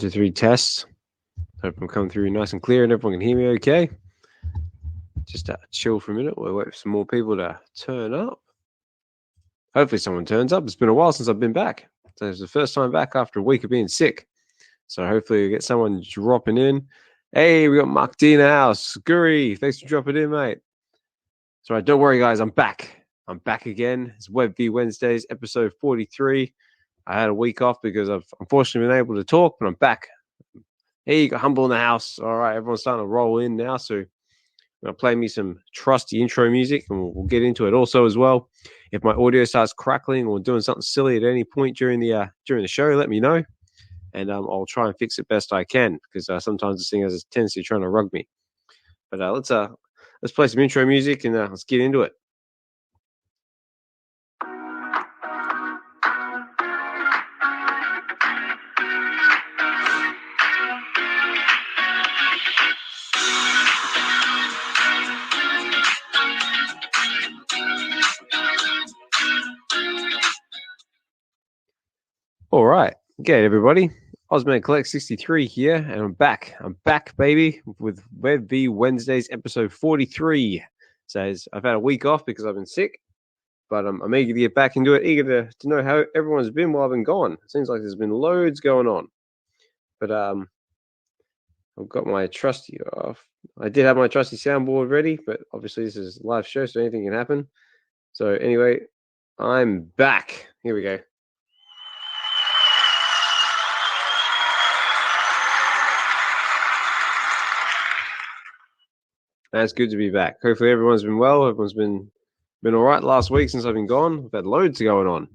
2, 3 tests. Hope I'm coming through nice and clear and everyone can hear me okay. Just chill for a minute. We'll wait for some more people to turn up. Hopefully someone turns up. It's been a while since I've been back. So it's the first time back after a week of being sick. So hopefully we get someone dropping in. Hey, we got Mark D in the house. Guri, thanks for dropping in, mate. It's all right, don't worry, guys. I'm back. I'm back again. It's VeVe Wednesdays, episode 43. I had a week off because I've unfortunately been able to talk, but I'm back. Hey, you got Humble in the house. All right, everyone's starting to roll in now. So I'm going to play me some trusty intro music, and we'll get into it also as well. If my audio starts crackling or doing something silly at any point during the show, let me know, and I'll try and fix it best I can, because sometimes this thing has a tendency of trying to rug me. But let's play some intro music and let's get into it. All right. Okay, everybody. Osman Collect 63 here, and I'm back. I'm back, baby, with VeVe Wednesdays, episode 43. So I've had a week off because I've been sick, but I'm eager to get back into it, eager to know how everyone's been while I've been gone. It seems like there's been loads going on. But I've got my trusty off. I did have my trusty soundboard ready, but obviously this is a live show, so anything can happen. So anyway, I'm back. Here we go. It's good to be back. Hopefully everyone's been well. Everyone's been all right last week since I've been gone. We've had loads going on.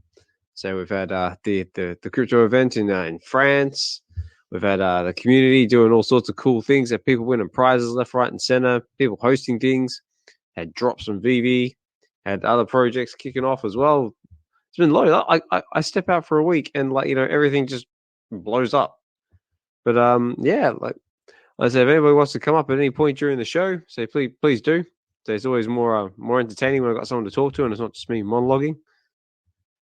So we've had the crypto event in France. We've had the community doing all sorts of cool things. Had people winning prizes left, right, and center. People hosting things. Had drops from VeVe. Had other projects kicking off as well. It's been loads. I step out for a week and everything just blows up. But I say, if anybody wants to come up at any point during the show, say please do. So it's always more entertaining when I've got someone to talk to, and it's not just me monologuing.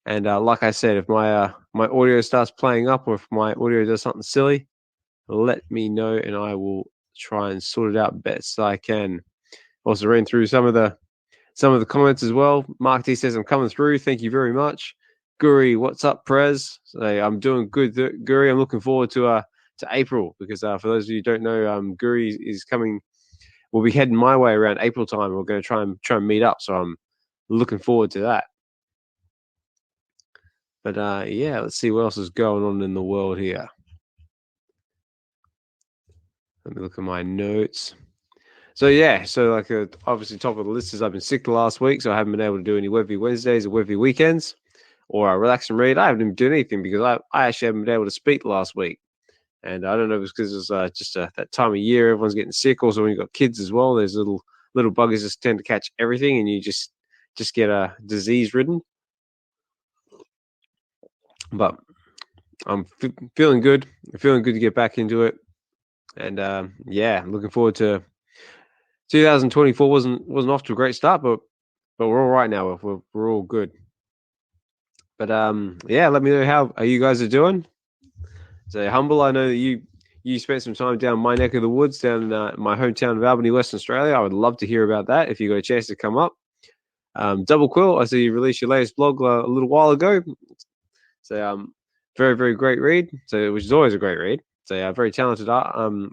And like I said, if my audio starts playing up, or if my audio does something silly, let me know, and I will try and sort it out best I can. Also ran through some of the comments as well. Mark D says I'm coming through. Thank you very much. Guri, what's up, Prez? I'm doing good, Guri. I'm looking forward to April, because for those of you who don't know, Guri is coming. We'll be heading my way around April time. We're going to try and meet up, so I'm looking forward to that. But let's see what else is going on in the world here. Let me look at my notes. So obviously top of the list is I've been sick the last week, so I haven't been able to do any VeVe Wednesdays or VeVe weekends, or relax and read. I haven't even done anything because I actually haven't been able to speak the last week. And I don't know if it's because it's just that time of year, everyone's getting sick. Also, when you've got kids as well, there's little buggers just tend to catch everything, and you just get disease ridden. But I'm feeling good. I'm feeling good to get back into it. And I'm looking forward to 2024. wasn't off to a great start, but we're all right now. We're all good. But let me know how you guys are doing. So Humble, I know that you spent some time down my neck of the woods, down in my hometown of Albany, Western Australia. I would love to hear about that if you got a chance to come up. Double Quill, I see you released your latest blog a little while ago. So very, very great read. So which is always a great read. So very talented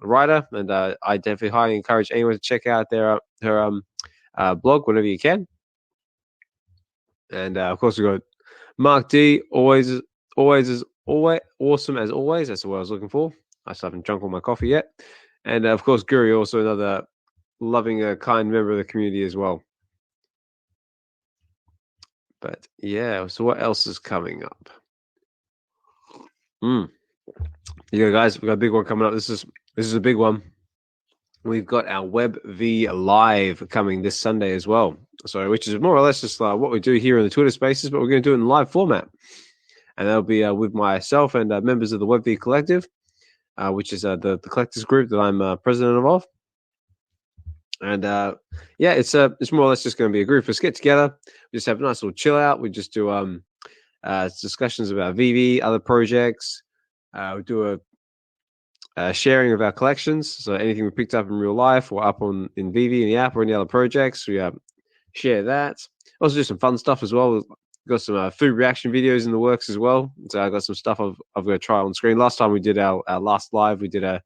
writer, and I definitely highly encourage anyone to check out her blog whenever you can. And of course we've got Mark D, always awesome as always. That's what I was looking for. I still haven't drunk all my coffee yet. And of course, Guri, also another loving, kind member of the community as well. But so what else is coming up? Guys, we've got a big one coming up. This is a big one. We've got our VeVe Live coming this Sunday as well. So, which is more or less just what we do here in the Twitter Spaces, but we're going to do it in live format. And that'll be with myself and members of the VeVe Collective, which is the collectors group that I'm president of. And it's more or less just going to be a group of us get together. We just have a nice little chill out. We just do discussions about VeVe, other projects. We do sharing of our collections. So anything we picked up in real life or up on in VeVe in the app or any other projects, we share that. Also do some fun stuff as well. We've got some food reaction videos in the works as well. So I got some stuff I've got to try on screen. Last time we did our last live, we did a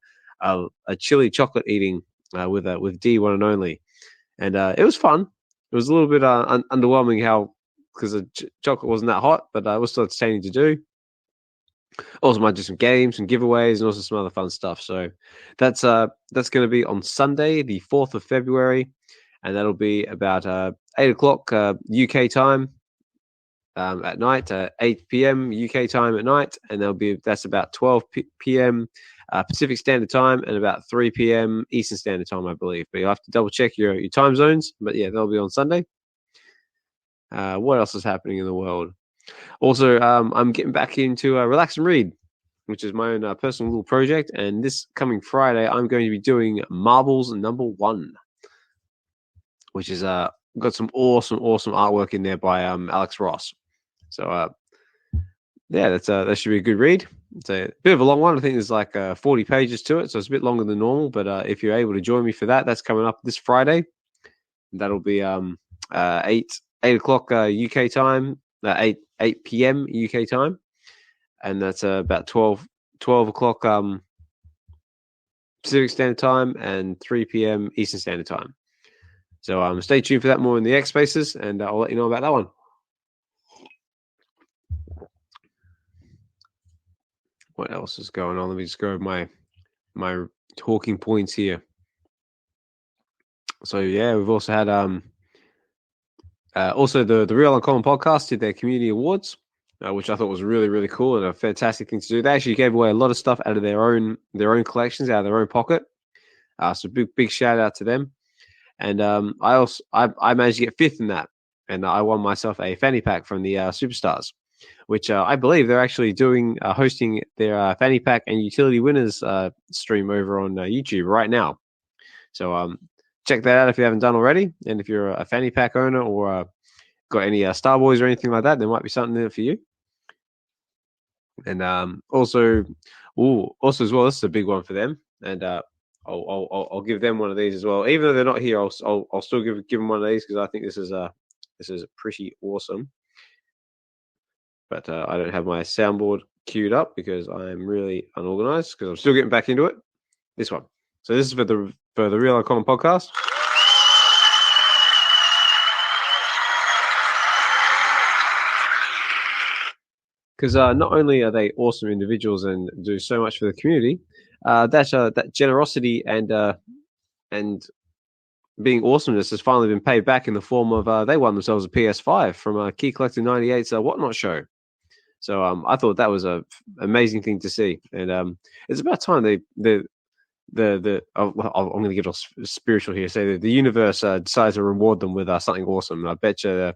chili chocolate eating with D one and only, and it was fun. It was a little bit underwhelming because the chocolate wasn't that hot, but it was still entertaining to do. Also, might do some games, some giveaways, and also some other fun stuff. So that's going to be on Sunday, the 4th of February, and that'll be about 8 o'clock UK time at night, 8 p.m. UK time at night, and that's about 12 p.m. Pacific Standard Time and about 3 p.m. Eastern Standard Time, I believe. But you'll have to double check your time zones. But yeah, they'll be on Sunday. What else is happening in the world? Also, I'm getting back into Relax and Read, which is my own personal little project. And this coming Friday, I'm going to be doing Marbles #1, which is got some awesome artwork in there by Alex Ross. So yeah, that should be a good read. It's a bit of a long one. I think there's like 40 pages to it, so it's a bit longer than normal. But if you're able to join me for that, that's coming up this Friday. That'll be 8 o'clock UK time, 8 p.m. UK time, and that's about 12 o'clock Pacific Standard Time and 3 p.m. Eastern Standard Time. So stay tuned for that more in the X Spaces, and I'll let you know about that one. What else is going on? Let me just go over my talking points here. So yeah, we've also had also the Real Uncommon podcast did their community awards, which I thought was really, really cool and a fantastic thing to do. They actually gave away a lot of stuff out of their own collections, out of their own pocket. So big shout out to them. And I managed to get 5th in that, and I won myself a fanny pack from the Superstars, which I believe they're actually doing hosting their fanny pack and utility winners stream over on YouTube right now. So check that out if you haven't done already. And if you're a fanny pack owner or got any Star Boys or anything like that, there might be something there for you. And also as well, this is a big one for them. And I'll give them one of these as well. Even though they're not here, I'll still give them one of these because I think this is pretty awesome. But I don't have my soundboard queued up because I'm really unorganized because I'm still getting back into it. This one. So this is for the Real Uncommon podcast. Because not only are they awesome individuals and do so much for the community, that generosity and being awesomeness has finally been paid back in the form of they won themselves a PS5 from Key Collector 98's Whatnot show. So I thought that was a amazing thing to see, and it's about time I'm going to get all spiritual here. Say the universe decides to reward them with something awesome. And I bet you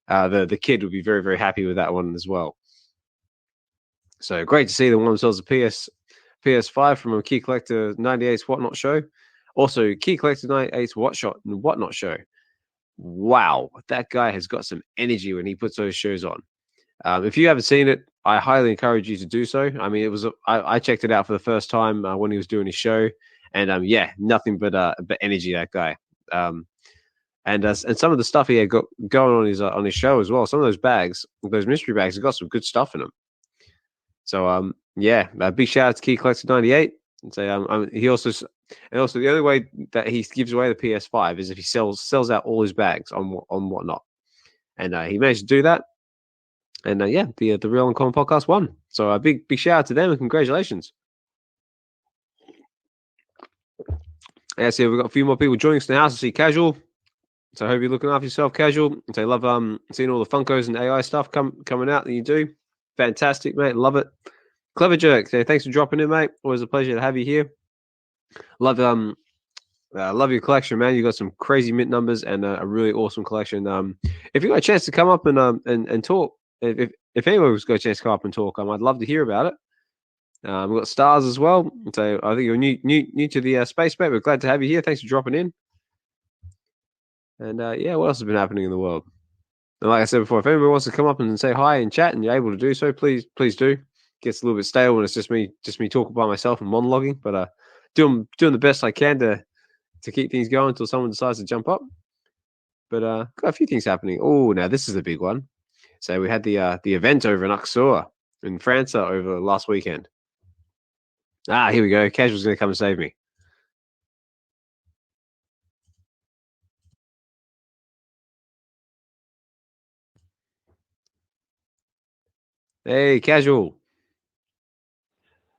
the kid would be very, very happy with that one as well. So great to see them won themselves a PS5 from a Key Collector 98's Whatnot show. Also, Key Collector 98's Whatnot show. Wow, that guy has got some energy when he puts those shows on. If you haven't seen it, I highly encourage you to do so. I mean, I checked it out for the first time when he was doing his show, and yeah, nothing but energy, that guy. And some of the stuff he had got going on his show as well. Some of those bags, those mystery bags, have got some good stuff in them. So yeah, a big shout out to Key Collector 98. And say he also the only way that he gives away the PS5 is if he sells out all his bags on Whatnot, and he managed to do that. And yeah, the Real Uncommon podcast won. So a big shout out to them and congratulations. Yeah, so we've got a few more people joining us in the house. I see Casual. So I hope you're looking after yourself, Casual. So I love seeing all the Funkos and AI stuff coming out that you do. Fantastic, mate. Love it. Clever Jerk. So thanks for dropping in, mate. Always a pleasure to have you here. Love your collection, man. You got some crazy mint numbers and a really awesome collection. If you got a chance to come up and talk, if anyone's got a chance to come up and talk, I'd love to hear about it. We've got Stars as well. So I think you're new to the space, mate. We're glad to have you here. Thanks for dropping in. And yeah, what else has been happening in the world? And like I said before, if anyone wants to come up and say hi and chat and you're able to do so, please do. gets a little bit stale when it's just me talking by myself and monologuing. But doing the best I can to keep things going until someone decides to jump up. But got a few things happening. Oh, now this is a big one. So we had the event over in Auxerre in France over last weekend. Here we go. Casual's going to come and save me. Hey, Casual.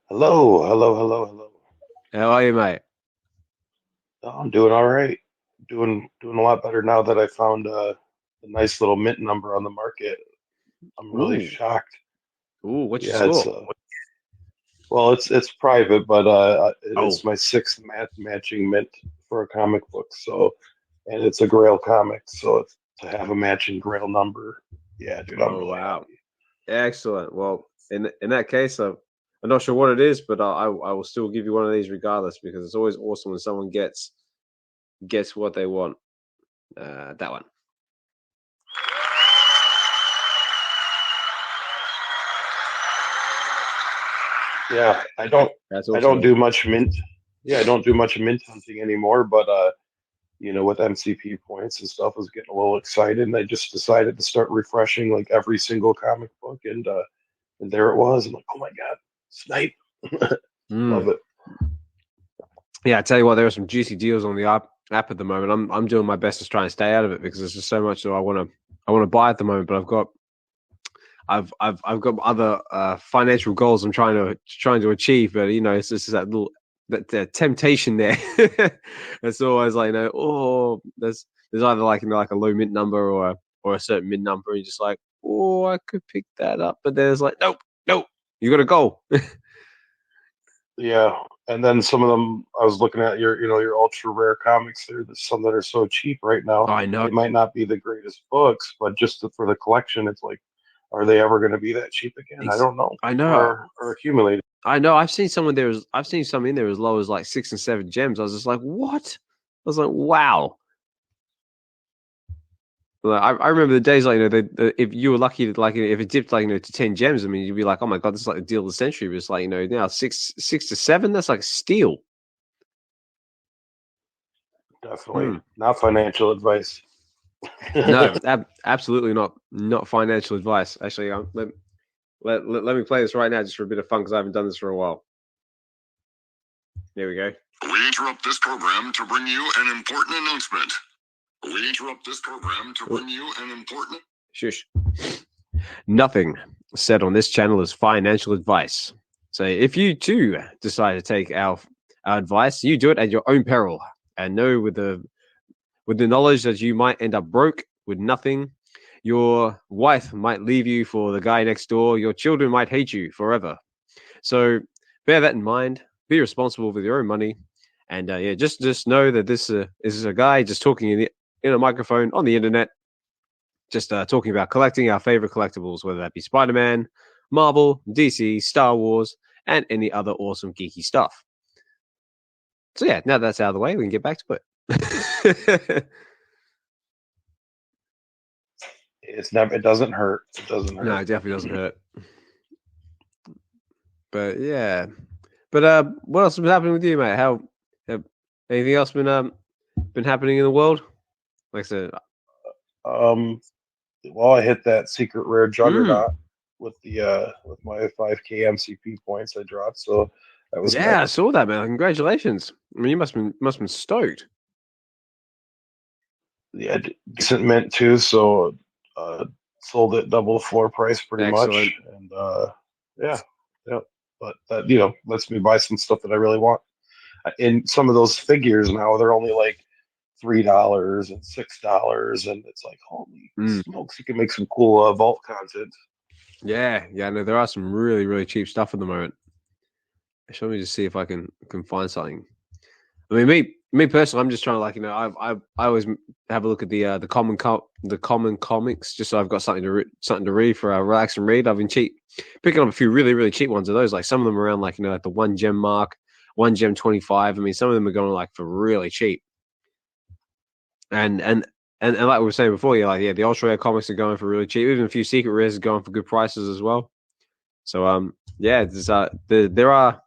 Hello. How are you, mate? Oh, I'm doing all right. Doing a lot better now that I found a nice little mint number on the market. I'm really Ooh. shocked. Ooh, what's your Yeah, it's score? well, it's private, but it's Oh. my sixth matching mint for a comic book. So, and it's a Grail comic, so it's, to have a matching Grail number, yeah, dude, I'm Oh, really wow. happy. Excellent. Well, in that case, I'm not sure what it is, but I will still give you one of these regardless because it's always awesome when someone gets what they want. That one. Yeah, That's I awesome, don't man. do much mint. Yeah, I don't do much mint hunting anymore, but with MCP points and stuff, I was getting a little excited, and I just decided to start refreshing like every single comic book, and there it was. I'm like, oh my god, snipe, love Mm. it. Yeah, I tell you what, there are some juicy deals on the app at the moment. I'm doing my best to try and stay out of it because there's just so much that I want to buy at the moment. But I've got other financial goals I'm trying to achieve. But it's just that little that temptation there. It's always like there's either like a low mint number or a certain mint number. And you're just like, oh, I could pick that up, but there's like, nope, you got to go. Yeah, and then some of them, I was looking at your ultra rare comics. There's some that are so cheap right now. I know. They might not be the greatest books, but just for the collection, it's like, are they ever going to be that cheap again? I don't know. I People know. are accumulating. I know. I've seen some in there as low as like 6 and 7 gems. I was just like, what? I was like, wow. Like, I remember the days like if you were lucky to, like if it dipped like to 10 gems, I mean you'd be like, oh my god, this is like the deal of the century. But it's like now 6 to 7, that's like steal. Definitely Hmm. not financial advice. No, absolutely not financial advice. Actually, let me play this right now just for a bit of fun because I haven't done this for a while. There we go. We interrupt this program to bring you an important announcement. We interrupt this program to bring you an important... Shush. Nothing said on this channel is financial advice. So if you too decide to take our advice, you do it at your own peril, and know with the knowledge that you might end up broke with nothing. Your wife might leave you for the guy next door. Your children might hate you forever. So bear that in mind. Be responsible with your own money, and just know that this is a guy just talking in a microphone on the internet, just talking about collecting our favorite collectibles, whether that be Spider-Man, Marvel, DC, Star Wars, and any other awesome geeky stuff. So yeah, now that's out of the way, we can get back to it. It doesn't hurt. It doesn't hurt. No, it definitely doesn't hurt. But yeah. But what else has been happening with you, mate? How anything else been happening in the world? Like I said, Well, I hit that secret rare Juggernaut with my 5K MCP points I dropped, so that was yeah, I nice. saw that, man. Congratulations. I mean, you must have been stoked. Yeah, decent mint too, so sold it double floor price pretty Excellent. much, and yeah, but that lets me buy some stuff that I really want. And some of those figures now, they're only like $3 and $6, and it's like, holy smokes, you can make some cool vault content. Yeah, no, there are some really, really cheap stuff at the moment. Let me just see if I can find something. I mean, me personally, I'm just trying to I always have a look at the common comics just so I've got something to read for relax and read. I've been picking up a few really, really cheap ones of those. Like some of them around like at the 1 gem mark, 1 gem 25. I mean, some of them are going like for really cheap. And like we were saying before, the ultra rare comics are going for really cheap. Even a few secret rares are going for good prices as well. So yeah, there are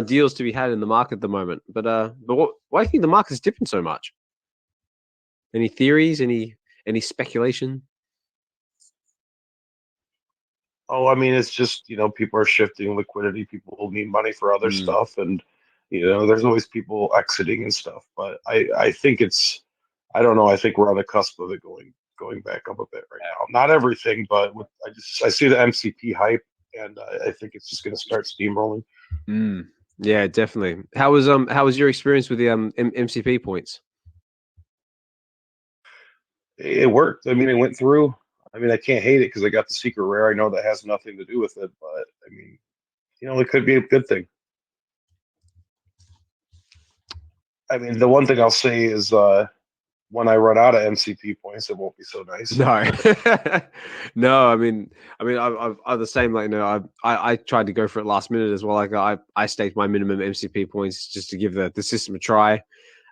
deals to be had in the market at the moment. But why do you think the market's dipping so much? Any theories? Any speculation? Oh, I mean, it's just, people are shifting liquidity. People need money for other stuff. And, there's always people exiting and stuff. But I think I don't know. I think we're on the cusp of it going back up a bit right now. Not everything, but I see the MCP hype, and I think it's just going to start steamrolling. Yeah, definitely. How was your experience with the MCP points? It worked. I mean, it went through. I mean, I can't hate it because I got the secret rare. I know that has nothing to do with it, but I mean, it could be a good thing. I mean, the one thing I'll say is when I run out of MCP points, it won't be so nice. No, no. I mean, I'm the same. Like, I tried to go for it last minute as well. Like, I staked my minimum MCP points just to give the system a try.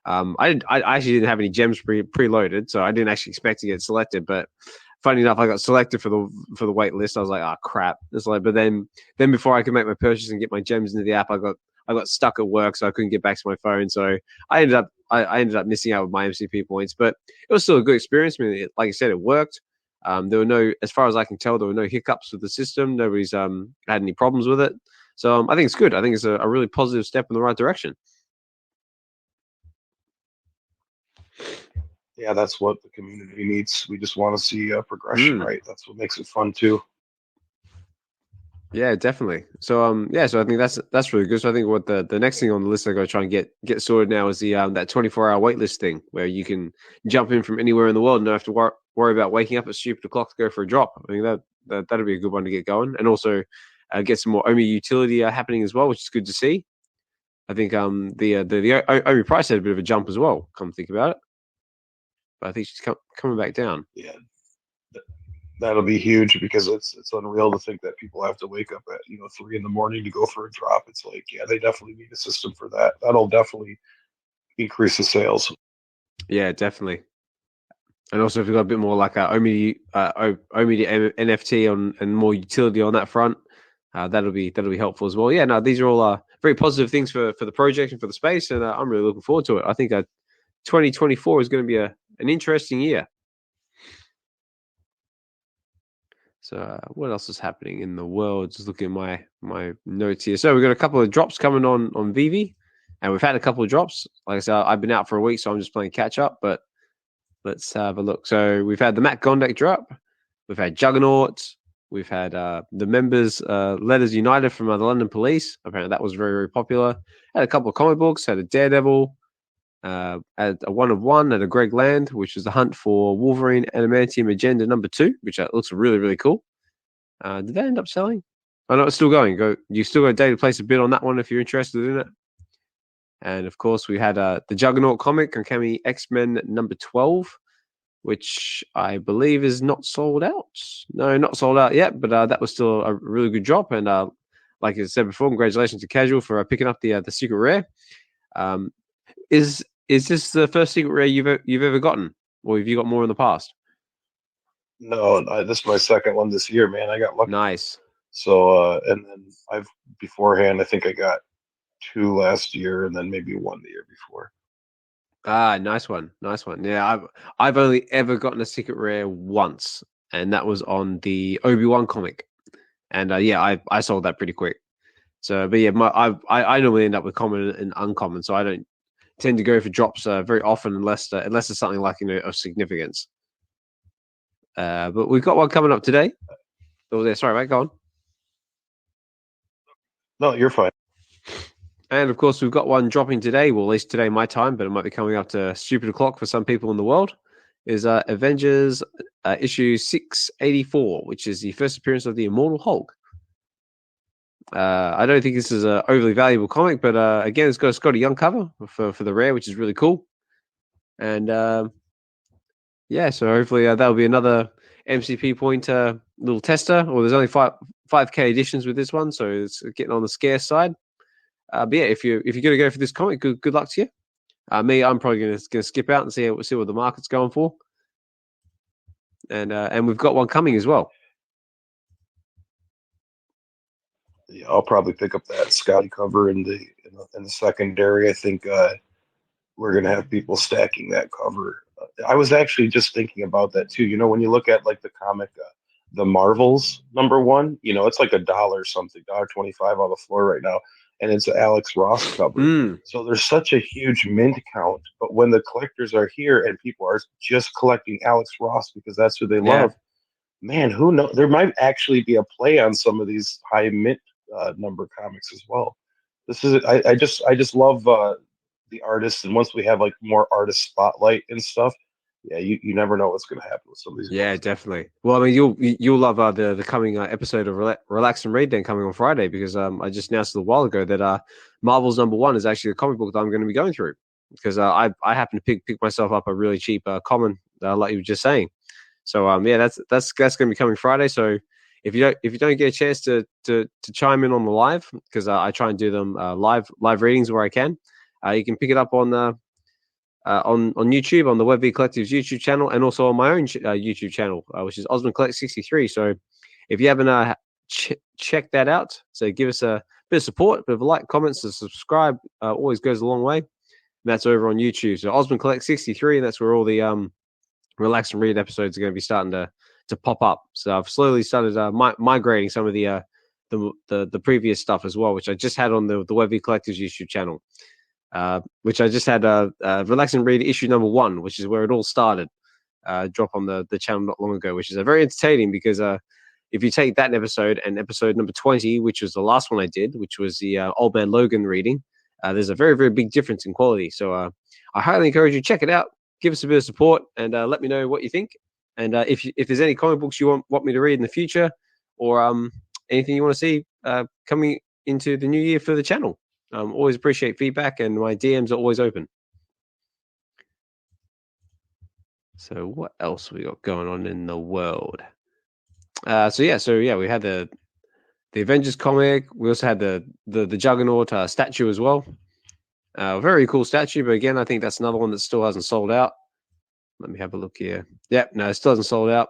I actually didn't have any gems preloaded, so I didn't actually expect to get selected. But funny enough, I got selected for the wait list. I was like, oh crap! It's like, but then before I could make my purchase and get my gems into the app, I got stuck at work, so I couldn't get back to my phone. So I ended up missing out with my MCP points, but it was still a good experience. I mean, like I said, it worked. There were as far as I can tell, there were no hiccups with the system. Nobody's had any problems with it. So I think it's good. I think it's a really positive step in the right direction. Yeah, that's what the community needs. We just want to see progression, right? That's what makes it fun too. Yeah, definitely. So so I think that's really good. So I think what the next thing on the list I got to try and get sorted now is the that 24-hour waitlist thing where you can jump in from anywhere in the world and don't have to worry about waking up at stupid o'clock to go for a drop. I think that'd be a good one to get going, and also get some more OMI utility happening as well, which is good to see. I think the OMI price had a bit of a jump as well. Come to think about it, but I think she's coming back down. Yeah. That'll be huge because it's unreal to think that people have to wake up at 3 a.m. to go for a drop. It's like, yeah, they definitely need a system for that. That'll definitely increase the sales. Yeah, definitely. And also, if you've got a bit more like OMI NFT and more utility on that front, that'll be helpful as well. Yeah, no, these are all very positive things for the project and for the space, and I'm really looking forward to it. I think 2024 is going to be an interesting year. So what else is happening in the world? Just looking at my notes here. So we've got a couple of drops coming on VeVe, and we've had a couple of drops. Like I said, I've been out for a week, so I'm just playing catch up. But let's have a look. So we've had the Matt Gondeck drop. We've had Juggernaut. We've had the members Letters United from the London Police. Apparently that was very, very popular. Had a couple of comic books. Had a Daredevil. Had a 1 of 1 at a Greg Land, which was the hunt for Wolverine Adamantium Agenda #2, which looks really, really cool. Did that end up selling? Oh no, it's still going. You still got a day to place a bid on that one if you're interested in it. And of course, we had the Juggernaut comic, Uncanny X-Men #12, which I believe is not sold out. No, not sold out yet, but that was still a really good drop. And like I said before, congratulations to Casual for picking up the secret rare. Is this the first secret rare you've ever gotten, or have you got more in the past? No, this is my second one this year, man. I got lucky. Nice. So and then beforehand, I think I got 2 last year, and then maybe 1 the year before. Nice one. Yeah, I've only ever gotten a secret rare once, and that was on the Obi-Wan comic, and I sold that pretty quick. So, but yeah, I normally end up with common and uncommon, so I don't tend to go for drops very often unless it's something like of significance. But we've got one coming up today. Oh, there. Sorry, mate. Go on. No, you're fine. And of course, we've got one dropping today. Well, at least today, my time, but it might be coming up to stupid o'clock for some people in the world. Is Avengers issue 684, which is the first appearance of the Immortal Hulk. I don't think this is an overly valuable comic, but again, it's got a Scotty Young cover for the rare, which is really cool. And yeah, so hopefully that'll be another MCP point little tester. Or there's only 5K editions with this one, so it's getting on the scarce side. But yeah, if you're going to go for this comic, good luck to you. I'm probably going to skip out and see what the market's going for. And we've got one coming as well. Yeah, I'll probably pick up that Scotty cover in the secondary. I think we're gonna have people stacking that cover. I was actually just thinking about that too. You know, when you look at like the comic, the Marvels #1, you know, it's like $1 something, $1.25 on the floor right now, and it's an Alex Ross cover. Mm, So there's such a huge mint count. But when the collectors are here and people are just collecting Alex Ross because that's who they yeah. love, man, who knows? There might actually be a play on some of these high mint number comics as well. This is I just love the artists, and once we have like more artist spotlight and stuff, yeah, you never know what's going to happen with some of these Yeah, books. definitely. Well, I mean, you'll love the coming episode of Relax and Read then coming on Friday, because I just announced a little while ago that Marvel's #1 is actually a comic book that I'm going to be going through, because I happen to pick myself up a really cheap common, like you were just saying. So yeah, that's going to be coming Friday. So if you don't get a chance to chime in on the live, because I try and do them live readings where I can, you can pick it up on on YouTube, on the VeVe Collective's YouTube channel, and also on my own YouTube channel, which is Osmond Collect 63. So if you haven't checked that out, so give us a bit of support, a bit of a like, comments, and subscribe always goes a long way. And that's over on YouTube. So Osmond Collect 63, and that's where all the Relax and Read episodes are going to be starting to pop up. So I've slowly started migrating some of the previous stuff as well, which I just had on the VeVe Collective's YouTube channel. Which I just had Relax and Read issue #1, which is where it all started, drop on the channel not long ago, which is very entertaining, because if you take that episode and episode number 20, which was the last one I did, which was the Old Man Logan reading, there's a very, very big difference in quality. So I highly encourage you to check it out, give us a bit of support, and let me know what you think. And if there's any comic books you want me to read in the future, or anything you want to see coming into the new year for the channel, always appreciate feedback, and my DMs are always open. So what else we got going on in the world? So yeah, we had the Avengers comic. We also had the Juggernaut statue as well. Very cool statue, but again, I think that's another one that still hasn't sold out. Let me have a look here. Yep, no, it still hasn't sold out.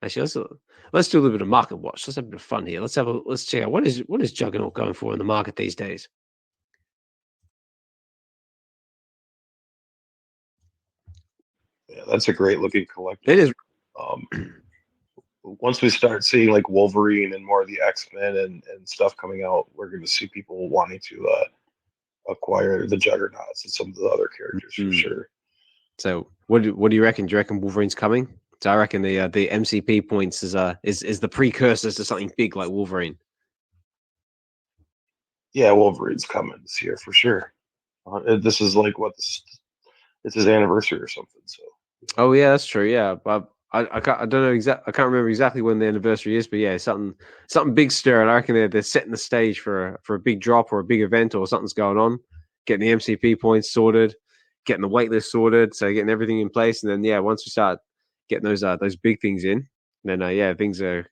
Actually, let's do a little bit of market watch. Let's have a bit of fun here. Let's check out what is Juggernaut going for in the market these days. Yeah, that's a great looking collectible. It is. Once we start seeing like Wolverine and more of the X-Men and stuff coming out, we're going to see people wanting to acquire the Juggernauts and some of the other characters for sure. So what do you reckon? Do you reckon Wolverine's coming? So I reckon the MCP points is the precursor to something big like Wolverine. Yeah, Wolverine's coming this year for sure. This is like it's his anniversary or something. So. Oh yeah, that's true. Yeah, but I don't know I can't remember exactly when the anniversary is, but yeah, something big stirring. I reckon they're setting the stage for a big drop or a big event, or something's going on. Getting the MCP points sorted, getting the waitlist sorted, so getting everything in place, and then yeah, once we start getting those big things in, then yeah, things are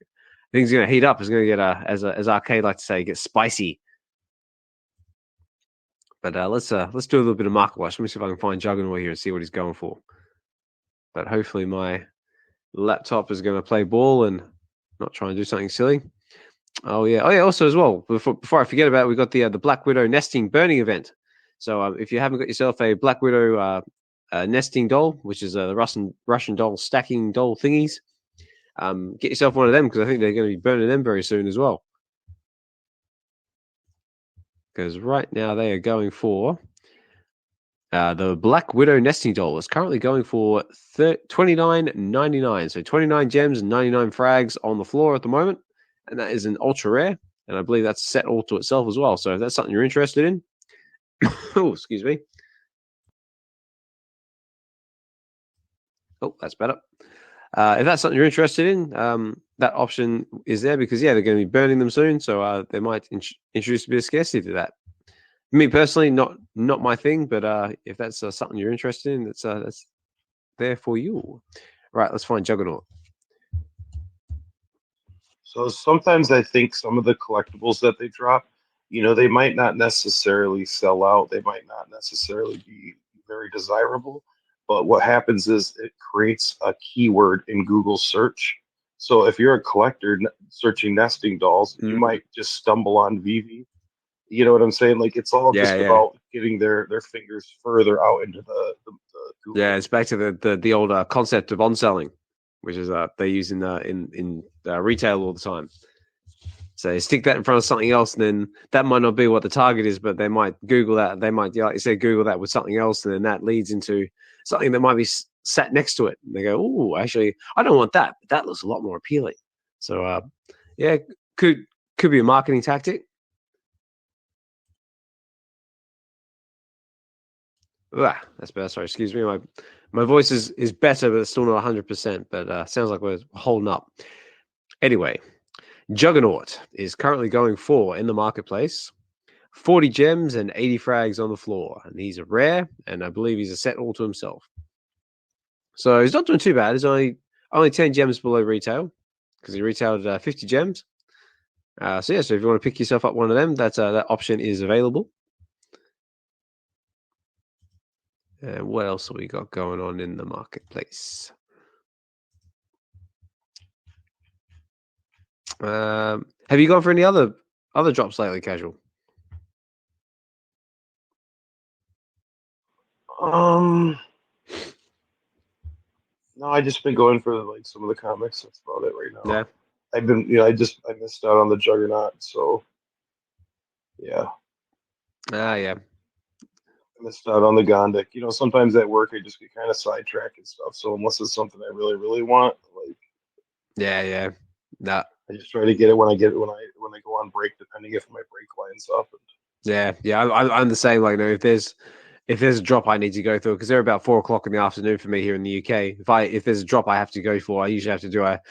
gonna heat up. It's gonna get as Arcade like to say, get spicy. But let's do a little bit of market watch. Let me see if I can find Juggernaut here and see what he's going for. But hopefully my laptop is going to play ball and not try and do something silly. Oh yeah. Also as well, before I forget about it, we got the Black Widow nesting burning event. So if you haven't got yourself a Black Widow nesting doll, which is the Russian doll stacking doll thingies, get yourself one of them, because I think they're going to be burning them very soon as well. Because right now they are going for the Black Widow nesting doll is currently going for $29.99. So 29 gems and 99 frags on the floor at the moment, and that is an ultra rare. And I believe that's set all to itself as well. So if that's something you're interested in, oh, excuse me. Oh, that's better. If that's something you're interested in, that option is there, because yeah, they're going to be burning them soon. So they might introduce a bit of scarcity to that. Me personally, not my thing, but if that's something you're interested in, that's there for you. Right, let's find Juggernaut. So sometimes I think some of the collectibles that they drop, they might not necessarily sell out. They might not necessarily be very desirable. But what happens is it creates a keyword in Google search. So if you're a collector searching nesting dolls, you might just stumble on VeVe. You know what I'm saying? Like it's all just about getting their fingers further out into the Google. Yeah, it's back to the old concept of on selling, which is they use in retail all the time. So stick that in front of something else, and then that might not be what the target is, but they might Google that. They might, like you said, Google that with something else, and then that leads into something that might be sat next to it. And they go, "Oh, actually, I don't want that. But that looks a lot more appealing." So, yeah, could be a marketing tactic. That's better. Sorry, excuse me. My voice is better, but it's still not 100%. But sounds like we're holding up. Anyway. Juggernaut is currently going for in the marketplace 40 gems and 80 frags on the floor, and he's a rare, and I believe he's a set all to himself. So he's not doing too bad. He's only 10 gems below retail because he retailed 50 gems. So if you want to pick yourself up one of them, that option is available. And what else have we got going on in the marketplace? Have you gone for any other drops lately, Casual? No, I just been going for like some of the comics. That's about it right now. Yeah. I've been, I missed out on the Juggernaut, so yeah. Yeah. I missed out on the Gondeck. Sometimes at work I just get kind of sidetracked and stuff. So unless it's something I really, really want, like yeah. Nah. I just try to get it when I go on break, depending if my break lines up. Yeah. I'm the same. Like, if there's a drop I need to go through, because they're about 4:00 in the afternoon for me here in the UK. If there's a drop I have to go for, I usually have to do a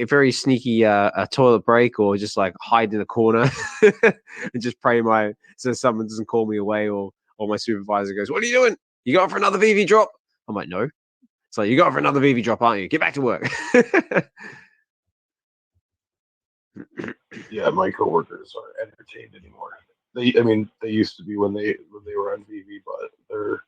very sneaky a toilet break, or just like hide in a corner and just pray so someone doesn't call me away, or my supervisor goes, "What are you doing? You going for another VeVe drop?" I'm like, "No." It's like, "You going for another VeVe drop, aren't you? Get back to work." Yeah, my coworkers aren't entertained anymore. They used to be when they were on VeVe, but they're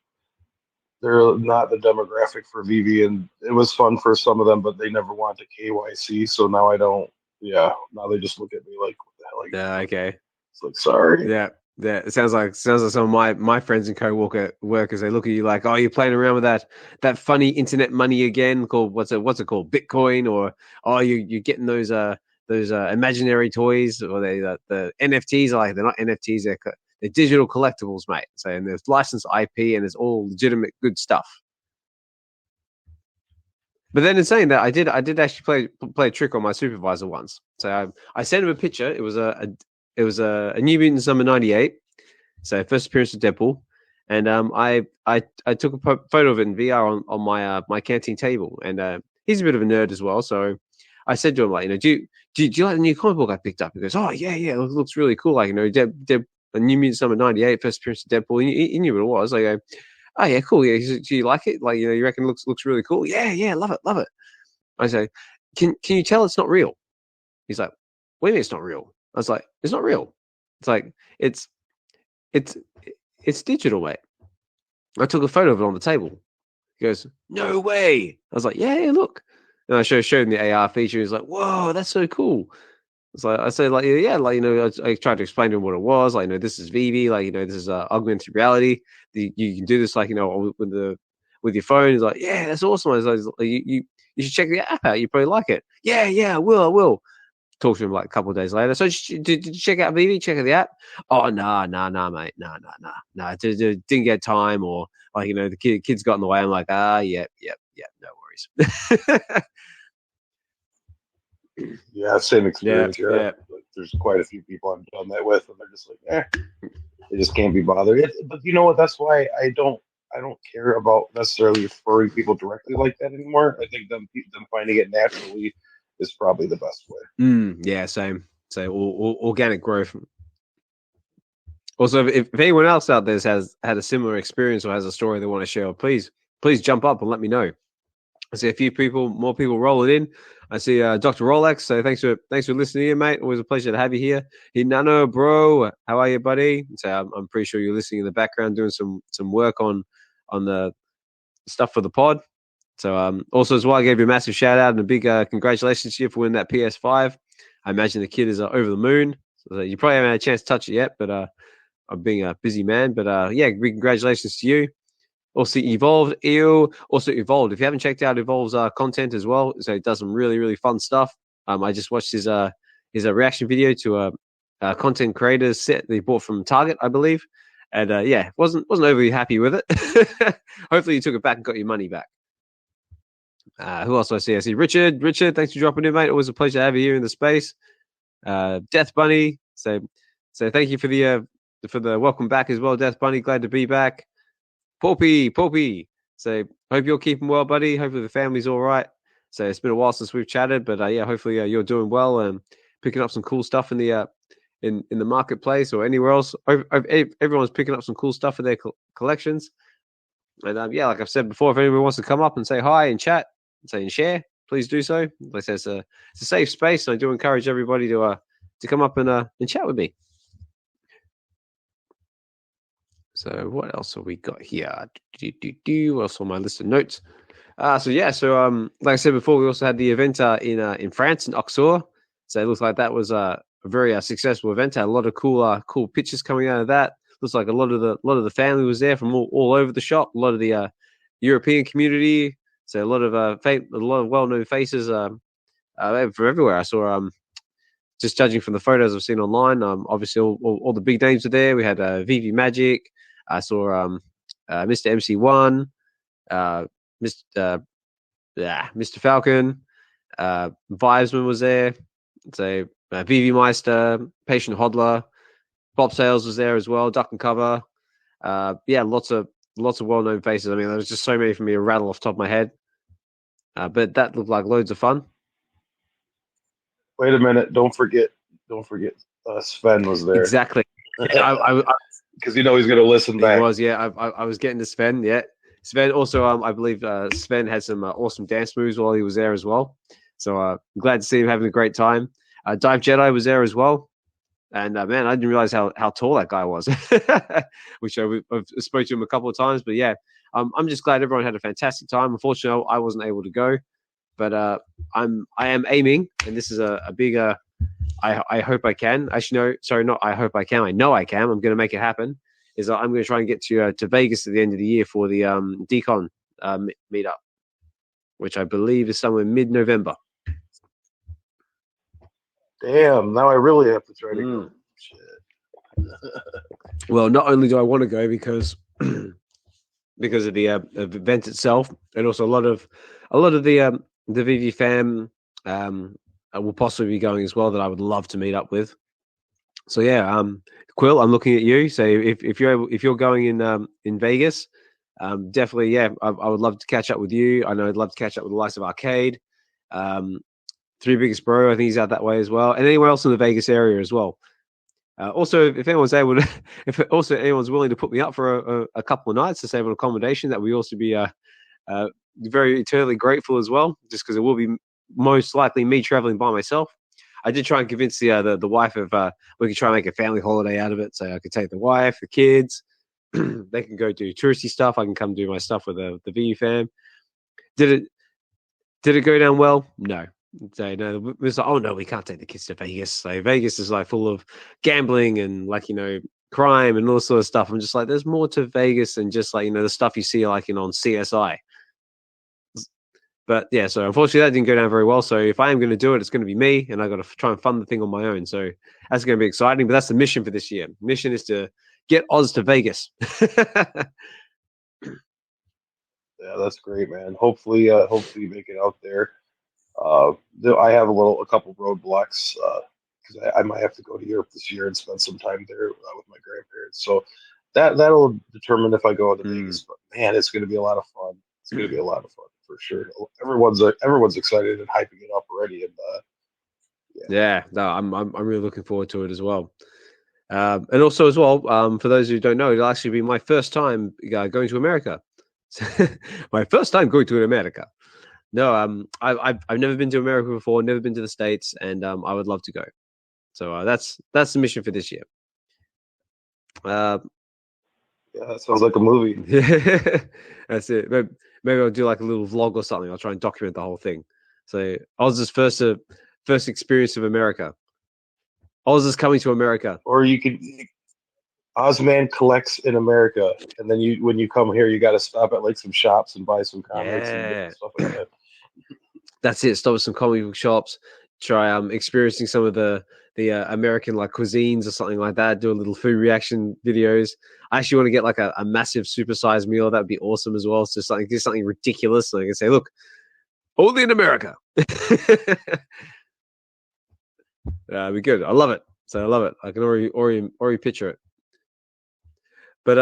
not the demographic for VeVe, and it was fun for some of them, but they never want to KYC. So now I don't. Yeah, now they just look at me like, "What the hell?" Yeah, okay. It's like, sorry. Yeah. It sounds like some of my friends and co-workers, they look at you like, "Oh, you're playing around with that funny internet money again, called what's it called, Bitcoin, or oh, you're getting those imaginary toys, or the NFTs." Are like, they're not NFTs, they're digital collectibles, mate. So, and there's licensed IP, and there's all legitimate good stuff. But then in saying that, I did actually play a trick on my supervisor once. So I sent him a picture. It was a New Mutants number 98. So first appearance of Deadpool. And I took a photo of it in VR on my canteen table. And he's a bit of a nerd as well. So I said to him, like, do you like the new comic book I picked up? He goes, "Oh, yeah, it looks really cool. Like, a New Mutants number 98, first appearance of Deadpool." He knew what it was. I go, "Oh, yeah, cool. Yeah, do you like it? Like, you reckon it looks really cool?" Yeah, love it. I say, can you tell it's not real? He's like, "What do you mean it's not real?" I was like, "It's not real. It's like, it's digital, mate." I took a photo of it on the table. He goes, "No way." I was like, yeah, look. And I showed him the AR feature. He's like, "Whoa, that's so cool." So I said, like, yeah, like, I tried to explain to him what it was. Like, this is VeVe. Like, this is augmented reality. You can do this, like, with your phone. He's like, "Yeah, that's awesome." I was like, you should check the app out. You probably like it. Yeah, I will. Talk to him like a couple of days later. "So did you check out VeVe? Check out the app?" "Oh, nah, mate. Nah. Didn't get time, or like, the kids got in the way." I'm like, yep, no worries. Yeah, same experience here. Yeah. Like, there's quite a few people I've done that with, and they're just like, they just can't be bothered. But you know what? That's why I don't care about necessarily referring people directly like that anymore. I think them finding it naturally is probably the best way. Yeah, same. So organic growth. Also, if anyone else out there has had a similar experience or has a story they want to share, please jump up and let me know. I see more people rolling in. I see Dr. Rolex. So thanks for listening in, mate. Always a pleasure to have you here. Hinano, bro, how are you, buddy? So I'm pretty sure you're listening in the background, doing some work on the stuff for the pod. So also as well, I gave you a massive shout out and a big congratulations to you for winning that PS5. I imagine the kid is over the moon. So you probably haven't had a chance to touch it yet, but I'm being a busy man. But yeah, big congratulations to you. Also Evolved, also Evolved. If you haven't checked out Evolved's content as well, so it does some really fun stuff. I just watched his reaction video to a content creator set that he bought from Target, I believe. And yeah, wasn't overly happy with it. Hopefully you took it back and got your money back. Who else do I see? I see Richard. Richard, thanks for dropping in, mate. Always a pleasure to have you here in the space. Death Bunny. So thank you for the welcome back as well, Death Bunny. Glad to be back. Poppy. So hope you're keeping well, buddy. Hopefully the family's all right. So it's been a while since we've chatted, but yeah, hopefully you're doing well and picking up some cool stuff in the in the marketplace or anywhere else. Everyone's picking up some cool stuff for their collections. And yeah, like I've said before, if anyone wants to come up and say hi and chat and share, please do so. Like I said, it's a safe space, and I do encourage everybody to come up and chat with me. So what else have we got here? What else on my list of notes? So like I said before, we also had the event in France in Auxerre. So it looks like that was a very successful event. Had a lot of cool pictures coming out of that. Looks like a lot of the family was there from all over the shop. A lot of the European community. So a lot of well-known faces from everywhere. I saw just judging from the photos I've seen online. Obviously all the big names are there. We had VeVe Magic. I saw Mr. MC1, Mr. Falcon, Vibesman was there. So VeVe Meister, Patient Hodler, Bob Sales was there as well. Duck and Cover. Yeah, lots of well-known faces. I mean, there was just so many for me to rattle off the top of my head. But that looked like loads of fun. Wait a minute! Don't forget. Sven was there. Exactly. Because you know he's going to listen back. He was, yeah. I was getting to Sven, yeah. Sven also, I believe Sven had some awesome dance moves while he was there as well. So I'm glad to see him having a great time. Dive Jedi was there as well. And man, I didn't realize how tall that guy was, which I've spoke to him a couple of times. But yeah, I'm just glad everyone had a fantastic time. Unfortunately, I wasn't able to go, but I am aiming, and this is a big. I hope I can. Actually, no, sorry, not I hope I can. I know I can. I'm going to make it happen. Is I'm going to try and get to Vegas at the end of the year for the Decon meetup, which I believe is somewhere mid-November. Damn! Now I really have to try to go. Shit. Well, not only do I want to go because of the event itself, and also a lot of the VeVe fam will possibly be going as well that I would love to meet up with. So yeah, Quill, I'm looking at you. So if you're going in Vegas, definitely, yeah, I would love to catch up with you. I know I'd love to catch up with the likes of Arcade, Three Biggest Bro. I think he's out that way as well, and anyone else in the Vegas area as well. Also, if anyone's able to, if also anyone's willing to put me up for a couple of nights to save on accommodation, that we also be very eternally grateful as well. Just because it will be most likely me traveling by myself. I did try and convince the wife of we could try and make a family holiday out of it. So I could take the wife, the kids. They can go do touristy stuff. I can come do my stuff with the VeVe fam. Did it go down well? No. So no, it was like, oh no, we can't take the kids to Vegas. So Vegas is like full of gambling and like, you know, crime and all sort of stuff. I'm just like, there's more to Vegas than just like, you know, the stuff you see like on CSI. But yeah, so unfortunately that didn't go down very well. So if I am going to do it, it's going to be me, and I got to try and fund the thing on my own. So that's going to be exciting. But that's the mission for this year. Mission is to get Oz to Vegas. Yeah, that's great, man. Hopefully you make it out there. I have a couple roadblocks because I might have to go to Europe this year and spend some time there with my grandparents. So that'll determine if I go to Vegas. But man, it's going to be a lot of fun. It's going to be a lot of fun for sure. Everyone's excited and hyping it up already. And yeah, no, I'm really looking forward to it as well. And also as well, for those who don't know, it'll actually be my first time going to America. My first time going to America. No, I've never been to America before, never been to the States, and I would love to go. So that's the mission for this year. Yeah, Yeah, that sounds like a movie. That's it. Maybe I'll do like a little vlog or something. I'll try and document the whole thing. So Oz's first experience of America. Oz is coming to America. Or you could Ozman collects in America, and then when you come here, you got to stop at like some shops and buy some comics and different stuff like that. That's it. Stop at some comic book shops. Try experiencing some of the American like cuisines or something like that. Do a little food reaction videos. I actually want to get like a massive supersized meal. That'd be awesome as well. So do something ridiculous. So I can say, look, only in America. It'd be good. I love it. So I love it. I can already picture it. But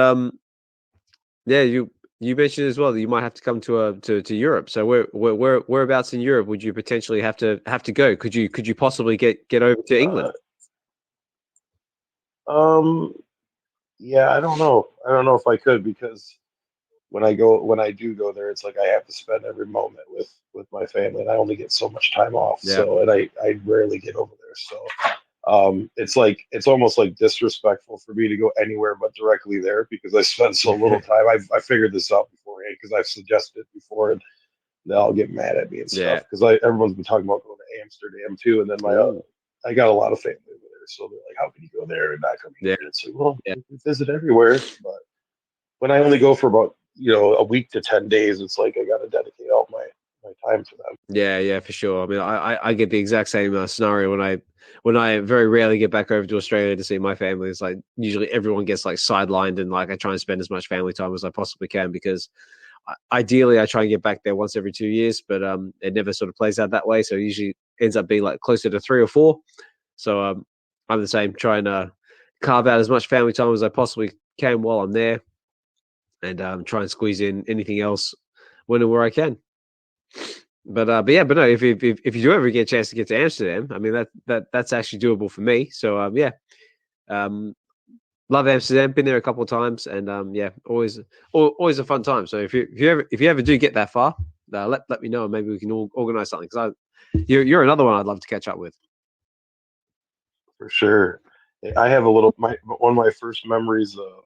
yeah, you mentioned as well that you might have to come to Europe. So whereabouts in Europe would you potentially have to go? Could you possibly get over to England? Yeah, I don't know. I don't know if I could, because when I do go there, it's like I have to spend every moment with my family, and I only get so much time off. Yeah. So, and I rarely get over there. So it's almost like disrespectful for me to go anywhere but directly there, because I spent so little time. I figured this out beforehand, because I've suggested it before, and they'll all get mad at me and stuff, because everyone's been talking about going to Amsterdam too, and then I got a lot of family over there, so they're like, how can you go there and not come here? It's like, well, we visit everywhere, but when I only go for about a week to 10 days, it's like I got to dedicate all my time to them. Yeah, for sure. I mean, I get the exact same scenario when I very rarely get back over to Australia to see my family. It's like usually everyone gets like sidelined, and like I try and spend as much family time as I possibly can, because ideally I try and get back there once every 2 years, but it never sort of plays out that way. So it usually ends up being like closer to 3 or 4. So I'm the same, trying to carve out as much family time as I possibly can while I'm there, and try and squeeze in anything else when and where I can. But no, if you do ever get a chance to get to Amsterdam, I mean that's actually doable for me. So love Amsterdam. Been there a couple of times, and always a fun time. So if you ever do get that far, let me know, and maybe we can all organize something. Because you're another one I'd love to catch up with. For sure. I have one of my first memories of.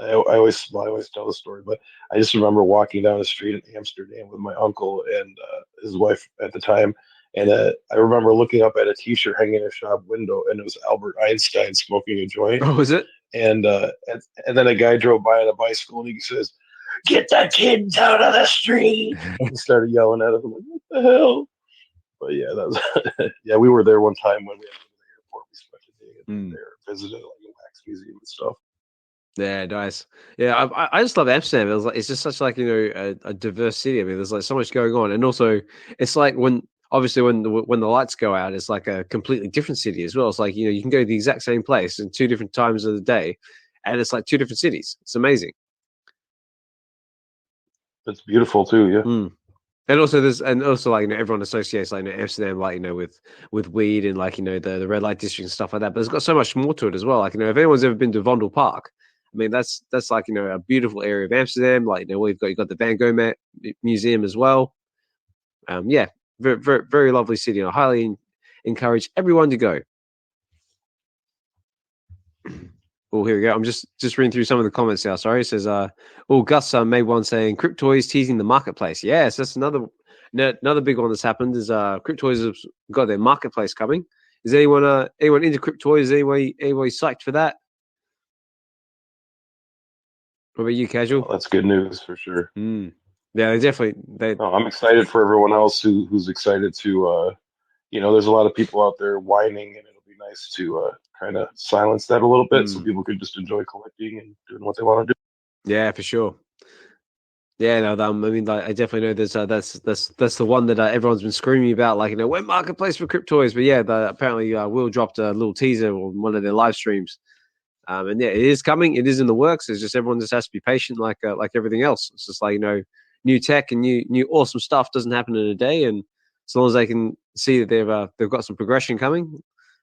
I always tell the story, but I just remember walking down the street in Amsterdam with my uncle and his wife at the time, and I remember looking up at a T-shirt hanging in a shop window, and it was Albert Einstein smoking a joint. Oh, was it? And then a guy drove by on a bicycle, and he says, "Get the kids out of the street!" and started yelling at him. I'm like, what the hell? But yeah, that was we were there one time when we had to go to the airport. We spent a day there, visited like a wax museum and stuff. Yeah, nice. Yeah, I just love Amsterdam. It's just such like a diverse city. I mean, there's like so much going on, and also it's like when the lights go out, it's like a completely different city as well. It's like you can go to the exact same place in 2 different times of the day, and it's like 2 different cities. It's amazing. It's beautiful too, yeah. And also like everyone associates like Amsterdam like with weed and like the red light district and stuff like that. But it's got so much more to it as well. Like if anyone's ever been to Vondel Park, I mean, that's like, a beautiful area of Amsterdam. Like, you've got the Van Gogh Museum as well. Very, very, very lovely city. I highly encourage everyone to go. Oh, here we go. I'm just reading through some of the comments now. Sorry. It says, Gus made one saying Cryptoys teasing the marketplace. Yes, that's another big one that's happened is Cryptoys have got their marketplace coming. Is anyone into Cryptoys? Is anybody psyched for that? What about you, Casual? Well, that's good news for sure. Yeah, they definitely. I'm excited for everyone else who's excited to. There's a lot of people out there whining, and it'll be nice to kind of silence that a little bit, so people can just enjoy collecting and doing what they want to do. Yeah, for sure. Yeah, no, I mean, like, I definitely know there's that's the one that everyone's been screaming about, like, when marketplace for Cryptoys. But yeah, apparently Will dropped a little teaser on one of their live streams. And yeah, it is coming. It is in the works. It's just everyone just has to be patient, like everything else. It's just like new tech and new awesome stuff doesn't happen in a day. And as long as they can see that they've got some progression coming,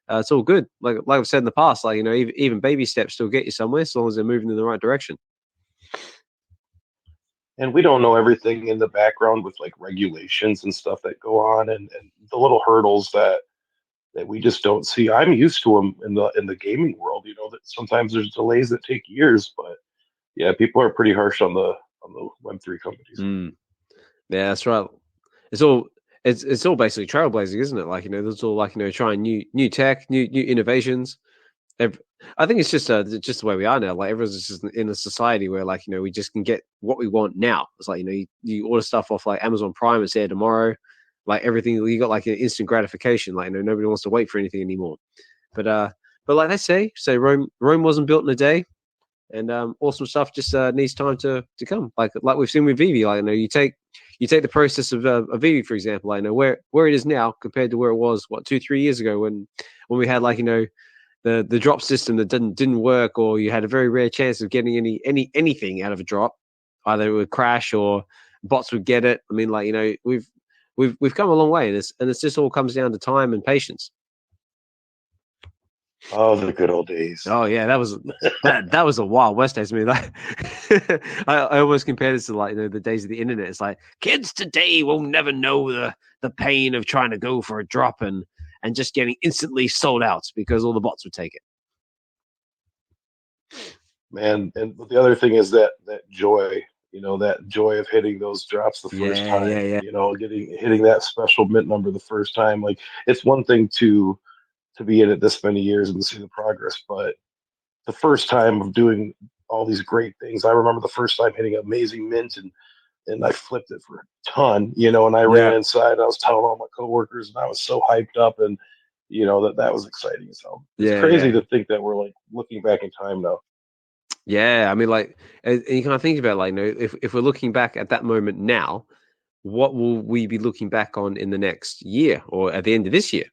it's all good. Like I've said in the past, like even baby steps still get you somewhere, as long as they're moving in the right direction. And we don't know everything in the background with like regulations and stuff that go on, and the little hurdles that we just don't see. I'm used to them in the gaming world. That sometimes there's delays that take years, but Yeah, people are pretty harsh on the Web3 companies. Yeah, that's right. It's all basically trailblazing, isn't it? Like, there's all like, trying new tech, new innovations. I think it's just the way we are now. Like, everyone's just in a society where, like, we just can get what we want now. It's like, you order stuff off like Amazon Prime, it's there tomorrow. Like, everything, you got like an instant gratification. Like, nobody wants to wait for anything anymore. But like they say Rome wasn't built in a day, and awesome stuff just needs time to come. Like we've seen with VeVe. Like, you take the process of VeVe, for example. I know where it is now compared to where it was 2-3 years ago when we had, like, the drop system that didn't work, or you had a very rare chance of getting anything out of a drop. Either it would crash or bots would get it. I mean, like, we've come a long way, and it's just all comes down to time and patience. Oh, the good old days. Oh yeah, that was a wild west days. I mean, like, I almost compare this to, like, the days of the internet. It's like, kids today will never know the pain of trying to go for a drop and just getting instantly sold out because all the bots would take it. Man, and the other thing is that joy, that joy of hitting those drops the first time. Yeah. Hitting that special mint number the first time. Like, it's one thing to be in it this many years and to see the progress, but the first time of doing all these great things. I remember the first time hitting Amazing Mint, and I flipped it for a ton, and I ran inside, and I was telling all my coworkers, and I was so hyped up, and that was exciting as hell. It's crazy to think that we're, like, looking back in time now. Yeah, I mean, like, and you kind of think about, like, if we're looking back at that moment now, what will we be looking back on in the next year or at the end of this year?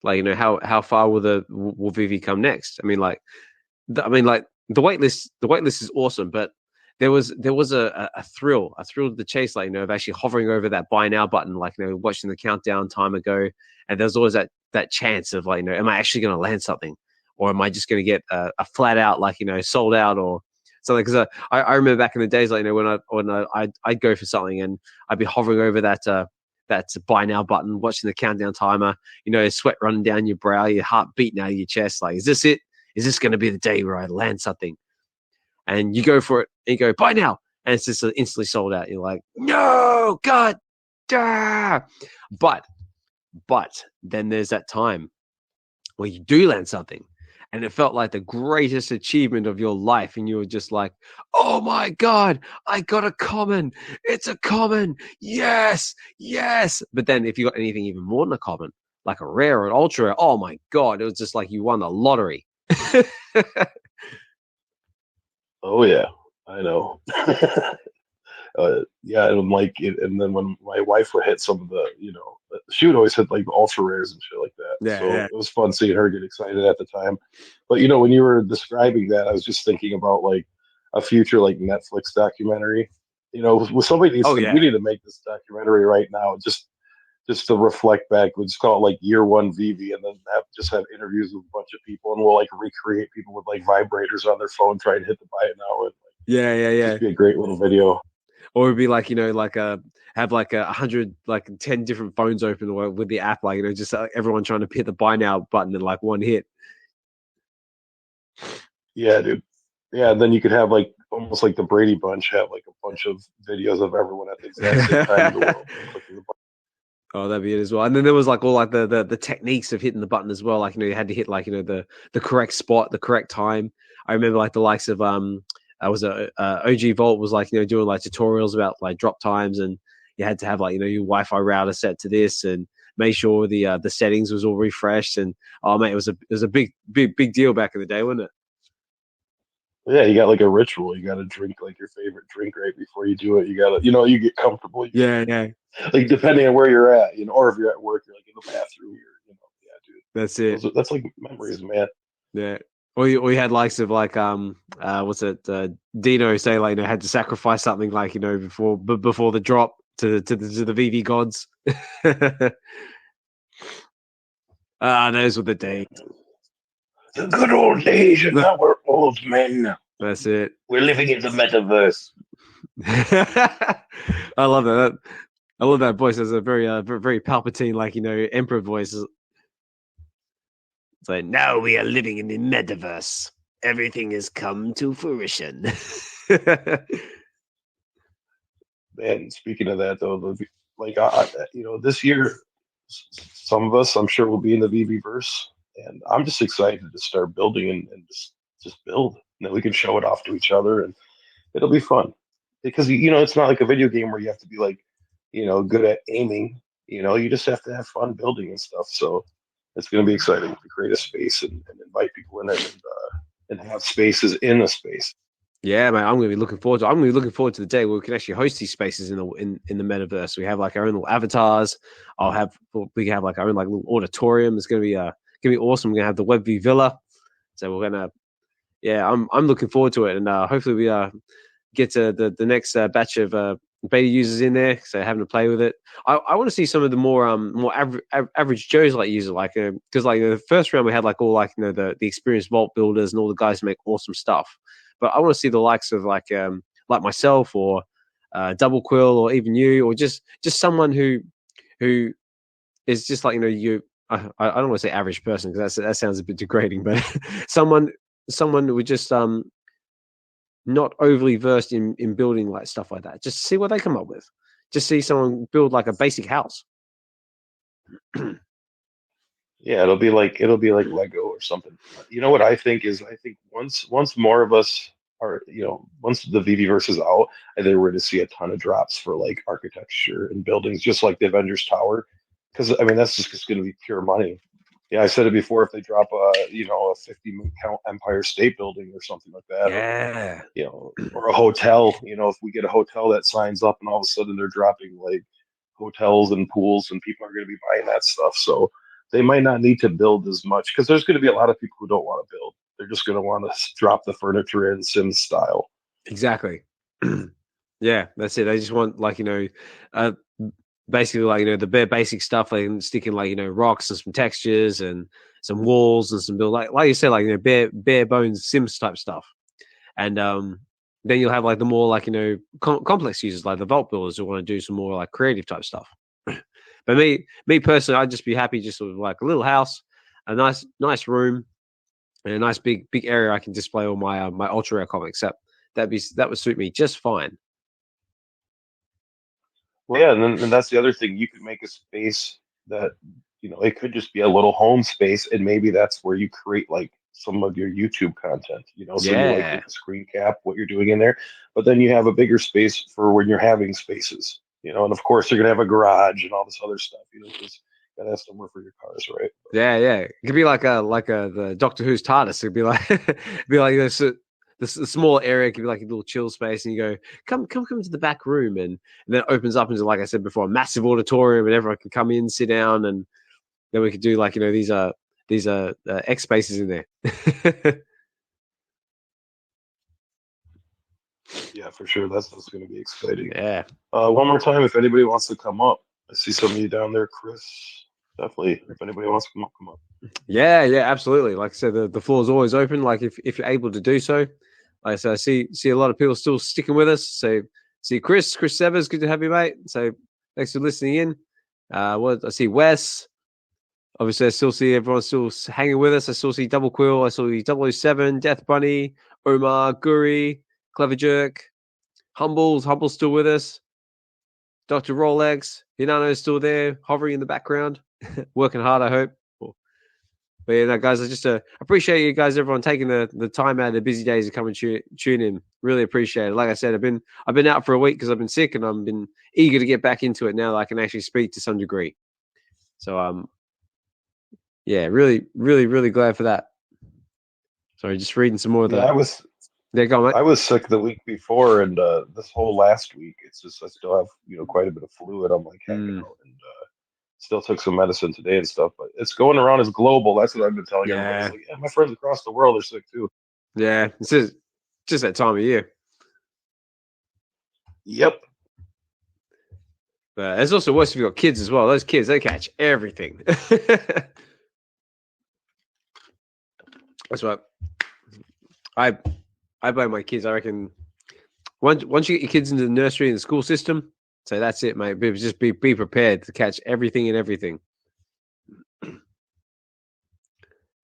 Like, how far will VeVe come next? I mean, like, the waitlist is awesome, but there was a thrill of the chase, like, of actually hovering over that buy now button, like, watching the countdown timer go, and there's always that chance of, like, am I actually going to land something, or am I just going to get a flat out, like, sold out or something? Because I remember back in the days, like, when I'd go for something and I'd be hovering over that buy now button, watching the countdown timer, sweat running down your brow, your heart beating out of your chest. Like, is this it? Is this going to be the day where I land something? And you go for it, and you go, buy now. And it's just instantly sold out. You're like, no, God. Ah! But then there's that time where you do land something, and it felt like the greatest achievement of your life. And you were just like, oh my God, I got a common. It's a common. Yes. But then if you got anything even more than a common, like a rare or an ultra rare, oh my God, it was just like you won the lottery. Oh yeah, I know. Yeah, and like and then when my wife would hit some of the, she would always hit, like, the ultra rares and shit like that. It was fun seeing her get excited at the time. But when you were describing that, I was just thinking about, like, a future, like, Netflix documentary. With somebody needs we need to make this documentary right now, just to reflect back. We'll just call it, like, year one VeVe, and then have interviews with a bunch of people, and we'll, like, recreate people with, like, vibrators on their phone trying to hit the buy it now. And, like, just be a great little video. Or it'd be like, have like 100, like 10 different phones open with the app, like, just everyone trying to hit the buy now button in, like, one hit. Yeah, dude. Yeah, and then you could have, like, almost like the Brady Bunch, have, like, a bunch of videos of everyone at the exact same time in the world clicking the button. Oh, that'd be it as well. And then there was, like, all, like, the techniques of hitting the button as well. Like, you had to hit, like, the correct spot, the correct time. I remember, like, the likes of was OG Vault was, like, doing, like, tutorials about, like, drop times, and you had to have, like, your Wi-Fi router set to this and make sure the settings was all refreshed. And oh mate, it was a big deal back in the day, wasn't it? Yeah, you got, like, a ritual. You got to drink, like, your favorite drink right before you do it. You got to, you get comfortable. Yeah. Like, depending on where you're at, or if you're at work, you're, like, in the bathroom. Yeah, dude. That's it. That's like memories, man. Yeah. Or you had likes of, like, what's it? Dino say, like, had to sacrifice something, like, before the drop to the VeVe gods. Those were the days. The good old days, and now we're old men. That's it. We're living in the metaverse. I love that. I love that voice. It's a very very Palpatine, like, Emperor voice. It's like, now we are living in the metaverse. Everything has come to fruition. And speaking of that, though, like this year, some of us, I'm sure, will be in the VeVe verse, and I'm just excited to start building and just build, and then we can show it off to each other, and it'll be fun because it's not like a video game where you have to be like good at aiming. You just have to have fun building and stuff. So it's going to be exciting to create a space and invite people in it and have spaces in a space. Yeah, mate, I'm going to be looking forward to. I'm going to be looking forward to the day where we can actually host these spaces in the metaverse. We have like our own little avatars. We can have like our own like little auditorium. It's going to be awesome. We're going to have the WebV Villa. So we're going to, yeah, I'm looking forward to it, and hopefully we get to the next batch of beta users in there, so having to play with it. I want to see some of the more average Joes like user, like because like the first round we had like all like the experienced vault builders and all the guys who make awesome stuff. But I want to see the likes of like myself or Double Quill or even you, or just someone who is just like you. I don't want to say average person because that sounds a bit degrading, but someone who would just not overly versed in building like stuff like that. Just see what they come up with. Just see someone build like a basic house. Yeah, it'll be like Lego or something. You know what I think is once more of us are once the VeVeverse is out, I think we're going to see a ton of drops for like architecture and buildings, just like the Avengers Tower, because I mean that's just going to be pure money. Yeah, I said it before. If they drop a 50 count Empire State Building or something like that, Yeah, or a hotel, if we get a hotel that signs up and all of a sudden they're dropping like hotels and pools and people are going to be buying that stuff, so they might not need to build as much because there's going to be a lot of people who don't want to build. They're just going to want to drop the furniture in Sims style. exactly. Yeah, that's it. They just want like basically like the bare basic stuff, like sticking like rocks and some textures and some walls and some build like you said, like bare bones Sims type stuff. And then you'll have like the more like complex users like the vault builders who want to do some more like creative type stuff. But me personally, I'd just be happy just sort of like a little house, a nice room, and a nice big area I can display all my my ultra rare comics. That would suit me just fine. Well, yeah, and that's the other thing. You could make a space that it could just be a little home space, and maybe that's where you create like some of your YouTube content. So you like screen cap what you're doing in there, but then you have a bigger space for when you're having spaces. And of course you're gonna have a garage and all this other stuff. Because you gotta have somewhere for your cars, right? Yeah. It could be like the Doctor Who's TARDIS. It'd be like the small area could be like a little chill space, and you go, come to the back room, and then it opens up into, like I said before, a massive auditorium, and everyone can come in, sit down, and then we could do like these X spaces in there. Yeah, for sure. That's going to be exciting. Yeah. One more time, if anybody wants to come up, I see some of you down there, Chris. Definitely, if anybody wants to come up. Yeah, absolutely. Like I said, the floor is always open. Like if you're able to do so. Like I said, I see a lot of people still sticking with us. So see Chris Severs, good to have you, mate. So thanks for listening in. I see Wes. Obviously, I still see everyone still hanging with us. I still see Double Quill. I saw 007, Death Bunny, Omar, Guri, Clever Jerk, Humble's still with us. Dr. Rolex, Hinano is still there, hovering in the background, working hard, I hope. But yeah, guys, I just appreciate you guys, everyone taking the time out of the busy days to come and tune in. Really appreciate it. Like I said, I've been out for a week because I've been sick, and I've been eager to get back into it now that I can actually speak to some degree. So yeah, really, really, really glad for that. Sorry, just reading some more of that. I was sick the week before, and this whole last week, it's just I still have quite a bit of fluid. I'm like hanging out, and still took some medicine today and stuff. But it's going around as global. That's what I've been telling everybody. Like, yeah, my friends across the world are sick too. Yeah, it's just that time of year. Yep. But it's also worse if you've got kids as well. Those kids, they catch everything. That's what I blame my kids. I reckon once you get your kids into the nursery and the school system, so that's it, mate. Just be prepared to catch everything and everything.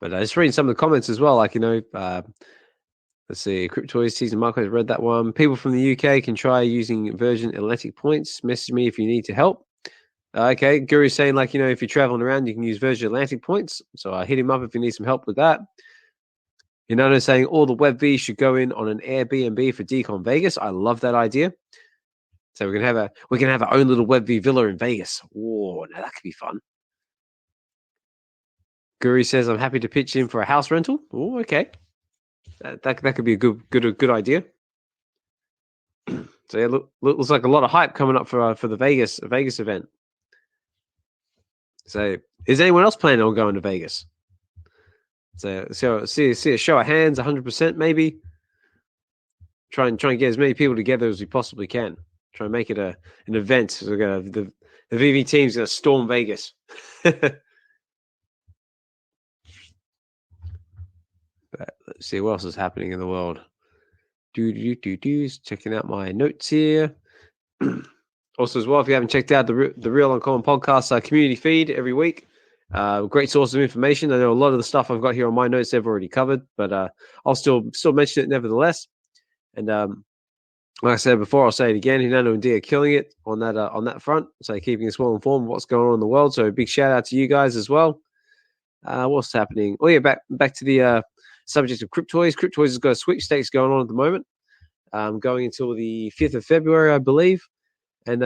But I just reading some of the comments as well, like Let's see. Cryptoys season Marco read that one. People from the UK can try using Virgin Atlantic points. Message me if you need to help. Okay, Guru's saying, like, you know, if you're traveling around, you can use Virgin Atlantic points. So I hit him up if you need some help with that. Hinano saying all the WebV should go in on an Airbnb for Decon Vegas. I love that idea. So we can have our own little WebV villa in Vegas. Whoa, now that could be fun. Guru says I'm happy to pitch in for a house rental. Oh, okay. That could be a good idea. So yeah, looks like a lot of hype coming up for the Vegas event. So is anyone else planning on going to Vegas? So see a show of hands, 100% maybe. Try and get as many people together as we possibly can. Try and make it an event. So the VeVe team's gonna storm Vegas. Let's see what else is happening in the world. Checking out my notes here. Also, as well, if you haven't checked out the Real Uncommon Podcast community feed every week, great source of information. I know a lot of the stuff I've got here on my notes they've already covered, but I'll still mention it nevertheless. And like I said before, I'll say it again. Hinano and D are killing it on that front. So keeping us well informed of what's going on in the world. So a big shout out to you guys as well. What's happening? Oh yeah, back to the subject of Cryptoys. Cryptoys has got a sweepstakes going on at the moment, going until the 5th of February, I believe. And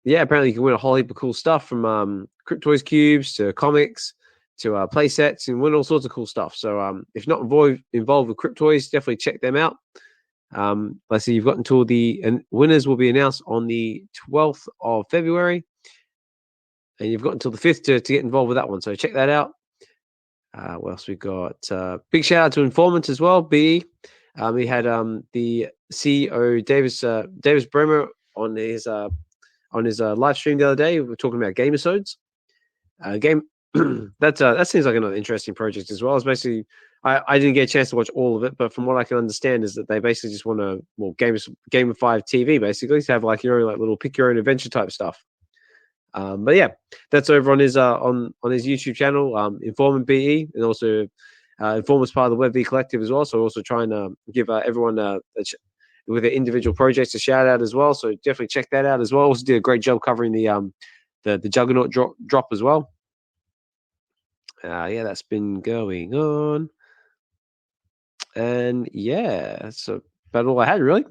yeah, apparently you can win a whole heap of cool stuff from Cryptoys cubes to comics to play sets and win all sorts of cool stuff. So if not involved with Cryptoys, definitely check them out. Let's see, you've got until winners will be announced on the 12th of February. And you've got until the 5th to get involved with that one. So check that out. What else we got? Big shout out to Informant as well, BE. We had the CEO Davis Bremer on his live stream the other day. We were talking about Gamersodes. That seems like another interesting project as well. It's basically I didn't get a chance to watch all of it, but from what I can understand is that they basically just want to gamify TV basically to have like little pick your own adventure type stuff. But yeah, that's over on his YouTube channel, Informant BE, and also Informant's part of the WebV Collective as well. So also trying to give everyone with their individual projects a shout out as well. So definitely check that out as well. Also did a great job covering the Juggernaut drop as well. Yeah, that's been going on, and yeah, that's about all I had really.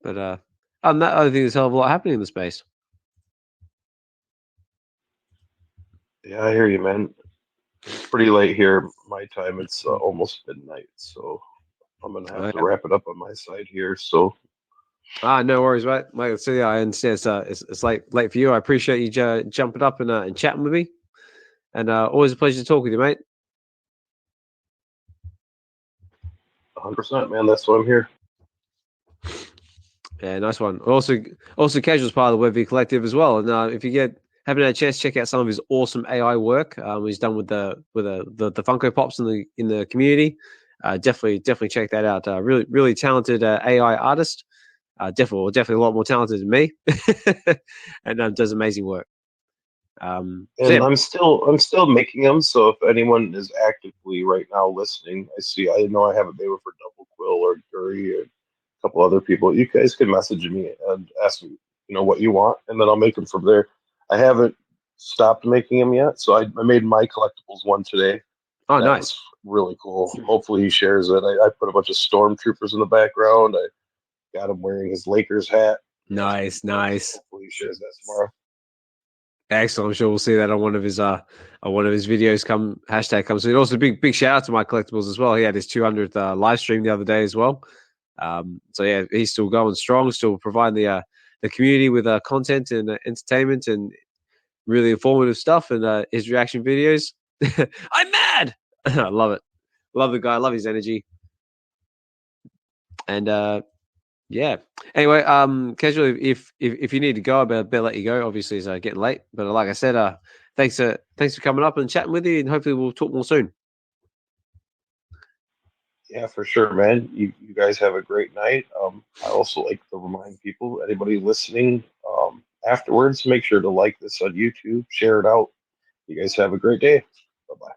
But other than that, I think there's a hell of a lot happening in the space. Yeah, I hear you, man. It's pretty late here, my time. It's almost midnight, so I'm gonna have to wrap it up on my side here. So, no worries, right? Like, so yeah, I understand. It's late for you. I appreciate you jumping up and chatting with me, and always a pleasure to talk with you, mate. 100%, man. That's why I'm here. Yeah, nice one. Also, Casual's part of the WebV Collective as well. And if you haven't had a chance to check out some of his awesome AI work, he's done with the Funko Pops in the community. Definitely check that out. Really talented AI artist. Definitely a lot more talented than me, and does amazing work. And yeah. I'm still making them. So if anyone is actively right now listening, I know I have a maybe for Double Quill or Guri or a couple other people. You guys can message me and ask me, what you want, and then I'll make them from there. I haven't stopped making them yet, so I made my collectibles one today. Oh, nice! Really cool. Hopefully he shares it. I put a bunch of stormtroopers in the background. I got him wearing his Lakers hat. Nice. Hopefully he shares that tomorrow. Excellent. I'm sure we'll see that on one of his videos come soon. Also, big shout out to my collectibles as well. He had his 200th live stream the other day as well. So yeah, he's still going strong, still providing the community with content and entertainment and really informative stuff. And his reaction videos, I'm mad. I love it. Love the guy. Love his energy. And yeah. Anyway, Casual, if you need to go, I better let you go. Obviously, it's getting late. But like I said, thanks for coming up and chatting with you, and hopefully we'll talk more soon. Yeah, for sure, man. You guys have a great night. I also like to remind people, anybody listening, afterwards, make sure to like this on YouTube, share it out. You guys have a great day. Bye-bye.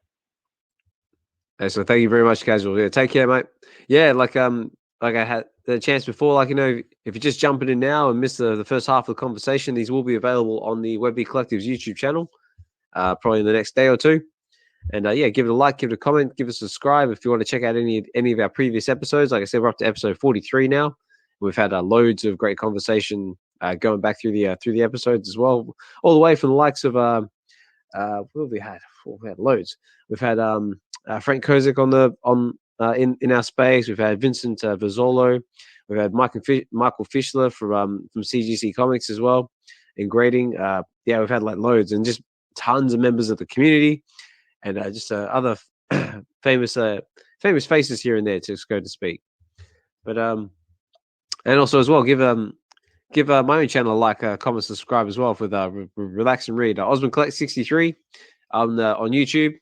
So thank you very much, Casual. Yeah, take care, mate. Yeah, like I had the chance before, like, you know, if you're just jumping in now and missed the first half of the conversation, these will be available on the VeVe Collective's YouTube channel, probably in the next day or two. And yeah, give it a like, give it a comment, give us a subscribe if you want to check out any of our previous episodes. Like I said, we're up to episode 43 now. We've had loads of great conversation going back through the episodes as well, all the way from the likes of what have we had? We had loads. We've had Frank Kozik in our space. We've had Vincent Vizzolo. We've had Michael Fischler from CGC Comics as well in grading. Yeah, we've had like loads and just tons of members of the community and just other famous faces here and there to go to speak. But and also as well give my own channel a like, comment, subscribe as well with Relax and Read. Osmond Collect 63 on YouTube.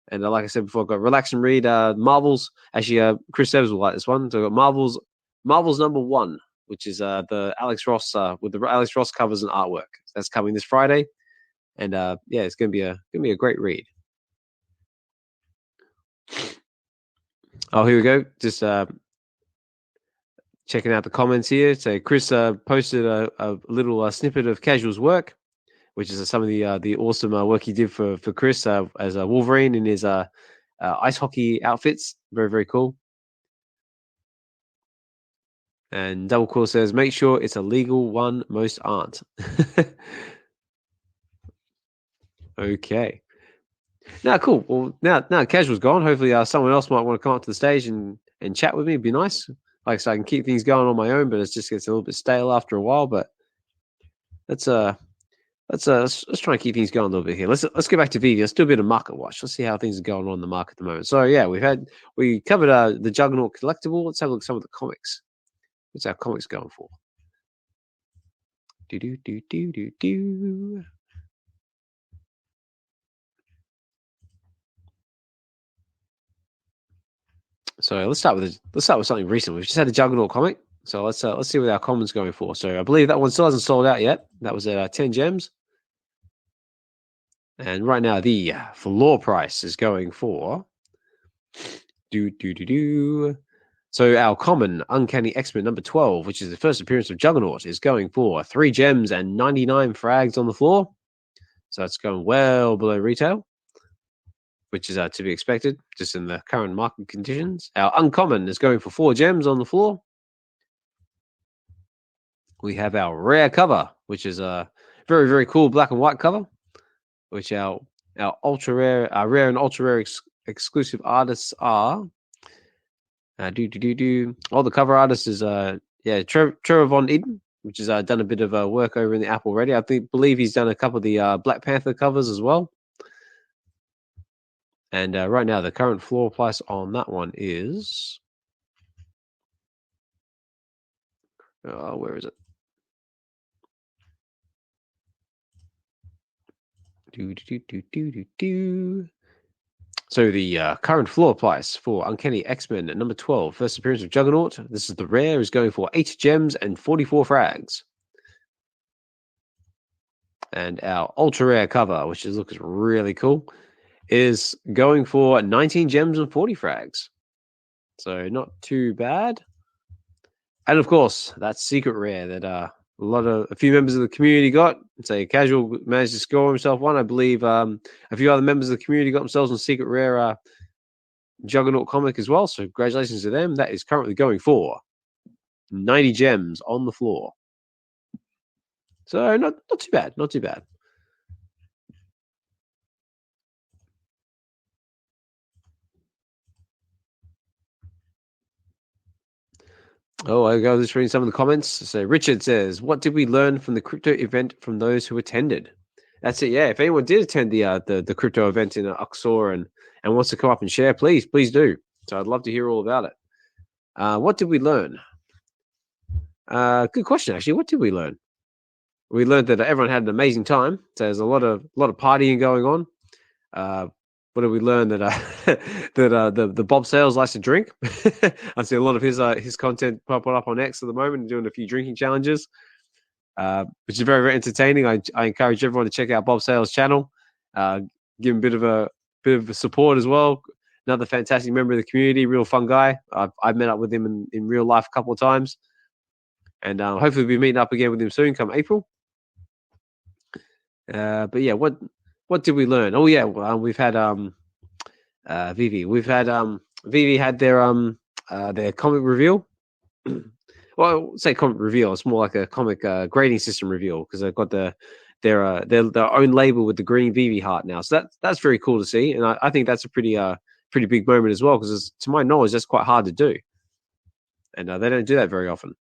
And like I said before, I've got Relax and Read Marvels. Actually, Chris Evans will like this one. So I've got Marvels #1, which is the Alex Ross with the Alex Ross covers and artwork. That's coming this Friday, and yeah, it's gonna be a great read. Oh, here we go. Just checking out the comments here. So Chris posted a little snippet of Casual's work, which is some of the awesome work he did for Chris as a Wolverine in his ice hockey outfits. Very, very cool. And Double Core says, make sure it's a legal one. Most aren't. Okay. Now, cool. Well, now Casual's gone. Hopefully someone else might want to come up to the stage and chat with me. It'd be nice. Like, so I can keep things going on my own, but it just gets a little bit stale after a while. But let's try and keep things going a little bit here. Let's go back to VeVe. Let's do a bit of market watch. Let's see how things are going on in the market at the moment. So yeah, we covered the Juggernaut collectible. Let's have a look at some of the comics. What's our comics going for? Do. So let's start with something recent. We've just had a Juggernaut comic. So let's see what our common's going for. So I believe that one still hasn't sold out yet. That was at 10 gems. And right now the floor price is going for So our common Uncanny X-Men number 12, which is the first appearance of Juggernaut, is going for 3 gems and 99 frags on the floor. So it's going well below retail, which is to be expected just in the current market conditions. Our uncommon is going for 4 gems on the floor. We have our rare cover, which is a very, very cool black and white cover, which our ultra rare, rare and ultra rare exclusive artists are. All the cover artist is Trevor Von Eden, which has done a bit of work over in the Apple already. Believe he's done a couple of the Black Panther covers as well. And right now the current floor price on that one is where is it? So the current floor price for Uncanny X-Men at number 12, first appearance of Juggernaut. This is the rare, is going for 8 gems and 44 frags. And our ultra rare cover, which looks really cool, is going for 19 gems and 40 frags. So not too bad. And of course, that secret rare that a few members of the community got. Say Casual managed to score himself one. I believe a few other members of the community got themselves a secret rare Juggernaut comic as well. So congratulations to them. That is currently going for 90 gems on the floor. So not too bad. Not too bad. Oh, I go just reading some of the comments. So Richard says, what did we learn from the crypto event from those who attended? That's it. Yeah. If anyone did attend the crypto event in Uxor and wants to come up and share, please do. So I'd love to hear all about it. What did we learn? Good question, actually. What did we learn? We learned that everyone had an amazing time. So there's a lot of partying going on. What did we learn? That the Bob Sales likes to drink. I see a lot of his content popping up on X at the moment and doing a few drinking challenges, which is very, very entertaining. I encourage everyone to check out Bob Sales' channel. Give him a bit of a support as well. another fantastic member of the community, real fun guy. I've met up with him in real life a couple of times, and hopefully we'll be meeting up again with him soon, come April. But yeah, what did we learn? Oh yeah, we've had VeVe. We've had VeVe had their comic reveal. Well, I won't say comic reveal. It's more like a comic grading system reveal because they've got their own label with the green VeVe heart now. So that's very cool to see, and I think that's a pretty big moment as well because to my knowledge that's quite hard to do, and they don't do that very often.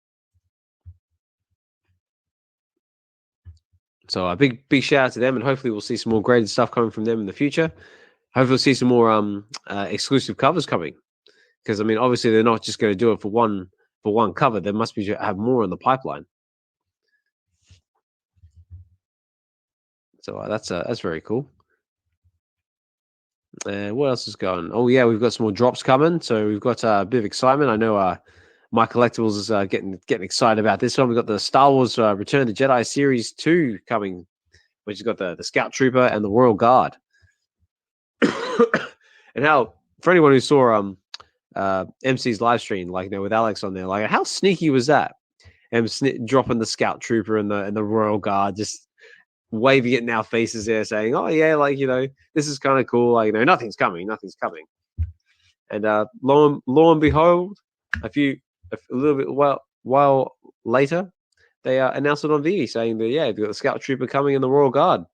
So a big shout out to them, and hopefully we'll see some more graded stuff coming from them in the future. Hopefully we'll see some more exclusive covers coming, because I mean obviously they're not just going to do it for one cover. There must be have more in the pipeline. So that's very cool. What else is going? Oh yeah, we've got some more drops coming. So we've got a bit of excitement. I know my Collectables is getting excited about this one. We've got the Star Wars Return of the Jedi Series 2 coming, which has got the Scout Trooper and the Royal Guard. And how, for anyone who saw MC's live stream, like with Alex on there, like how sneaky was that? And dropping the Scout Trooper and the Royal Guard, just waving it in our faces there, saying, "Oh yeah, this is kind of cool." Like nothing's coming. And lo and behold, a little bit while later, they announced it on VeVe saying that they've got the Scout Trooper coming and the Royal Guard.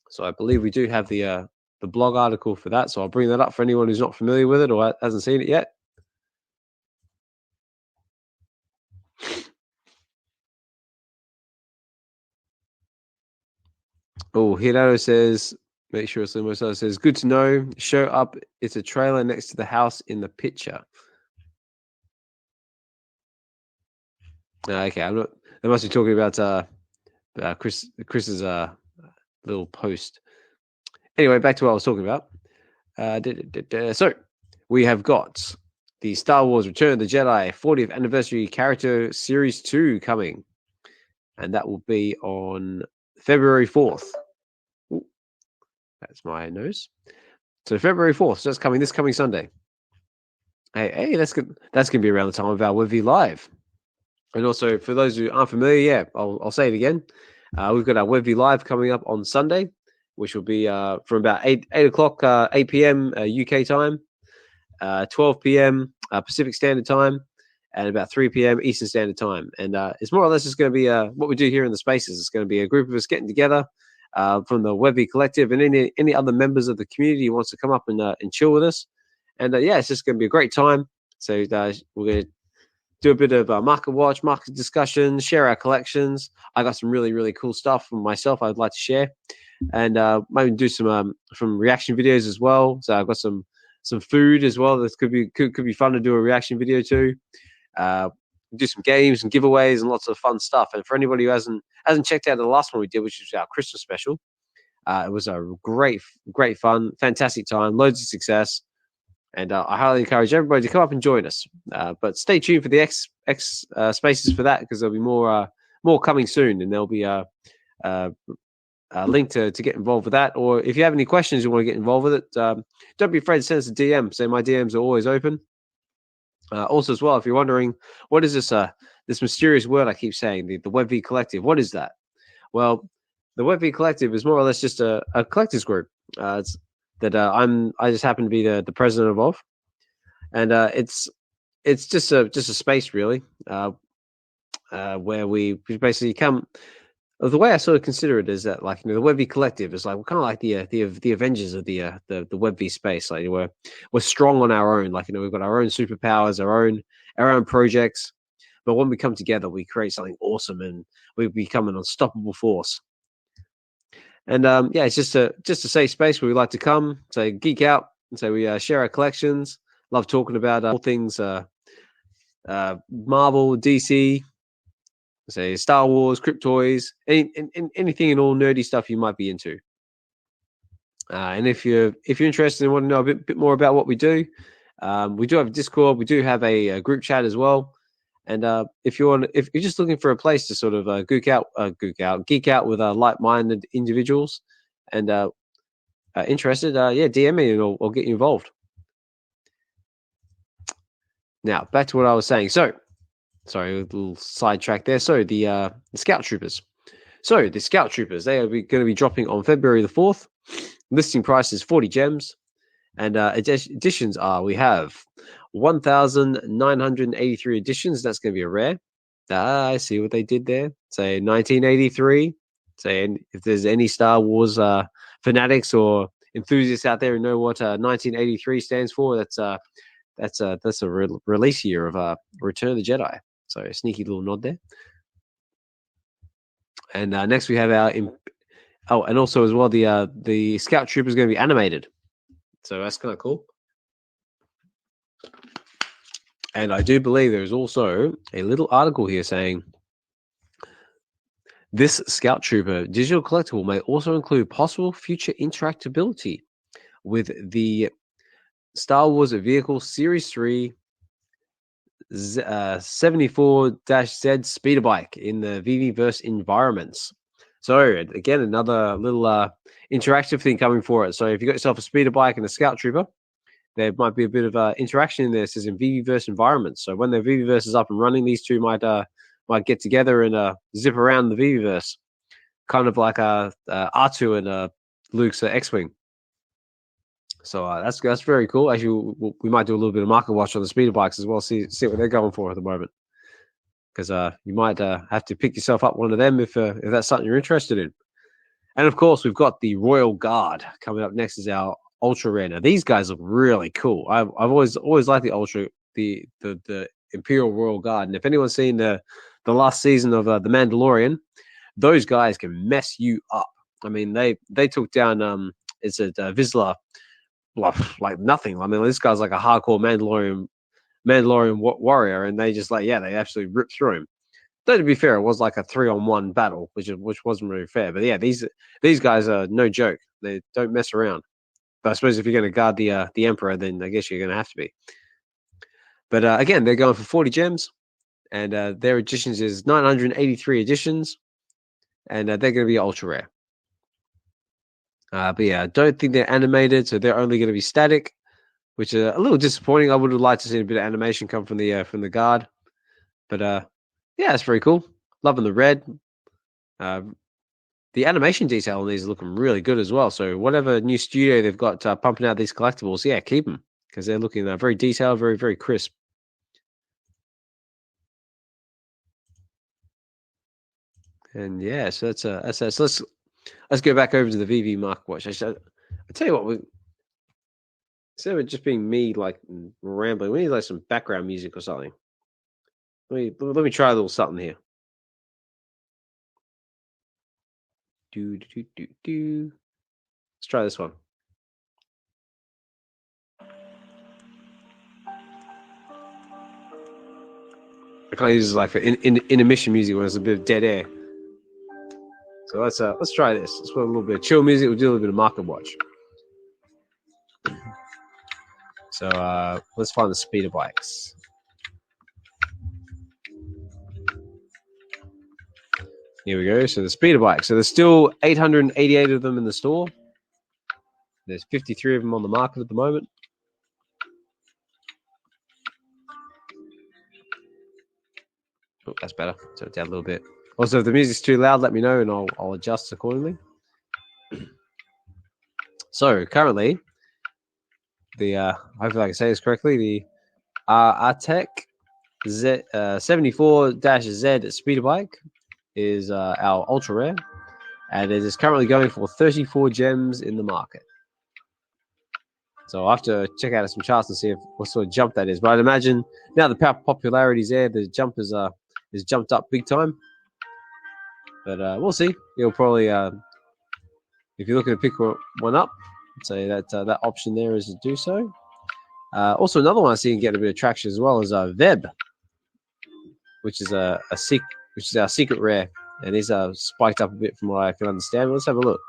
So I believe we do have the blog article for that. So I'll bring that up for anyone who's not familiar with it or hasn't seen it yet. Oh, Hinano says, make sure it's Limo says, good to know. Show up. It's a trailer next to the house in the picture. Okay, I'm not. They must be talking about Chris's little post. Anyway, back to what I was talking about. So we have got the Star Wars Return of the Jedi 40th Anniversary Character Series 2 coming, and that will be on February 4th. Ooh, that's my nose. So February 4th, so that's coming this coming Sunday. Hey, that's good. That's gonna be around the time of our VeVe Live. And also, for those who aren't familiar, I'll say it again. We've got our VeVe Live coming up on Sunday, which will be from about 8 p.m. UK time, 12 p.m. Pacific Standard Time, and about 3 p.m. Eastern Standard Time. And it's more or less just going to be what we do here in the spaces. It's going to be a group of us getting together from the VeVe Collective and any other members of the community who wants to come up and chill with us. And it's just going to be a great time. So we're going to do a bit of market watch, market discussion, share our collections. I got some really, really cool stuff from myself I'd like to share. And maybe do some reaction videos as well. So I've got some food as well. That could be fun to do a reaction video to. Do some games and giveaways and lots of fun stuff. And for anybody who hasn't checked out the last one we did, which was our Christmas special, it was a great fun, fantastic time, loads of success. And I highly encourage everybody to come up and join us. But stay tuned for the X spaces for that, because there'll be more coming soon, and there'll be a link to get involved with that. Or if you have any questions you want to get involved with it, don't be afraid to send us a DM. Say my DMs are always open. Also, as well, if you're wondering what is this mysterious word I keep saying, the VeVe Collective, what is that? Well, the VeVe Collective is more or less just a collectors group. I just happen to be the president of, and it's just a space really, where we basically come. The way I sort of consider it is that, the VeVe Collective is we're kind of like the Avengers of the VeVe space. We're strong on our own. We've got our own superpowers, our own projects, but when we come together, we create something awesome, and we become an unstoppable force. And it's just a safe space where we like to come, so geek out, and so we share our collections. Love talking about all things Marvel, DC, say Star Wars, Cryptoys, anything and all nerdy stuff you might be into. And if you're interested and want to know a bit more about what we do have a Discord. We do have a group chat as well. And if you're just looking for a place to sort of geek out with like-minded individuals, and interested, yeah, DM me and I'll get you involved. Now, back to what I was saying. So, sorry, a little sidetrack there. So, the Scout Troopers. So, the Scout Troopers, they are going to be dropping on February the 4th. Listing price is 40 gems. And editions are, we have 1,983 editions. That's going to be a rare. I see what they did there. Say 1983. Say if there's any Star Wars fanatics or enthusiasts out there who know what 1983 stands for, that's a release year of Return of the Jedi. So a sneaky little nod there. And next we have our and also as well the Scout Trooper is going to be animated. So that's kind of cool. And I do believe there's also a little article here saying this Scout Trooper digital collectible may also include possible future interactability with the Star Wars Vehicle Series 3 74-Z speeder bike in the VeVe-verse environments. So again, another little interactive thing coming for it. So if you got yourself a speeder bike and a Scout Trooper, there might be a bit of interaction in there. It says in VeVe-verse environments. So when the VeVe-verse is up and running, these two might get together and zip around the VeVe-verse, kind of like R2 and Luke's X-wing. So that's very cool. Actually, we might do a little bit of market watch on the speeder bikes as well. See what they're going for at the moment, because you might have to pick yourself up one of them if that's something you're interested in. And of course, we've got the Royal Guard coming up next as our ultra rare. Now these guys look really cool. I've always liked the Imperial Royal Guard. And if anyone's seen the last season of The Mandalorian, those guys can mess you up. I mean, they took down it's a Vizsla like nothing. I mean, this guy's like a hardcore Mandalorian warrior, and they just they absolutely ripped through him. Though to be fair, it was like a 3-on-1 battle, which wasn't really fair. But yeah, these guys are no joke. They don't mess around. But I suppose if you're going to guard the Emperor, then I guess you're going to have to be. But again, they're going for 40 gems, and their editions is 983 editions, and they're going to be ultra rare. But yeah, I don't think they're animated, so they're only going to be static, which is a little disappointing. I would have liked to see a bit of animation come from the guard. But yeah, it's very cool. Loving the red. The animation detail on these is looking really good as well. So whatever new studio they've got pumping out these collectibles, yeah, keep them, because they're looking very detailed, very, very crisp. And yeah, so that's so let's go back over to the VeVe Market Watch. I tell you what, instead of just being me like rambling, we need like some background music or something. Let me try a little something here. Let's try this one. I can't use it like for intermission music when there's a bit of dead air. So let's try this. Let's put a little bit of chill music. We'll do a little bit of Market Watch. So let's find the speeder bikes. Here we go. So the speeder bikes. So there's still 888 of them in the store. There's 53 of them on the market at the moment. Oh, that's better. So it's down a little bit. Also, if the music's too loud, let me know and I'll adjust accordingly. So currently, hopefully I can say this correctly, the Artec 74-Z speeder bike is our ultra rare, and it is currently going for 34 gems in the market. So I'll have to check out some charts and see what sort of jump that is. But I'd imagine now the popularity is there, the jump is jumped up big time. But we'll see. You'll probably, if you're looking to pick one up, I'd say that option there is to do so. Also, another one I see can get a bit of traction as well is VeVe, which is our secret rare, and these are spiked up a bit from what I can understand. Let's have a look.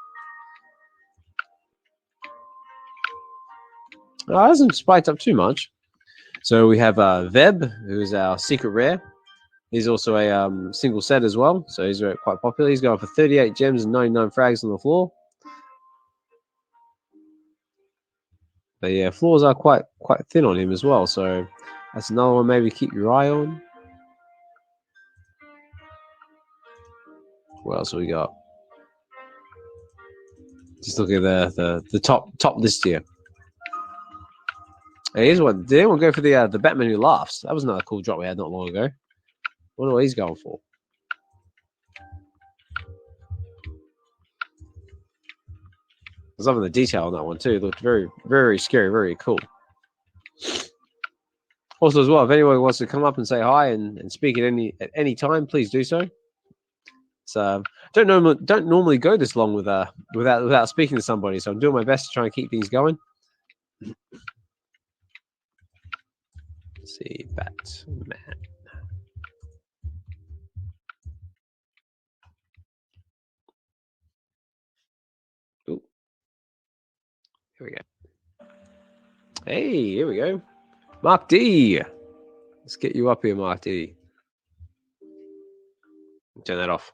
It hasn't spiked up too much. So we have VeVe, who is our secret rare. He's also a single set as well, so he's quite popular. He's going for 38 gems and 99 frags on the floor. But yeah, floors are quite thin on him as well. So that's another one maybe keep your eye on. What else have we got? Just look at the top list here. Hey, here's one. Did anyone go for the Batman Who Laughs? That was another cool drop we had not long ago. Wonder what he's going for. There's loving the detail on that one too. It looked very, very scary, very cool. Also, as well, if anyone wants to come up and say hi and speak at any time, please do so. So don't normally go this long without speaking to somebody. So I'm doing my best to try and keep things going. Let's see, Batman. Ooh. Here we go. Hey, here we go. Mark D. Let's get you up here, Mark D. Turn that off.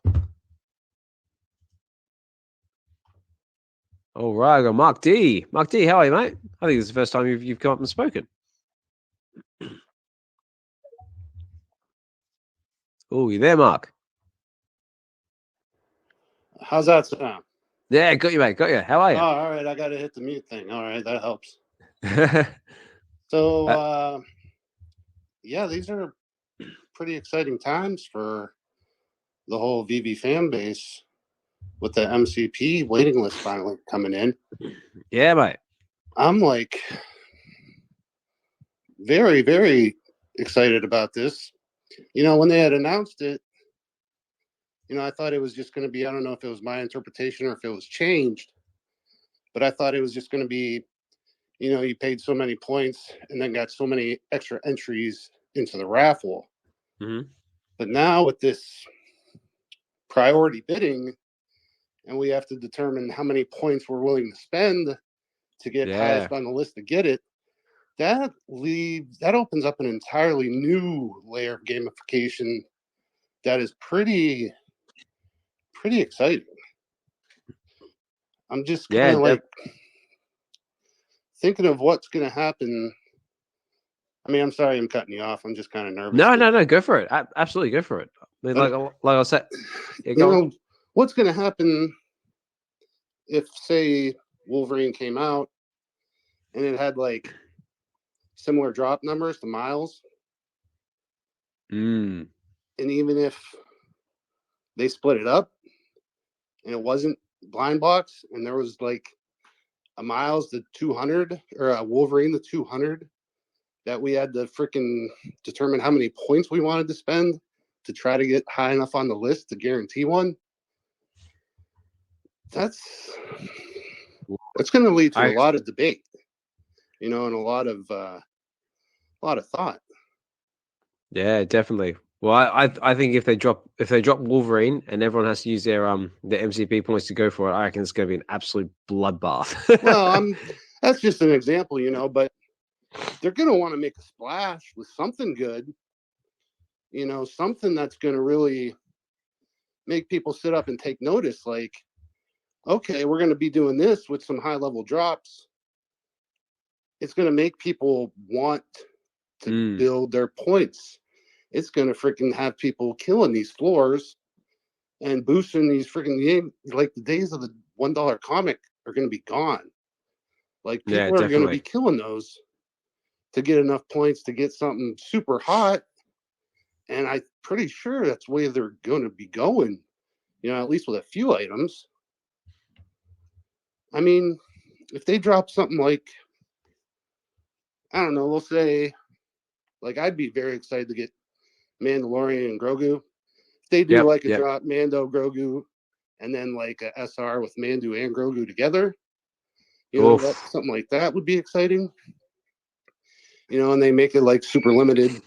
All right, I got Mark D. Mark D, how are you, mate? I think this is the first time you've come up and spoken. Oh, you there, Mark? How's that sound? Yeah, got you, mate. Got you. How are you? Oh, all right. I got to hit the mute thing. All right. That helps. So, yeah, these are pretty exciting times for the whole VeVe fan base with the MCP waiting list finally coming in. Yeah, mate. I'm like very, very excited about this. You know, when they had announced it, you know, I thought it was just going to be, I don't know if it was my interpretation or if it was changed, but I thought it was just going to be, you know, you paid so many points and then got so many extra entries into the raffle. Mm-hmm. But now with this priority bidding, and we have to determine how many points we're willing to spend to get highest on the list to get it, that opens up an entirely new layer of gamification that is pretty exciting. I'm just kind of like thinking of what's going to happen. I mean, I'm sorry I'm cutting you off. I'm just kind of nervous. No, go for it. Absolutely, go for it. I mean, like I said, you know, what's going to happen if, say, Wolverine came out and it had like similar drop numbers to Miles? And even if they split it up and it wasn't blind box and there was like a Miles to 200 or a Wolverine to 200, that we had to freaking determine how many points we wanted to spend to try to get high enough on the list to guarantee one. That's going to lead to a lot of debate, you know, and a lot of thought. Yeah, definitely. Well, I think if they drop Wolverine and everyone has to use their MCP points to go for it, I reckon it's going to be an absolute bloodbath. Well, that's just an example, you know, but they're going to want to make a splash with something good, you know, something that's going to really make people sit up and take notice. Like, okay, we're going to be doing this with some high level drops. It's going to make people want to build their points. It's going to freaking have people killing these floors and boosting these freaking games. Like the days of the $1 comic are going to be gone. Like people are going to be killing those to get enough points to get something super hot. And I'm pretty sure that's the way they're going to be going, you know, at least with a few items. I mean, if they drop something like, I don't know, we'll say, like, I'd be very excited to get Mandalorian and Grogu. If they do a drop Mando, Grogu, and then like a SR with Mando and Grogu together, you know, something like that would be exciting. You know, and they make it like super limited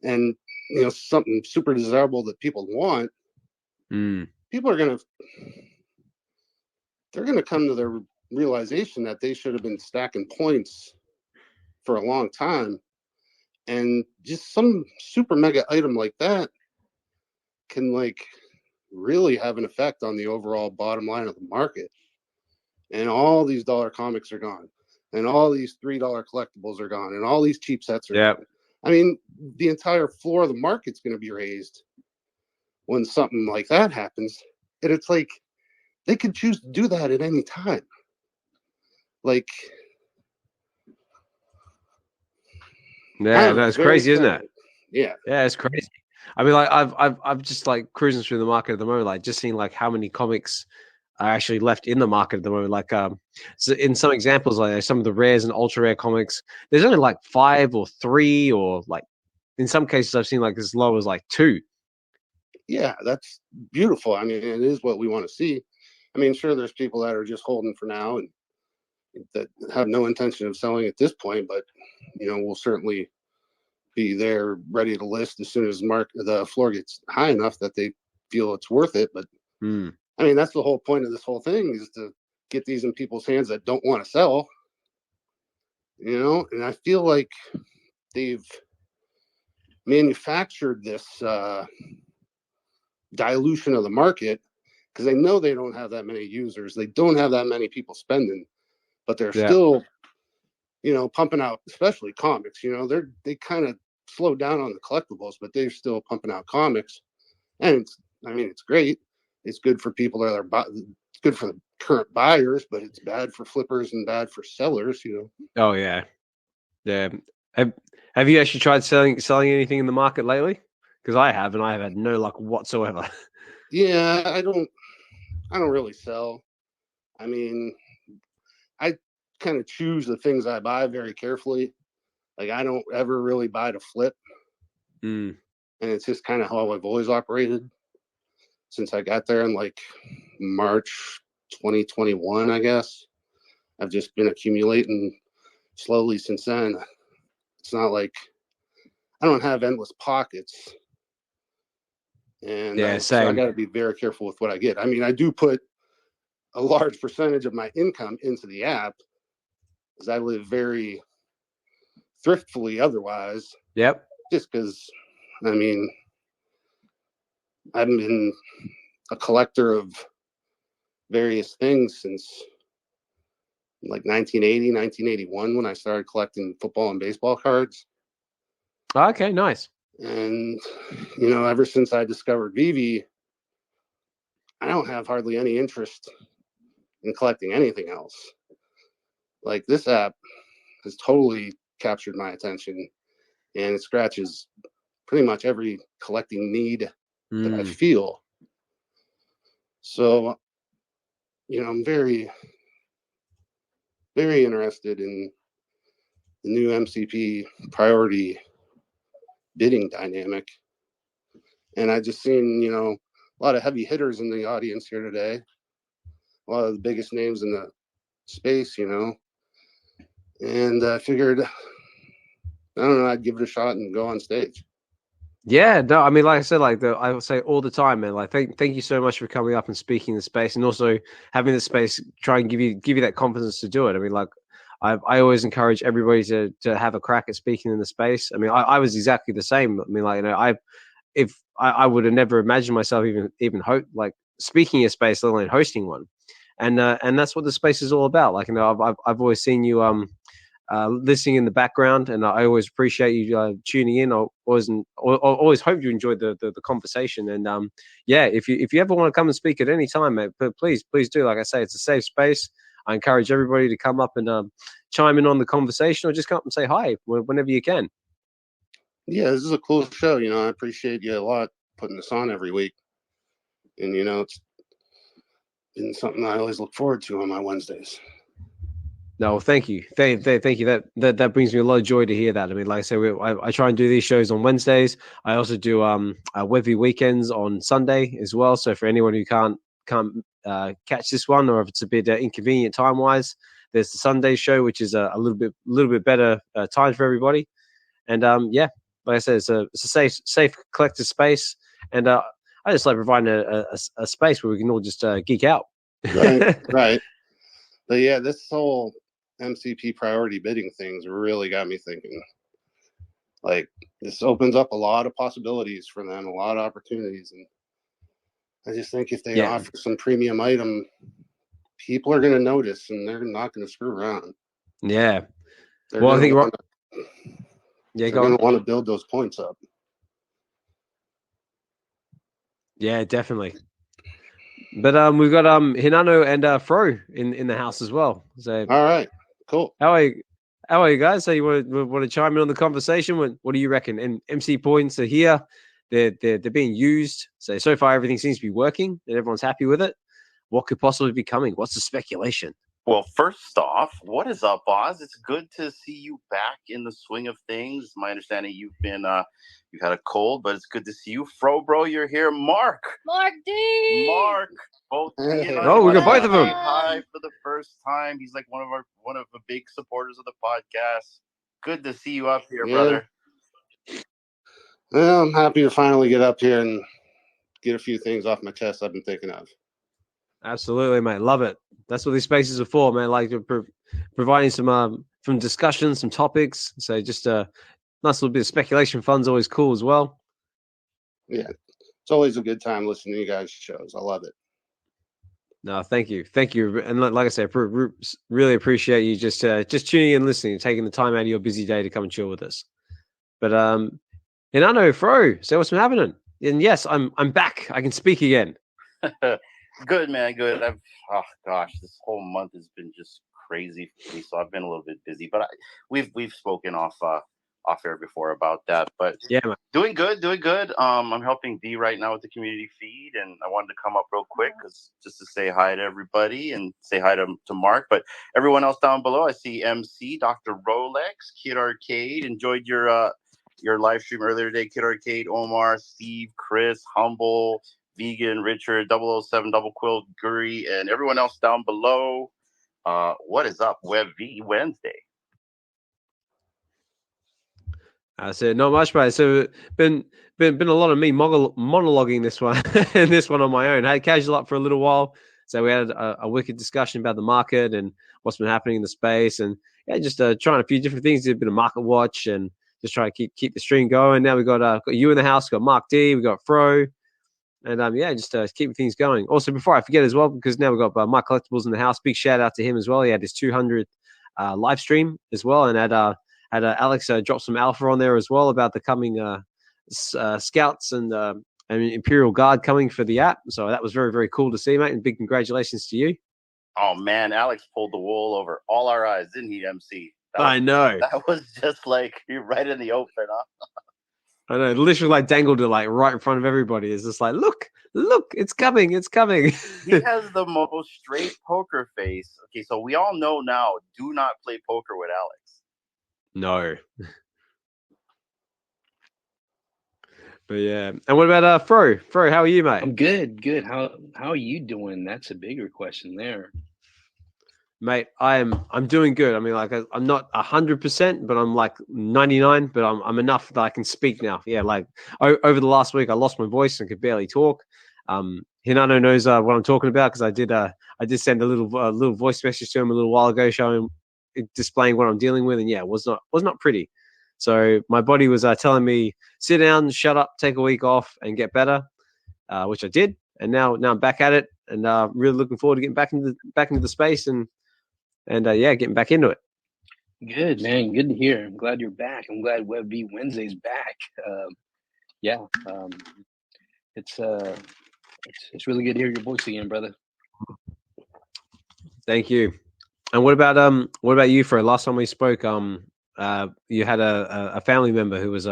and, you know, something super desirable that people want. People are they're going to come to their realization that they should have been stacking points for a long time. And just some super mega item like that can like really have an effect on the overall bottom line of the market. And all these dollar comics are gone. and all these $3 collectibles are gone, and all these cheap sets are Yeah. gone. I mean, the entire floor of the market's going to be raised when something like that happens. And it's like they could choose to do that at any time. Like, Yeah, that's crazy, isn't it? Yeah. Yeah, it's crazy. I mean, like I've just like cruising through the market at the moment, like just seeing like how many comics are actually left in the market at the moment. Like so in some examples, like some of the rares and ultra rare comics, there's only like 5 or 3, or like in some cases I've seen like as low as like 2. Yeah, that's beautiful. I mean, it is what we want to see. I mean, sure, there's people that are just holding for now and that have no intention of selling at this point, but we'll certainly be there ready to list as soon as the floor gets high enough that they feel it's worth it. But I mean, that's the whole point of this whole thing, is to get these in people's hands that don't want to sell, and I feel like they've manufactured this dilution of the market because they know they don't have that many users. They don't have that many people spending, but they're still, pumping out, especially comics. They kind of slowed down on the collectibles, but they're still pumping out comics. And it's great. It's good for people that are it's good for the current buyers, but it's bad for flippers and bad for sellers. Oh yeah. Have you actually tried selling anything in the market lately? Because I have, and I have had no luck whatsoever. Yeah, I don't really sell. I mean, I kind of choose the things I buy very carefully. Like, I don't ever really buy to flip. And it's just kind of how I've always operated since I got there in like March 2021, I guess. I've just been accumulating slowly since then. It's not like I don't have endless pockets. And so I got to be very careful with what I get. I mean, I do put a large percentage of my income into the app because I live very thriftfully otherwise. Yep. Just because, I mean, I've been a collector of various things since like 1980, 1981, when I started collecting football and baseball cards. Okay, nice. And, ever since I discovered VeVe, I don't have hardly any interest in collecting anything else. Like, this app has totally captured my attention, and it scratches pretty much every collecting need that I feel. So, I'm very, very interested in the new MCP priority bidding dynamic. And I just seen, a lot of heavy hitters in the audience here today. A lot of the biggest names in the space, and I figured, I don't know, I'd give it a shot and go on stage. Yeah, no, I mean, like I said, I would say all the time, man. Like, thank you so much for coming up and speaking in the space, and also having the space try and give you that confidence to do it. I mean, like, I always encourage everybody to have a crack at speaking in the space. I mean, I was exactly the same. I mean, like, I would have never imagined myself even like speaking a space, let alone hosting one, and that's what the space is all about. Like, I've always seen you listening in the background, and I always appreciate you tuning in. I always hope you enjoyed the conversation. And if you ever want to come and speak at any time, mate, please do. Like I say, it's a safe space. I encourage everybody to come up and chime in on the conversation, or just come up and say hi whenever you can. Yeah, this is a cool show. I appreciate you a lot putting this on every week, and it's been something I always look forward to on my Wednesdays. No, thank you. Thank you. That brings me a lot of joy to hear that. I mean, like I say, I try and do these shows on Wednesdays. I also do VeVe weekends on Sunday as well. So for anyone who can't catch this one, or if it's a bit inconvenient time wise, there's the Sunday show, which is a little bit better time for everybody. And like I said, it's a safe collector space, and I just like providing a space where we can all just geek out. Right. But yeah, this whole MCP priority bidding things really got me thinking. Like, this opens up a lot of possibilities for them, a lot of opportunities, and I just think if they offer some premium item, people are going to notice, and they're not going to screw around. Yeah. They're Well, I gonna think wanna, yeah, they're go gonna on. want to build those points up. Yeah, definitely. But we've got Hinano and Fro in the house as well. So All right, cool. how are you? How are you guys? So you want to chime in on the conversation? What do you reckon? And MC points are here. They're being used. So far everything seems to be working and everyone's happy with it. What could possibly be coming? What's the speculation? Well, first off, what is up, Oz? It's good to see you back in the swing of things. My understanding you've had a cold, but it's good to see you. Fro, bro, you're here. Mark D. Both D and I Oh, we got both wanted of to them. say hi for the first time. He's like one of the big supporters of the podcast. Good to see you up here, brother. Well, I'm happy to finally get up here and get a few things off my chest I've been thinking of. Absolutely, mate. Love it. That's what these spaces are for, man. Like providing some discussions, some topics. So just a nice little bit of speculation fun's always cool as well. Yeah, it's always a good time listening to you guys' shows. I love it. No, thank you, and like I said, really appreciate you just tuning in, listening, taking the time out of your busy day to come and chill with us. But Hinano, Fro, so what's been happening? And yes, I'm back. I can speak again. Good, man. Good. Oh gosh, this whole month has been just crazy for me. So I've been a little bit busy, but we've spoken off air before about that. But yeah, man. Doing good. I'm helping D right now with the community feed, and I wanted to come up real quick just to say hi to everybody and say hi to Mark. But everyone else down below, I see MC, Dr. Rolex, Kid Arcade. Enjoyed your live stream earlier today. Kid Arcade, Omar, Steve, Chris, Humble, Vegan, Richard, 007, Double Quill, Guri, and everyone else down below. What is up, VeVe Wednesday? I said not much, mate. So been a lot of me monologuing this one and this one on my own. I had casual up for a little while, so we had a wicked discussion about the market and what's been happening in the space, and yeah, just trying a few different things. Did a bit of market watch and just trying to keep the stream going. Now we got you in the house, got Mark D, we got Fro, and yeah, just keeping things going. Also, before I forget as well, because now we've got Mike Collectables in the house. Big shout out to him as well. He had his 200th live stream as well, and had Alex drop some alpha on there as well about the coming scouts and Imperial Guard coming for the app. So that was very, very cool to see, mate. And big congratulations to you. Oh man, Alex pulled the wool over all our eyes, didn't he, MC? I know. That was just like you're right in the open, huh? I know, literally like dangled it like right in front of everybody. It's just like, look, it's coming. He has the most straight poker face. Okay, so we all know now, do not play poker with Alex. No. But yeah. And what about Fro? Fro, how are you, mate? I'm good. How are you doing? That's a bigger question there. Mate, I'm doing good. I mean, like I'm not 100%, but I'm like 99. But I'm enough that I can speak now. Yeah, like over the last week, I lost my voice and could barely talk. Hinano knows what I'm talking about because I did send a little voice message to him a little while ago, showing displaying what I'm dealing with, and yeah, it was not pretty. So my body was telling me sit down, shut up, take a week off, and get better, which I did, and now I'm back at it, and really looking forward to getting back into the space and yeah, getting back into it. Good, man. Good to hear. I'm glad you're back. I'm glad VeVe Wednesday's back. It's really good to hear your voice again, brother. Thank you. And what about you, Fro? Last time we spoke, you had a family member who was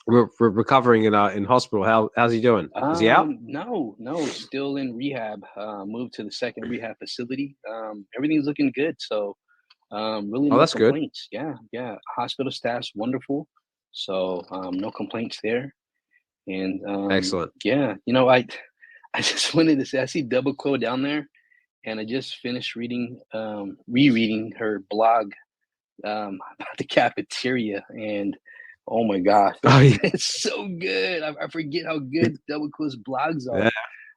recovering in hospital. How's he doing? Is he out? No, still in rehab. Moved to the second rehab facility. Everything's looking good. So, really, no that's complaints. Good. Yeah. Hospital staff's wonderful. So, no complaints there. And excellent. Yeah, I just wanted to say I see Double Quill down there, and I just finished reading her blog about the cafeteria, and oh my gosh, it's so good. I forget how good Double Quill's blogs are. Yeah.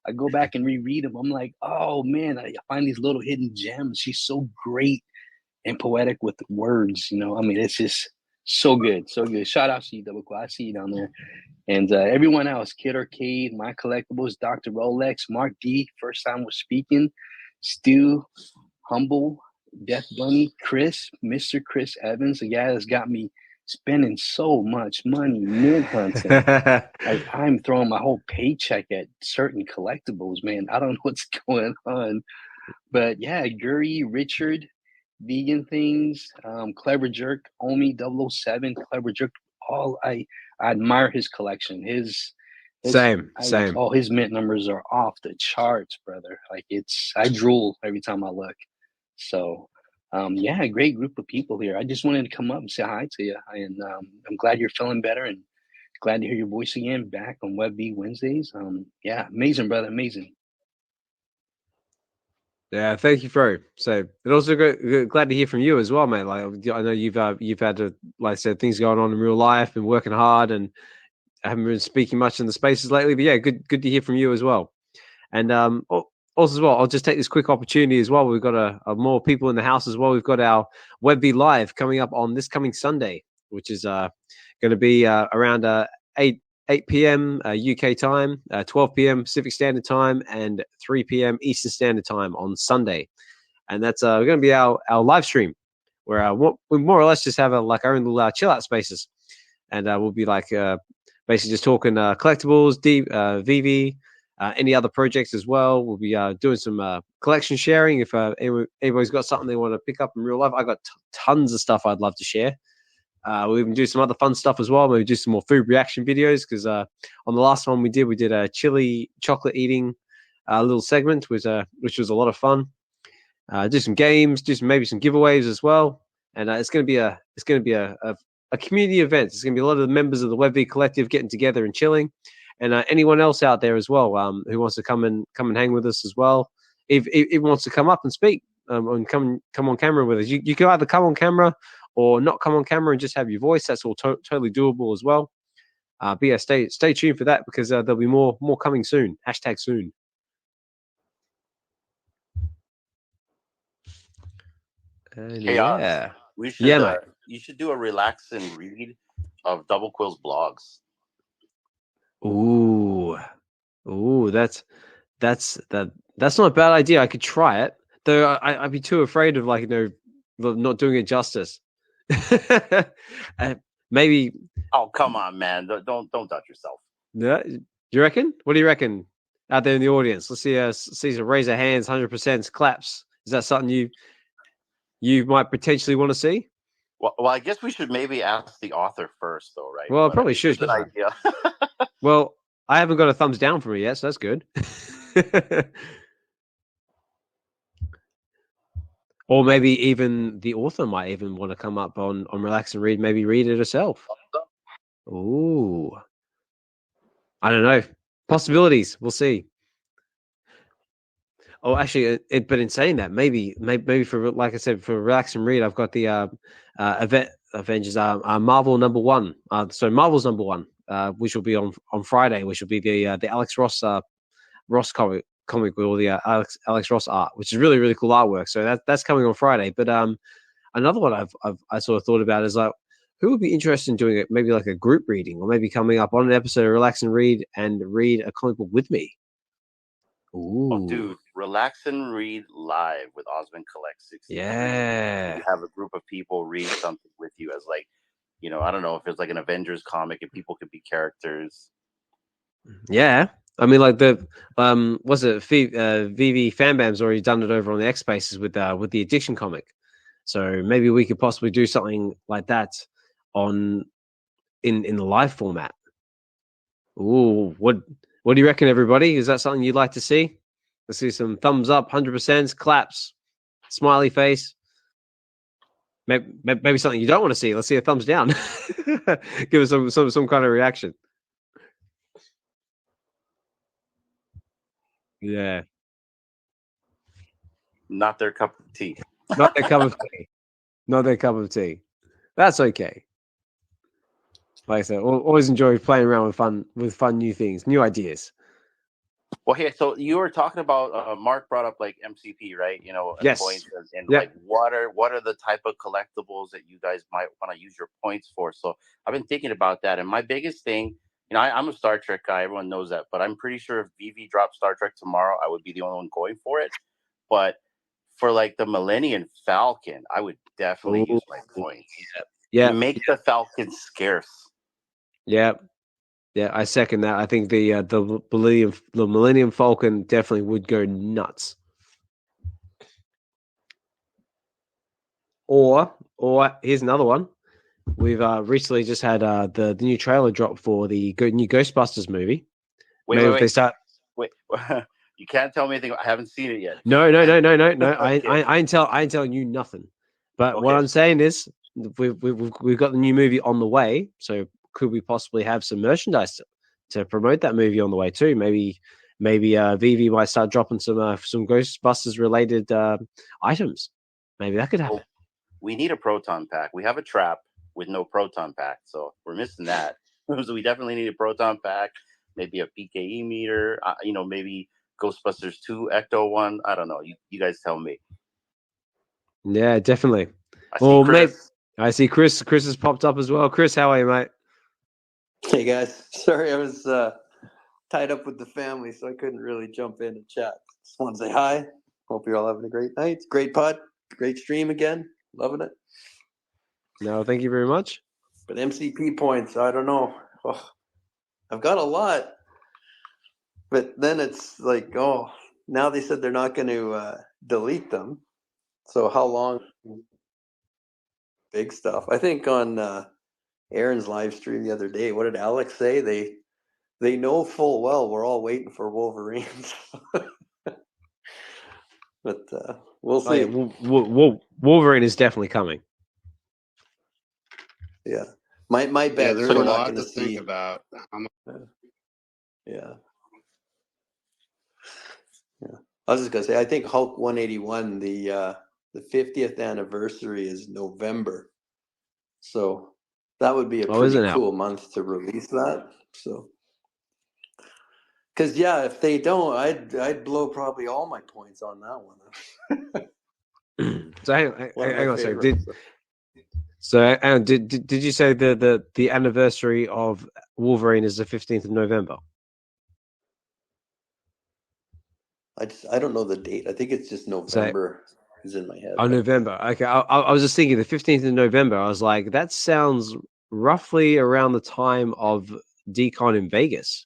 I go back and reread them. I'm like, oh man, I find these little hidden gems. She's so great and poetic with words. I mean, it's just so good. Shout out to you, Double Quill. I see you down there. And everyone else, Kid Arcade, My Collectables, Dr. Rolex, Mark D, first time we're speaking, Stu, Humble, Death Bunny, Mr. Chris Evans, the guy that's got me spending so much money mint hunting. Like, I'm throwing my whole paycheck at certain collectibles, man. I don't know what's going on. But yeah, Guri, Richard, Vegan Things, Clever Jerk, Omi 007, Clever Jerk. I admire his collection. His Same. all his mint numbers are off the charts, brother. Like, I drool every time I look. So yeah, a great group of people here. I just wanted to come up and say hi to you, and I'm glad you're feeling better, and glad to hear your voice again back on WebV Wednesdays. Yeah, amazing, brother, amazing. Yeah, thank you, Fro. So, and also glad to hear from you as well, mate. Like, I know you've had to, like I said, things going on in real life, been working hard, and I haven't been speaking much in the spaces lately. But yeah, good to hear from you as well. And also as well, I'll just take this quick opportunity as well. We've got a more people in the house as well. We've got our WebV Live coming up on this coming Sunday, which is going to be around 8 p.m. UK time, 12 p.m. Pacific Standard Time, and 3 p.m. Eastern Standard Time on Sunday. And that's going to be our live stream, where we more or less just have our own little chill out spaces, and we'll be basically just talking collectibles, VeVe, any other projects as well. We'll be doing some collection sharing. If anybody's got something they want to pick up in real life, I got tons of stuff I'd love to share. We'll even do some other fun stuff as well. Maybe do some more food reaction videos, because on the last one we did a chili chocolate eating little segment, which was a lot of fun. Do some games, maybe some giveaways as well, and it's going to be a community event. It's going to be a lot of the members of the WebV Collective getting together and chilling, and anyone else out there as well who wants to come and hang with us as well. If wants to come up and speak and come on camera with us, you can either come on camera or not come on camera and just have your voice. That's all totally doable as well. But yeah, stay tuned for that, because there'll be more coming soon. #soon. Yeah. We should you should do a relax and read of Double Quill's blogs. Ooh, that's not a bad idea. I could try it, though. I'd be too afraid of not doing it justice. Maybe. Oh, come on, man! Don't doubt yourself. Yeah, you reckon? What do you reckon out there in the audience? Let's see some raise of hands, 100% claps. Is that something you might potentially want to see? Well, I guess we should maybe ask the author first, though, right? Well, I probably should. Good idea. Well, I haven't got a thumbs down from it yet, so that's good. Or maybe even the author might even want to come up on Relax and Read, maybe read it herself. Ooh. I don't know. Possibilities. We'll see. Oh, actually, but in saying that, maybe for, like I said, for Relax and Read, I've got the Avengers Marvel #1. So Marvel's #1, which will be on Friday, which will be the Alex Ross comic with all the Alex Ross art, which is really, really cool artwork. So that's coming on Friday. But another one I sort of thought about is who would be interested in doing it? Maybe like a group reading, or maybe coming up on an episode of Relax and read a comic book with me. Ooh. Oh, dude, Relax and Read live with Osmond Collect 60. Yeah. You have a group of people read something with you as I don't know if it's like an Avengers comic and people could be characters. Yeah. I mean, like the was it VeVe Fanbam's already done it over on the X Spaces with the Addiction comic. So maybe we could possibly do something like that in the live format. Ooh, what do you reckon, everybody? Is that something you'd like to see? Let's see some thumbs up, 100%, claps, smiley face. Maybe something you don't want to see. Let's see a thumbs down. Give us some kind of reaction. Yeah. Not their cup of tea. Not their cup of tea. Not their cup of tea. That's okay. Like I said, always enjoy playing around with fun new things, new ideas. Well, here, so you were talking about Mark brought up like MCP, right? Yes. Points and like what are the type of collectibles that you guys might want to use your points for? So I've been thinking about that, and my biggest thing, I'm a Star Trek guy. Everyone knows that, but I'm pretty sure if VeVe dropped Star Trek tomorrow, I would be the only one going for it. But for like the Millennium Falcon, I would definitely use my points. Yeah, Make the Falcon scarce. yeah, yeah. I second that. I think the Millennium Falcon definitely would go nuts. Or here's another one. We've recently just had the new trailer drop for the new Ghostbusters movie. Wait. They start. Wait, you can't tell me anything. I haven't seen it yet. No. Okay. I ain't telling you nothing. But what Okay. I'm saying is, we've got the new movie on the way. So could we possibly have some merchandise to promote that movie on the way too? Maybe VeVe might start dropping some Ghostbusters related items. Maybe that could happen. We need a proton pack. We have a trap with no proton pack, so we're missing that. So we definitely need a proton pack. Maybe a PKE meter. Maybe Ghostbusters 2 Ecto 1. I don't know. You guys tell me. Yeah, definitely. I see Chris. Chris has popped up as well. Chris, how are you, mate? Hey guys, sorry I was tied up with the family, so I couldn't really jump in and chat. Just want to say hi. Hope you're all having a great night. Great pod, great stream again. Loving it. No, thank you very much. But MCP points, I don't know. Oh, I've got a lot, but then it's like, now they said they're not going to delete them. So how long? Big stuff. I think on Aaron's live stream the other day, what did Alex say? They know full well we're all waiting for Wolverines. But we'll see. Wolverine is definitely coming. Yeah, my bet. There's a lot to think about. Yeah. I was just gonna say, I think Hulk 181, the 50th anniversary is November, so that would be a pretty cool month to release that. So, because if they don't, I'd blow probably all my points on that one. So hang on a second. Did you say the anniversary of Wolverine is the 15th of November? I don't know the date. I think it's just November is in my head. Oh, November. Okay. I was just thinking the 15th of November. I was like, that sounds roughly around the time of Decon in Vegas.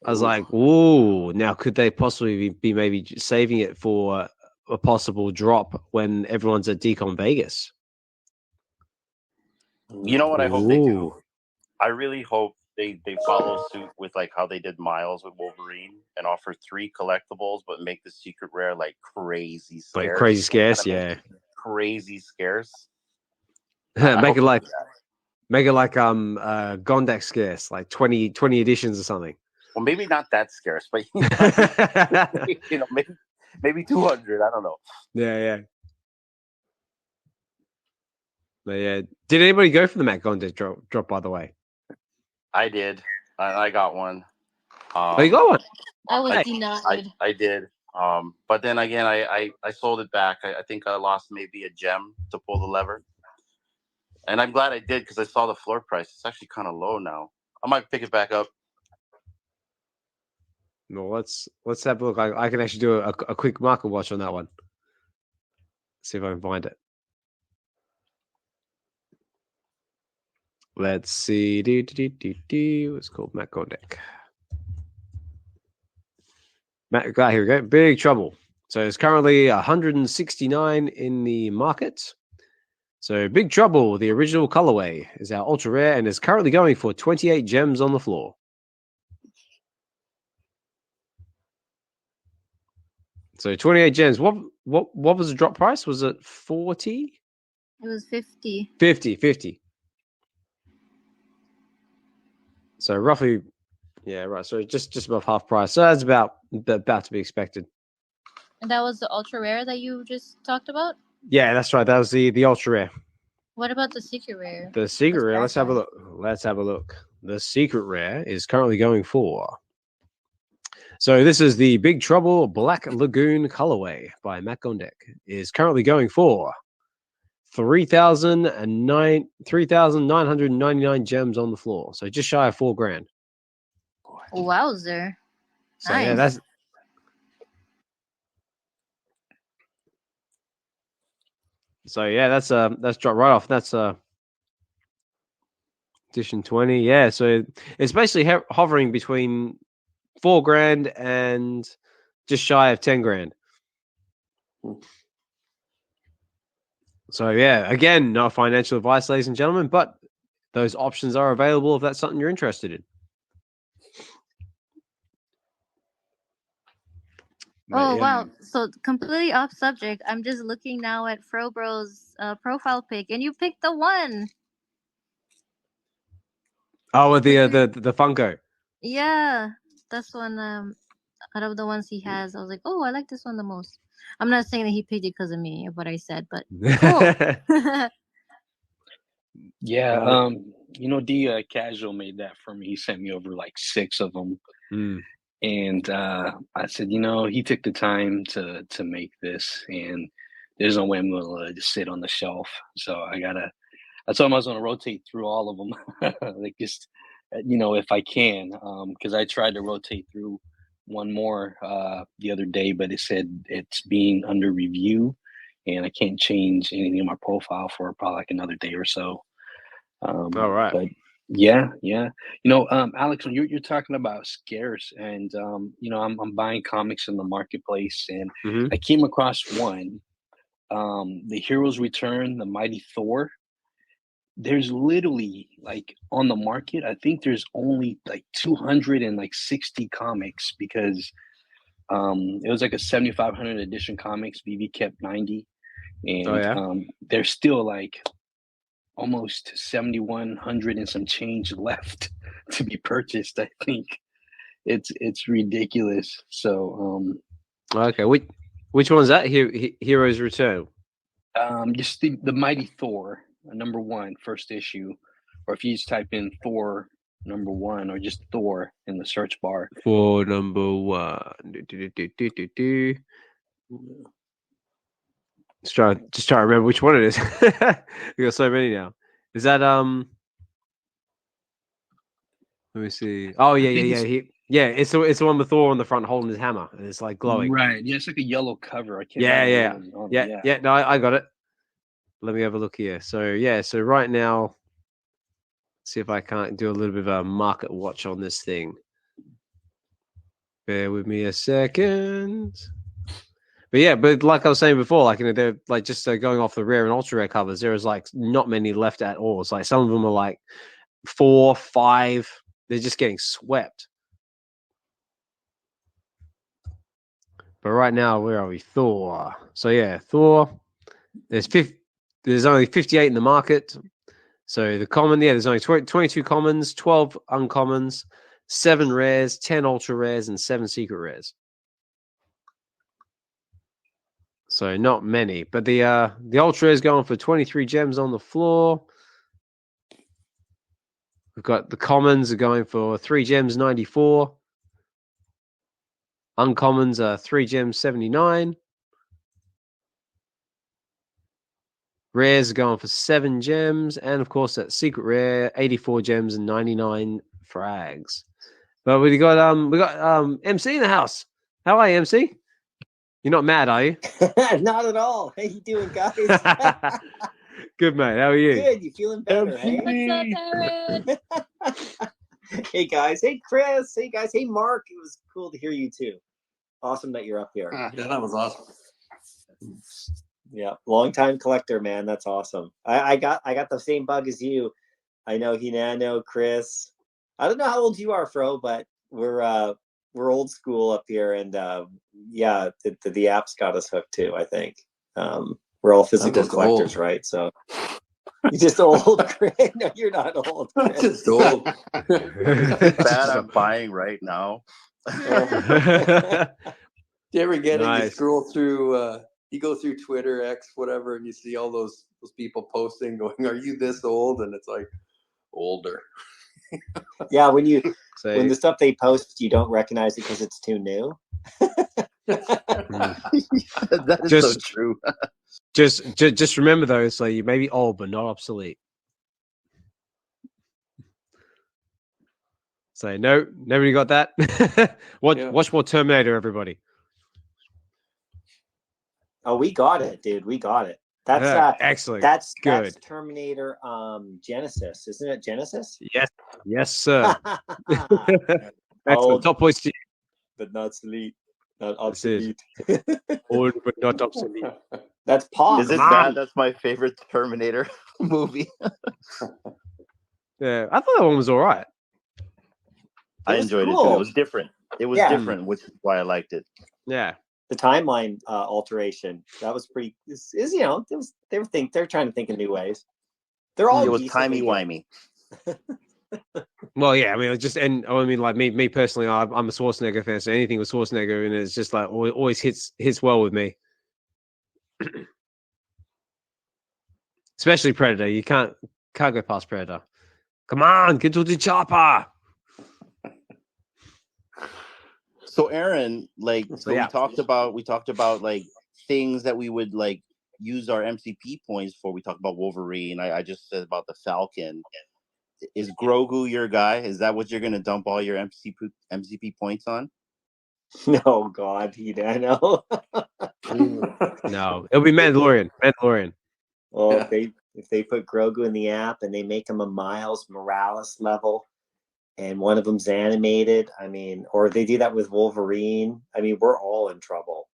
I was like, ooh, now could they possibly be maybe saving it for a possible drop when everyone's at Decon Vegas? You know what I hope they do? I really hope they follow suit with like how they did Miles with Wolverine and offer 3 collectibles, but make the secret rare like crazy scarce. Like crazy scarce, yeah. Crazy scarce. Make it like Gondeck scarce, like 20 editions or something. Well, maybe not that scarce, but maybe 200. I don't know. Yeah. But yeah, did anybody go for the Matt Gondeck drop? By the way, I did. I got one. You got one? I was denied. I did. But then again, I sold it back. I think I lost maybe a gem to pull the lever, and I'm glad I did because I saw the floor price. It's actually kind of low now. I might pick it back up. No, let's have a look. I can actually do a quick market watch on that one. See if I can find it. Let's see. It's called Matt Gondeck. Here we go. Big Trouble. So it's currently 169 in the market. So Big Trouble, the original colorway, is our ultra rare and is currently going for 28 gems on the floor. So 28 gems. What was the drop price? Was it 40? It was 50. 50. So roughly, yeah, right. So just above half price. So that's about to be expected. And that was the ultra rare that you just talked about? Yeah, that's right. That was the ultra rare. What about the secret rare? The secret rare. Let's have a look. The secret rare is currently going for. So this is the Big Trouble Black Lagoon colorway by Matt Gondeck. Is currently going for 3,999 gems on the floor. So just shy of $4,000. Wowzer. So nice. yeah, So yeah, that's dropped right off. That's edition 20. Yeah, so it's basically hovering between $4,000 and just shy of 10 grand. So yeah, again, no financial advice, ladies and gentlemen, but those options are available if that's something you're interested in. Oh, wow. So completely off subject. I'm just looking now at Fro Bro's profile pic, and you picked the one. Oh, the Funko. Yeah, that's one. Out of the ones he has, I was like, oh, I like this one the most. I'm not saying that he picked it because of me, what I said, but cool. Yeah, the Casual made that for me. He sent me over like 6 of them. And I said, he took the time to make this, and there's no way I'm going to let it just sit on the shelf. So I told him I was going to rotate through all of them, like just, if I can, because I tried to rotate through one more the other day, but it said it's being under review, and I can't change anything in my profile for probably like another day or so. All right. But yeah. Alex, when you're talking about scarce, and I'm buying comics in the marketplace, and I came across one, the Heroes Return, the Mighty Thor. There's literally like on the market, I think there's only like 260 comics, because it was like a 7,500 edition comics. VeVe kept 90, and there's still like almost 7,100 and some change left to be purchased. I think it's ridiculous. So okay, which one's that? Heroes Return. Just the Mighty Thor, number 1, first issue, or if you just type in Thor number 1 or just Thor in the search bar. Thor number 1. Just try to remember which one it is. We got so many now. Is that let me see. Oh yeah. It's the one with Thor on the front holding his hammer, and it's like glowing. Right. Yeah, it's like a yellow cover. I can't. Yeah. No, I got it. Let me have a look here. So right now, see if I can't do a little bit of a market watch on this thing. Bear with me a second. But like I was saying before, like they're like just going off the rare and ultra rare covers. There is like not many left at all. It's like some of them are like 4, 5. They're just getting swept. But right now, where are we? Thor. So yeah, Thor. There's only 58 in the market. So the common, there's only 22 commons, 12 uncommons, 7 rares, 10 ultra rares, and 7 secret rares. So not many, but the ultra is going for 23 gems on the floor. We've got the commons are going for 3 gems 94. Uncommons are 3 gems 79. Rares are going for 7 gems, and of course that secret rare 84 gems and 99 frags. But we got MC in the house. How are you, MC? You're not mad, are you? Not at all. How you doing, guys? Good, mate. How are you? Good. You feeling better, What's up, Aaron? Hey, guys. Hey, Chris. Hey, guys. Hey, Mark. It was cool to hear you, too. Awesome that you're up here. Yeah, that was awesome. Yeah, long-time collector, man. That's awesome. I got the same bug as you. I know Hinano, Chris. I don't know how old you are, Fro, but we're old school up here, and the apps got us hooked too. I think we're all physical collectors, right? So you're just old. No, you're not old. I'm just old. Bad I'm buying right now. Do you ever get it? You scroll through. You go through Twitter, X, whatever, and you see all those people posting, going, "Are you this old?" And it's like, older. Yeah, when the stuff they post, you don't recognize it because it's too new. That is so true. just remember though, so you may be old but not obsolete. So no, nobody got that. Watch more Terminator, everybody. Oh, we got it, dude. We got it. That's excellent. That's good. Terminator Genesis, isn't it? Genesis? Yes, sir. Excellent. Top points to you. But not obsolete. Not obsolete. Old but not obsolete. That's Pop. Is it bad? That's my favorite Terminator movie. Yeah, I thought that one was all right. I enjoyed it too. It was different. It was different, which is why I liked it. Yeah. The timeline alteration, that was pretty. Is they're trying to think of new ways. They're all. It was timey-wimey. Well, yeah, I mean, like me personally, I'm a Schwarzenegger fan, so anything with Schwarzenegger in it is just like always hits well with me. Especially Predator, you can't go past Predator. Come on, get to the chopper. So Aaron, we talked about like things that we would like use our MCP points for. We talked about Wolverine. I just said about the Falcon. Is Grogu your guy? Is that what you're going to dump all your MCP points on? No, God, I know. No, it'll be Mandalorian. Well, if they put Grogu in the app and they make him a Miles Morales level, and one of them's animated, I mean, or they do that with Wolverine, I mean, we're all in trouble.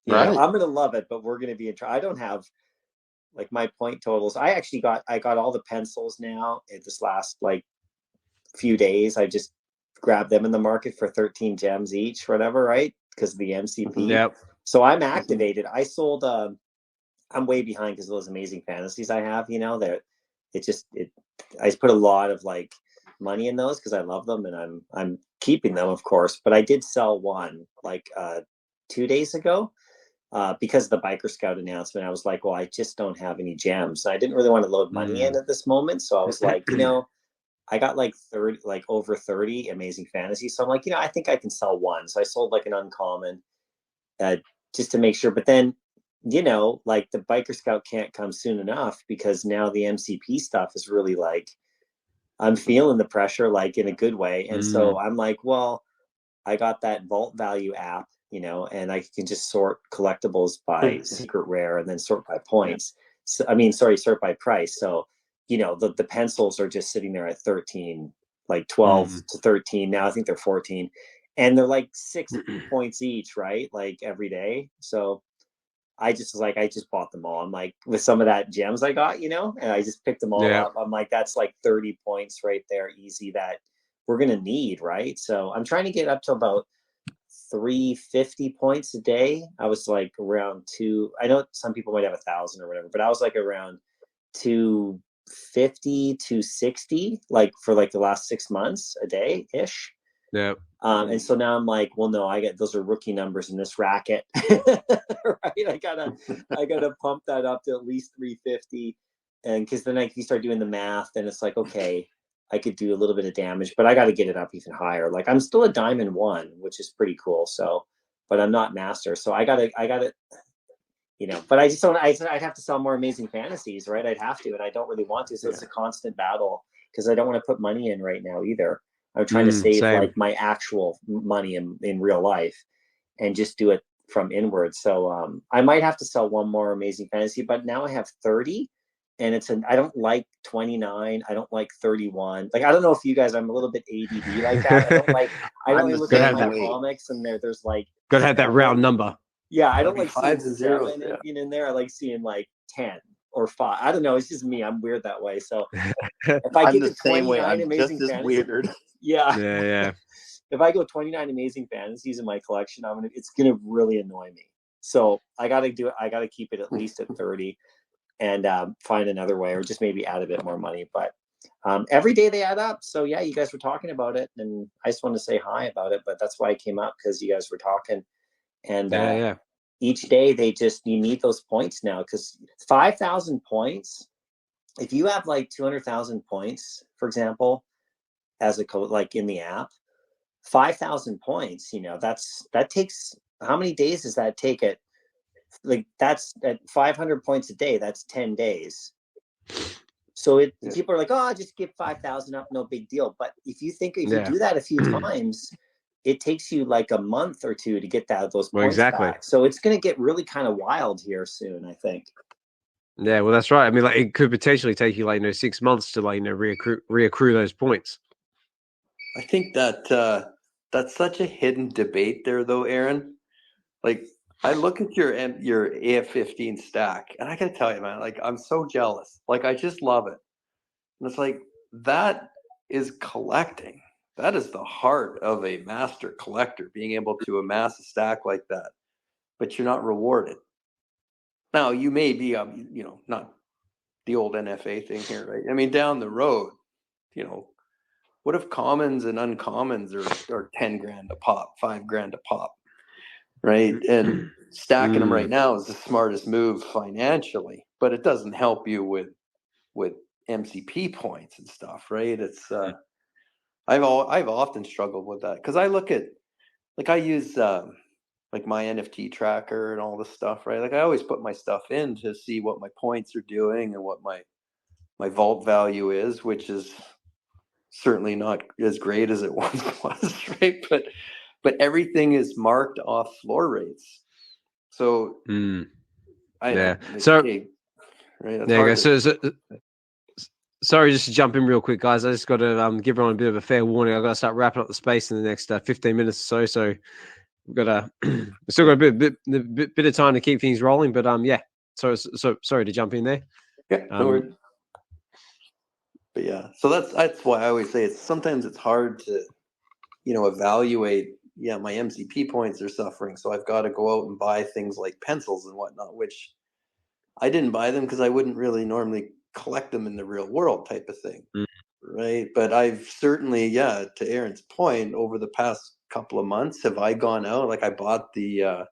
Right. I'm going to love it, but we're going to be in trouble. I don't have like my point totals. I got all the pencils now in this last like few days. I just grabbed them in the market for 13 gems each, whatever, right? Because of the MCP. Yep. So I'm activated. I sold, I'm way behind because of those amazing fantasies I have, I put a lot of like money in those because I love them and I'm keeping them, of course, but I did sell one like 2 days ago because of the Biker Scout announcement. I was like, well, I just don't have any gems. I didn't really want to load money in at this moment, so I was like, I got like over 30 amazing fantasies, so I'm like, I think I can sell one. So I sold like an uncommon just to make sure, but then like the Biker Scout can't come soon enough because now the MCP stuff is really like, I'm feeling the pressure like in a good way. And so I'm like, well, I got that Vault Value app, and I can just sort collectibles by secret rare and then sort by points. Sort by price. So, the pencils are just sitting there at 13, like 12 to 13. Now I think they're 14 and they're like 6 points each, right? Like every day. So I just bought them all. I'm like, with some of that gems I got, and I just picked them all up. I'm like, that's like 30 points right there, easy, that we're going to need, right? So I'm trying to get up to about 350 points a day. I was like around I know some people might have 1,000 or whatever, but I was like around 250, 260, like for like the last 6 months a day ish. Yeah. And so now I'm like, well, no, those are rookie numbers in this racket, right? I gotta pump that up to at least 350, and because then if you start doing the math, then it's like, okay, I could do a little bit of damage, but I got to get it up even higher. Like I'm still a Diamond 1, which is pretty cool. So, but I'm not Master, so I got it. But I just don't. I'd have to sell more Amazing Fantasies, right? I'd have to, and I don't really want to. So it's a constant battle because I don't want to put money in right now either. I'm trying to save like my actual money in real life and just do it from inward. So I might have to sell one more Amazing Fantasy, but now I have 30 and I don't like 29. I don't like 31. Like, I don't know if you guys, I'm a little bit ADD like that. I don't look at my comics and there's like. Gotta have that round number. Yeah. I don't like 5 to 0 in there. I like seeing like 10 or 5. I don't know. It's just me. I'm weird that way. So if I get the same way, I'm Amazing just as weird. Yeah. If I go 29 Amazing Fantasies in my collection, it's gonna really annoy me. So I gotta do it. I gotta keep it at least at 30, and find another way, or just maybe add a bit more money. But every day they add up. So yeah, you guys were talking about it, and I just wanted to say hi about it. But that's why I came up, because you guys were talking, and each day you need those points now, because 5,000 points. If you have like 200,000 points, for example, as a code, like in the app, 5,000 points, that takes, how many days does that take it? Like that's at 500 points a day. That's 10 days. So people are like, oh, just give 5,000 up. No big deal. But if you do that a few times, it takes you like a month or two to get those points back. So it's going to get really kind of wild here soon, I think. Yeah, well, that's right. I mean, like, it could potentially take you, like, 6 months to, like, reaccrue those points. I think that that's such a hidden debate there, though, Aaron. Like, I look at your AF-15 stack, and I gotta tell you, man, like, I'm so jealous. Like, I just love it. And it's like, that is collecting. That is the heart of a master collector, being able to amass a stack like that. But you're not rewarded. Now, you may be, not the old NFA thing here, right? I mean, down the road, what if commons and uncommons are 10 grand a pop, 5 grand a pop, right? And stacking them right now is the smartest move financially, but it doesn't help you with MCP points and stuff, right? It's I've often struggled with that because I look at, like, I use like my NFT tracker and all this stuff, right? Like, I always put my stuff in to see what my points are doing and what my vault value is, which is certainly not as great as it once was, right? But everything is marked off floor rates. So I know, so right? That's there you hard go. So sorry, just to jump in real quick, guys. I just got to give everyone a bit of a fair warning. I've got to start wrapping up the space in the next 15 minutes or so. So we've got we've still got a bit of time to keep things rolling. But yeah. So sorry to jump in there. Yeah, no worries. But yeah, so that's why I always say sometimes it's hard to, evaluate. Yeah, my MCP points are suffering, so I've got to go out and buy things like pencils and whatnot, which I didn't buy them because I wouldn't really normally collect them in the real world type of thing, right? But I've certainly, to Aaron's point, over the past couple of months, have I gone out, like I bought the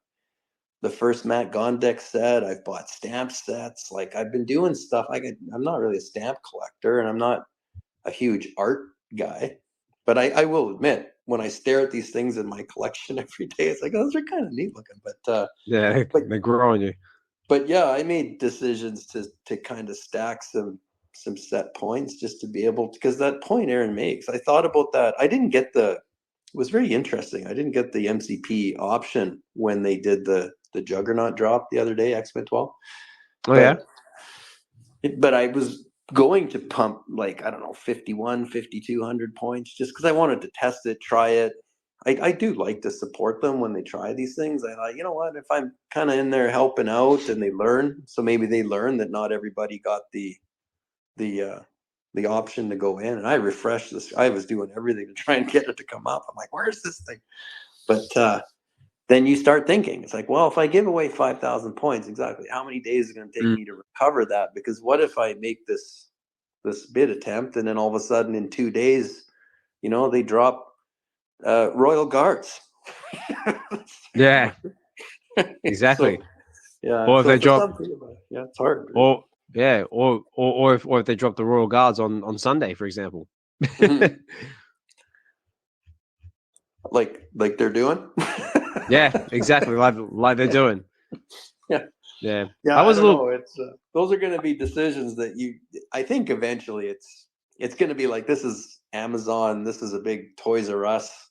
first Matt Gondeck set. I've bought stamp sets. Like, I've been doing stuff. I'm not really a stamp collector, and I'm not a huge art guy. But I will admit, when I stare at these things in my collection every day, it's like, those are kind of neat looking. But they grow on you. But yeah, I made decisions to kind of stack some set points just to be able to, because that point Aaron makes, I thought about that. I didn't get it was very interesting. I didn't get the MCP option when they did the Juggernaut drop the other day, X-Men 12. But I was going to pump, like, I don't know, 51, 5,200 points just because I wanted to test it, try it. I do like to support them when they try these things. I like, you know what, if I'm kind of in there helping out and they learn, so maybe they learn that not everybody got the option to go in. And I refreshed this. I was doing everything to try and get it to come up. I'm like, where's this thing? But then you start thinking, it's like, well, if I give away 5,000 points, exactly how many days is it going to take me to recover that? Because what if I make this bid attempt and then all of a sudden in 2 days, they drop Royal Guards. Yeah, exactly. So, or if they drop, it's hard. Or if they drop the Royal Guards on Sunday, for example. like they're doing. Yeah, exactly. Like they're doing. Yeah. I was a little. It's those are going to be decisions that I think eventually it's going to be like, this is Amazon. This is a big Toys R Us,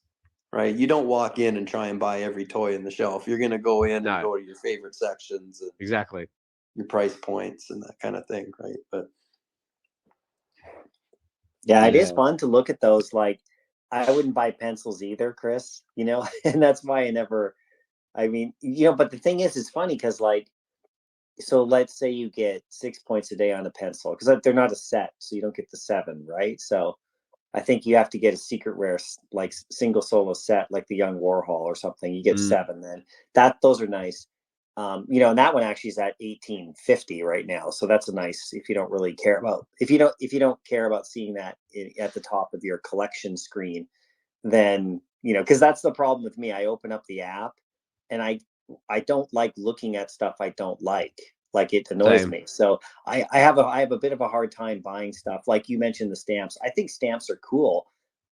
right? You don't walk in and try and buy every toy in the shelf. You're going to go in and go to your favorite sections. And exactly. Your price points and that kind of thing, right? But yeah, it is fun to look at those. Like, I wouldn't buy pencils either, Chris, and that's why but the thing is, it's funny because, like, so let's say you get 6 points a day on a pencil because they're not a set, so you don't get the 7, right? So I think you have to get a secret rare, like single solo set, like the Young Warhol or something. You get 7 then. Those are nice. And that one actually is at 1850 right now. So that's a nice, if you don't really care about, if you don't care about seeing that at the top of your collection screen, then, because that's the problem with me. I open up the app and I don't like looking at stuff I don't like. Like, it annoys me. So I have a bit of a hard time buying stuff. Like you mentioned the stamps. I think stamps are cool,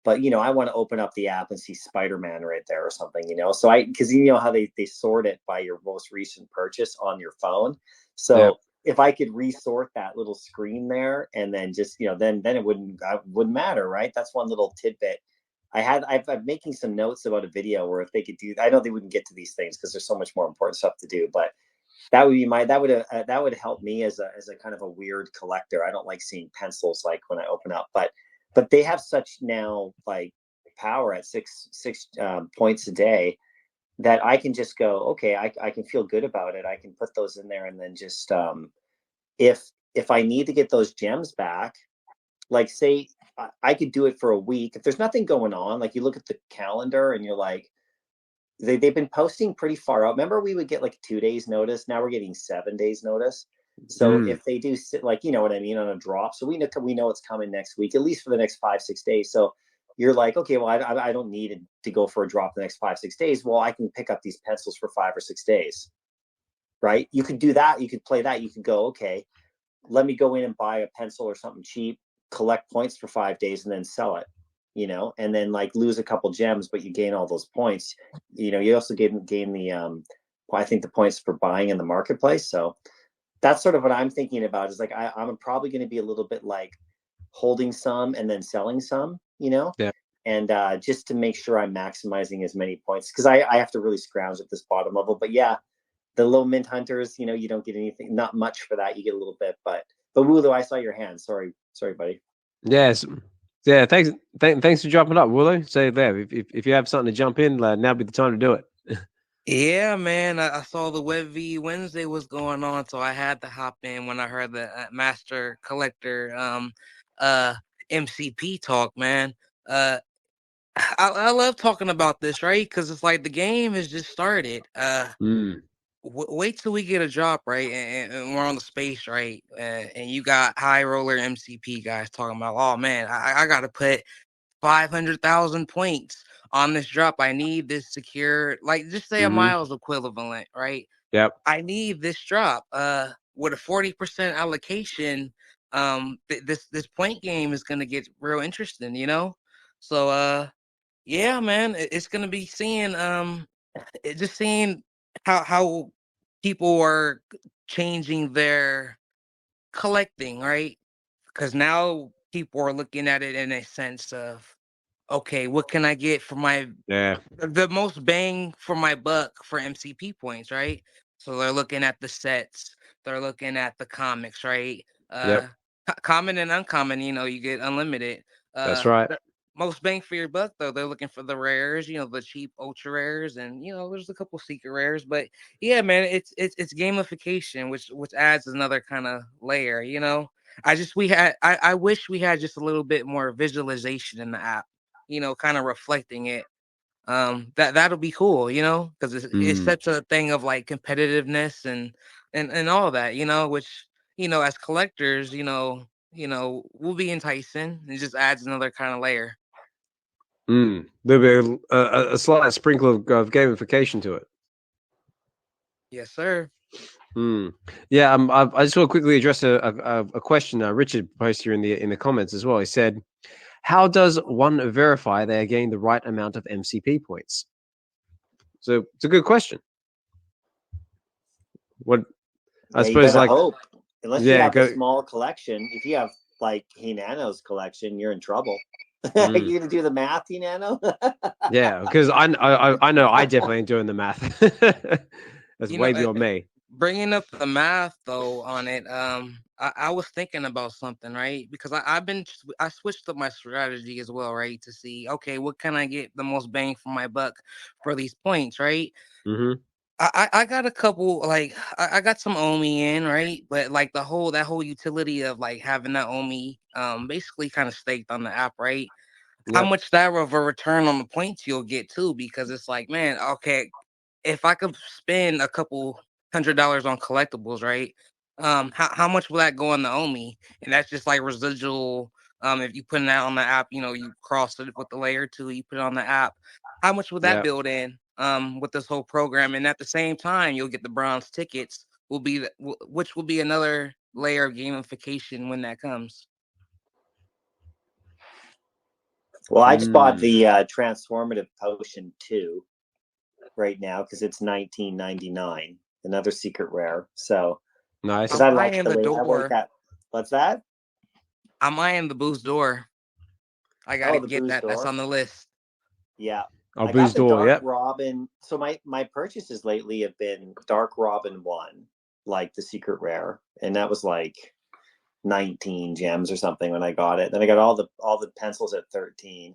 but I want to open up the app and see Spider-Man right there or something, So because how they sort it by your most recent purchase on your phone. So if I could resort that little screen there and then just, then it wouldn't matter, right? That's one little tidbit. I'm making some notes about a video where if they could do, I know they wouldn't get to these things because there's so much more important stuff to do, but that would be that would help me as a kind of a weird collector. I don't like seeing pencils like when I open up, but they have such now like power at six points a day that I can just go, okay, I can feel good about it. I can put those in there, and then just if I need to get those gems back, like say I could do it for a week if there's nothing going on. Like you look at the calendar and you're like, they've been posting pretty far out. Remember, we would get like 2 days notice. Now we're getting 7 days notice. So if they do, like, you know what I mean, on a drop, so we know it's coming next week, at least for the next 5-6 days. So you're like, okay, well, I don't need to go for a drop the next 5-6 days. Well, I can pick up these pencils for 5 or 6 days, right? You could do that. You could play that. You could go, okay, let me go in and buy a pencil or something cheap, collect points for 5 days, and then sell it, you know, and then like lose a couple gems, but you gain all those points. You know, you also gain the, I think the points for buying in the marketplace. So that's sort of what I'm thinking about, is like, I'm probably going to be a little bit like holding some and then selling some, you know, and just to make sure I'm maximizing as many points, because I have to really scrounge at this bottom level. But yeah, the little mint hunters, you know, you don't get anything, not much for that. You get a little bit, but Wulu, I saw your hand. Sorry, buddy. Yes. Yeah. Thanks for jumping up, Wulu. Say there, if you have something to jump in, now be the time to do it. Yeah, man. I saw the VeVe Wednesday was going on, so I had to hop in when I heard the Master Collector MCP talk, man. I love talking about this, right? Because it's like the game has just started. Wait till we get a drop, right? And we're on the space, right? And you got high roller MCP guys talking about, oh man, I got to put 500,000 points on this drop. I need this secure, like just say a miles equivalent, right? Yep. I need this drop. With a 40% allocation, this point game is gonna get real interesting, you know. So yeah, man, it's gonna be seeing just seeing how people are changing their collecting, right? Because now people are looking at it in a sense of, okay, what can I get for my the most bang for my buck for MCP points, right? So they're looking at the sets, they're looking at the comics, right? Common and uncommon, you know, you get unlimited. That's right. Most bang for your buck, though, they're looking for the rares, you know, the cheap ultra rares, and you know, there's a couple secret rares. But yeah, man, it's gamification, which adds another kind of layer, you know. I wish we had just a little bit more visualization in the app, you know, kind of reflecting it. That'll be cool, you know, because it's such a thing of like competitiveness and all that, you know, which, you know, as collectors, you know, will be enticing. It just adds another kind of layer. There'll be a slight sprinkle of gamification to it. Yes, sir. Yeah, I just want to quickly address a question Richard posted here in the comments as well. He said, how does one verify they are getting the right amount of MCP points? So it's a good question. What I suppose, like, hope. Unless you have a small collection, if you have like Hinano's collection, you're in trouble. Are you gonna do the math, Hinano? Yeah, because I know I definitely ain't doing the math. That's way beyond me. Bringing up the math though on it, I was thinking about something, right? Because I switched up my strategy as well, right? To see, okay, what can I get the most bang for my buck for these points, right? I got a couple, like I got some Omi in, right? But like that whole utility of like having that Omi basically kind of staked on the app, right? How much that of a return on the points you'll get too, because it's like, man, okay, if I could spend a couple $100 on collectibles, right? How much will that go on the Omi? And that's just like residual. If you put it out on the app, you know, you cross it with the layer 2, you put it on the app. How much would that build in with this whole program? And at the same time, you'll get the bronze tickets, which will be another layer of gamification when that comes. Well, I just bought the transformative potion 2 right now because it's $19.99, another secret rare. So nice. I'm eyeing the door. What's that? I'm eyeing the boost door. I gotta get that. Door. That's on the list. Yeah, Oh, I Booze got the Door, Dark yep. Robin. So my purchases lately have been Dark Robin 1, like the secret rare, and that was like 19 gems or something when I got it. Then I got all the pencils at 13,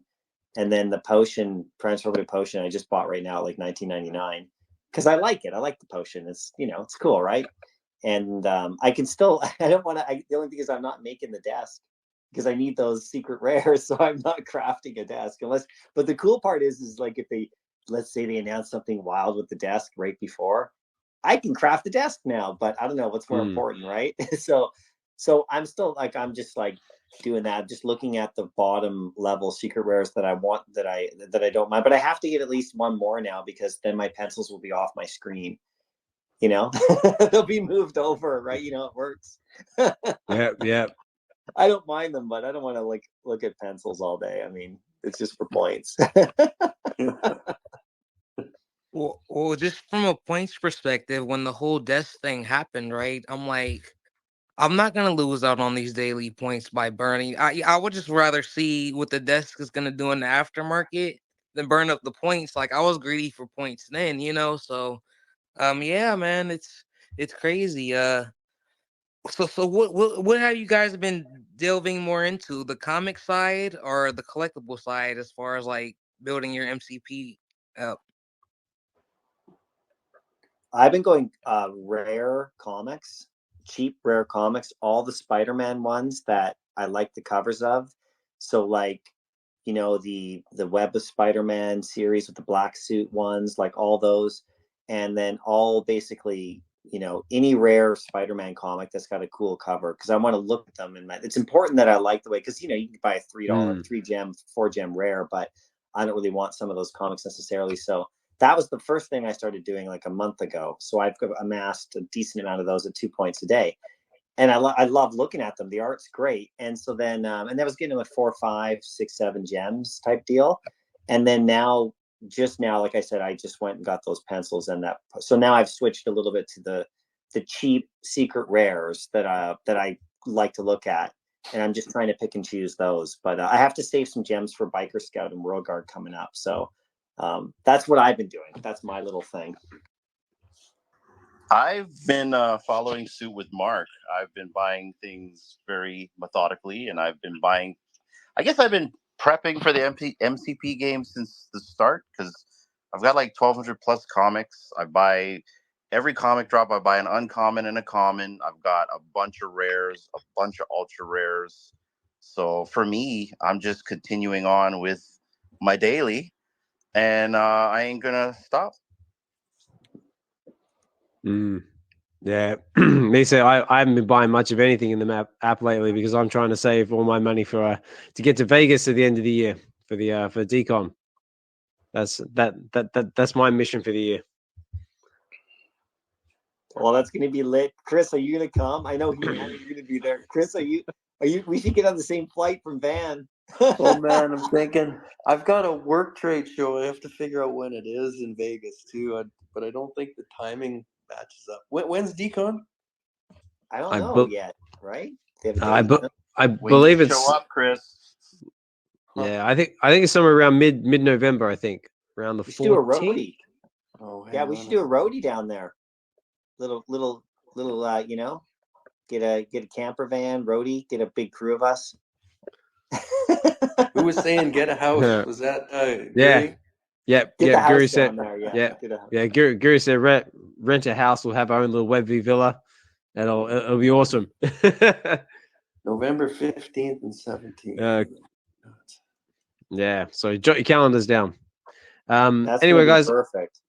and then the potion, transformative potion, I just bought right now at like 19.99 because I like it. I like the potion. It's it's cool, right? And I can still. I don't want to. The only thing is I'm not making the desk because I need those secret rares, so I'm not crafting a desk unless. But the cool part is like if they, let's say they announce something wild with the desk right before, I can craft the desk now. But I don't know what's more important, right? So I'm still like I'm just like doing that, just looking at the bottom level secret rares that I want that I don't mind. But I have to get at least one more now because then my pencils will be off my screen. They'll be moved over, right? It works. Yep. I don't mind them, but I don't want to like look at pencils all day. I mean, it's just for points. Well, just from a points perspective, when the whole desk thing happened, right? I'm like, I'm not gonna lose out on these daily points by burning. I would just rather see what the desk is gonna do in the aftermarket than burn up the points. Like I was greedy for points then, So, yeah, man, it's crazy. So what have you guys been delving more into, the comic side or the collectible side, as far as like building your MCP up? I've been going rare comics, cheap rare comics, all the Spider-Man ones that I like the covers of. So like, the Web of Spider-Man series with the black suit ones, like all those, and then all basically, any rare Spider-Man comic that's got a cool cover because I want to look at them and it's important that I like the way because you can buy a $3, 3-gem, 4-gem rare, but I don't really want some of those comics necessarily. So that was the first thing I started doing like a month ago. So I've amassed a decent amount of those at 2 points a day. And I love looking at them. The art's great. And so then, and that was getting them at 4, 5, 6, 7 gems type deal. And then just now, like I said, I just went and got those pencils and that. So now I've switched a little bit to the cheap secret rares that I like to look at. And I'm just trying to pick and choose those. But I have to save some gems for Biker Scout and World Guard coming up. So that's what I've been doing. That's my little thing. I've been following suit with Mark. I've been buying things very methodically, and I've been prepping for the MCP game since the start because I've got like 1,200 plus comics. I buy every comic drop. I buy an uncommon and a common. I've got a bunch of rares, a bunch of ultra rares. So for me, I'm just continuing on with my daily, and I ain't gonna stop. Yeah, me too. I haven't been buying much of anything in the app lately because I'm trying to save all my money for to get to Vegas at the end of the year for decon. That's my mission for the year. Well, that's going to be lit. Chris, are you going to come? I know you're going to be there. Chris, are you? We should get on the same flight from Van. Oh man, I'm thinking I've got a work trade show. I have to figure out when it is in Vegas too. But I don't think the timing matches up. When's decon? I don't know yet. Right? I believe it's show up, Chris. Yeah, I think it's somewhere around mid November. I think around the 14th. Do a roadie. Oh, yeah, we should do a roadie down there. Little, get a camper van, roadie, get a big crew of us. Who was saying get a house? Was that Gary? Yeah. Guru said, there, Guru said rent a house. We'll have our own little VeVe villa. It'll be awesome. November 15th and 17th. Yeah. So jot your calendars down. That's anyway, guys. Perfect.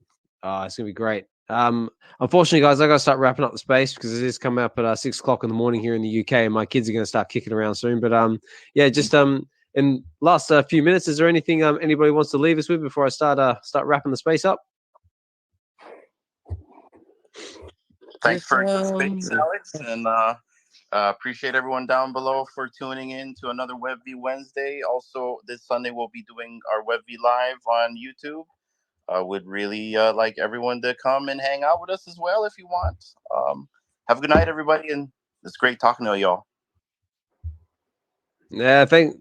It's gonna be great. Unfortunately, guys, I gotta start wrapping up the space because it is coming up at 6 o'clock in the morning here in the UK, and my kids are gonna start kicking around soon. But just in last few minutes, is there anything anybody wants to leave us with before I start wrapping the space up? Thanks for the space, Alex, and appreciate everyone down below for tuning in to another VeVe Wednesday. Also, this Sunday we'll be doing our VeVe Live on YouTube. Would really like everyone to come and hang out with us as well if you want. Have a good night, everybody, and it's great talking to y'all. Yeah, thanks,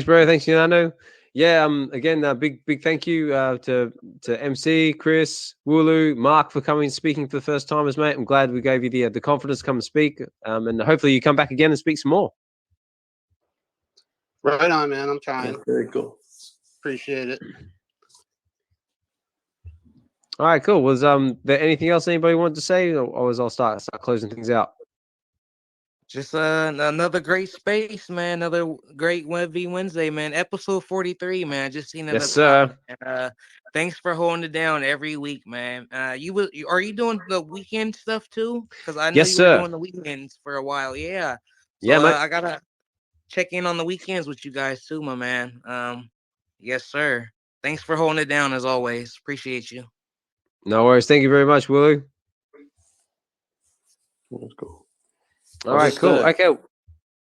bro. Thanks, Hinano. Yeah, again, big thank you to MC, Chris, Wulu, Mark for coming and speaking for the first time, mate. I'm glad we gave you the confidence to come and speak, and hopefully you come back again and speak some more. Right on, man. I'm trying. That's very cool. Appreciate it. All right, cool. Was there anything else anybody wanted to say, or was I'll start closing things out? Just another great space, man. Another great VeVe Wednesday, man. Episode 43, man. Just seen it. Yes, sir. Thanks for holding it down every week, man. Are you doing the weekend stuff too? Because I know yes, you were sir. doing the weekends for a while. Yeah. So, yeah, mate. I gotta check in on the weekends with you guys too, my man. Yes, sir. Thanks for holding it down as always. Appreciate you. No worries. Thank you very much, Wulu. That's cool. All right, cool. Okay.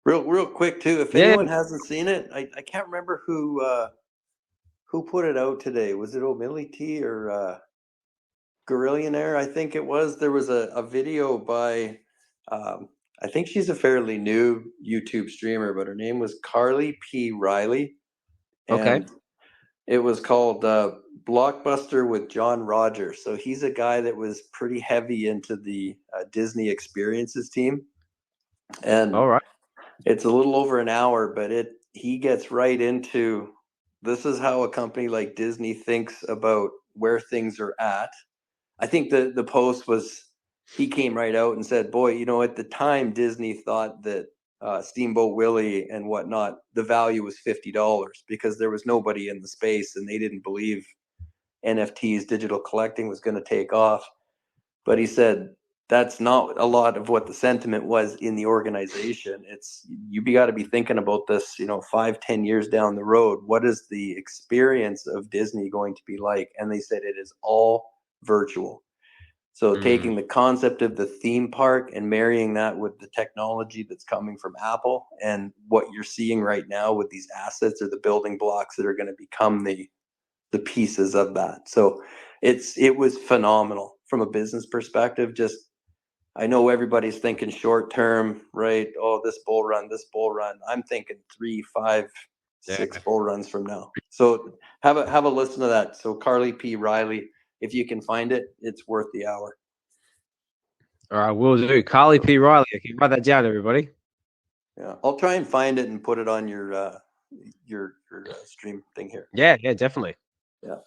Real quick too. If anyone hasn't seen it, I can't remember who put it out today. Was it O'Milly or Gorillionaire? I think it was. There was a video by I think she's a fairly new YouTube streamer, but her name was Carly P. Riley. And it was called Blockbuster with John Rogers. So he's a guy that was pretty heavy into the Disney Experiences team. And all right, it's a little over an hour, but he gets right into this is how a company like Disney thinks about where things are at. I think the post was he came right out and said, boy, at the time Disney thought that Steamboat Willie and whatnot, the value was $50 because there was nobody in the space and they didn't believe NFTs, digital collecting, was going to take off. But he said, that's not a lot of what the sentiment was in the organization. It's you got to be thinking about this, 5-10 years down the road. What is the experience of Disney going to be like? And they said it is all virtual. So taking the concept of the theme park and marrying that with the technology that's coming from Apple and what you're seeing right now with these assets are the building blocks that are going to become the pieces of that. So it was phenomenal from a business perspective. Just I know everybody's thinking short term, right? Oh, this bull run. I'm thinking 3, 5, 6 bull runs from now. So have a listen to that. So Carly P. Riley, if you can find it, it's worth the hour. All right, we'll do. Carly P. Riley. I can write that down, everybody. Yeah, I'll try and find it and put it on your stream thing here. Yeah, definitely. Yeah.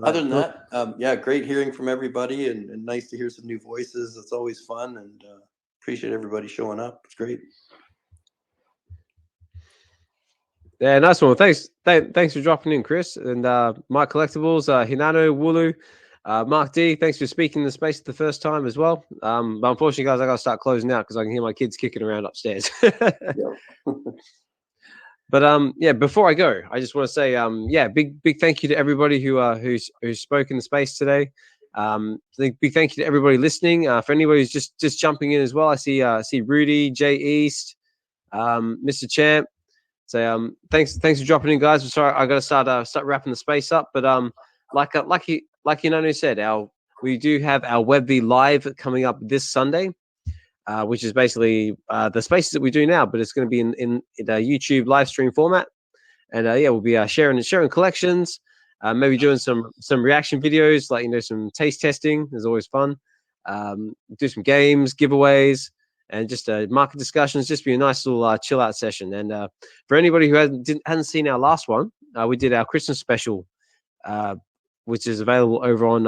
Other than that, great hearing from everybody and nice to hear some new voices. It's always fun and appreciate everybody showing up. It's great. Yeah, nice one. Thanks for dropping in, Chris. And Mike Collectables, Hinano, Wulu, Mark D, thanks for speaking in the space the first time as well. But unfortunately, guys, I got to start closing out because I can hear my kids kicking around upstairs. But before I go, I just want to say big thank you to everybody who's spoke in the space today. Big thank you to everybody listening. For anybody who's just jumping in as well, I see Rudy, Jay East, Mr. Champ. So thanks for dropping in, guys. I'm sorry I got to start wrapping the space up, but like Hinano said, we do have our VeVe live coming up this Sunday. Which is basically the spaces that we do now, but it's going to be in a YouTube live stream format. And we'll be sharing collections, maybe doing some reaction videos, like some taste testing is always fun. Do some games, giveaways, and just market discussions. Just be a nice little chill out session. And for anybody who hadn't seen our last one, we did our Christmas special, which is available over on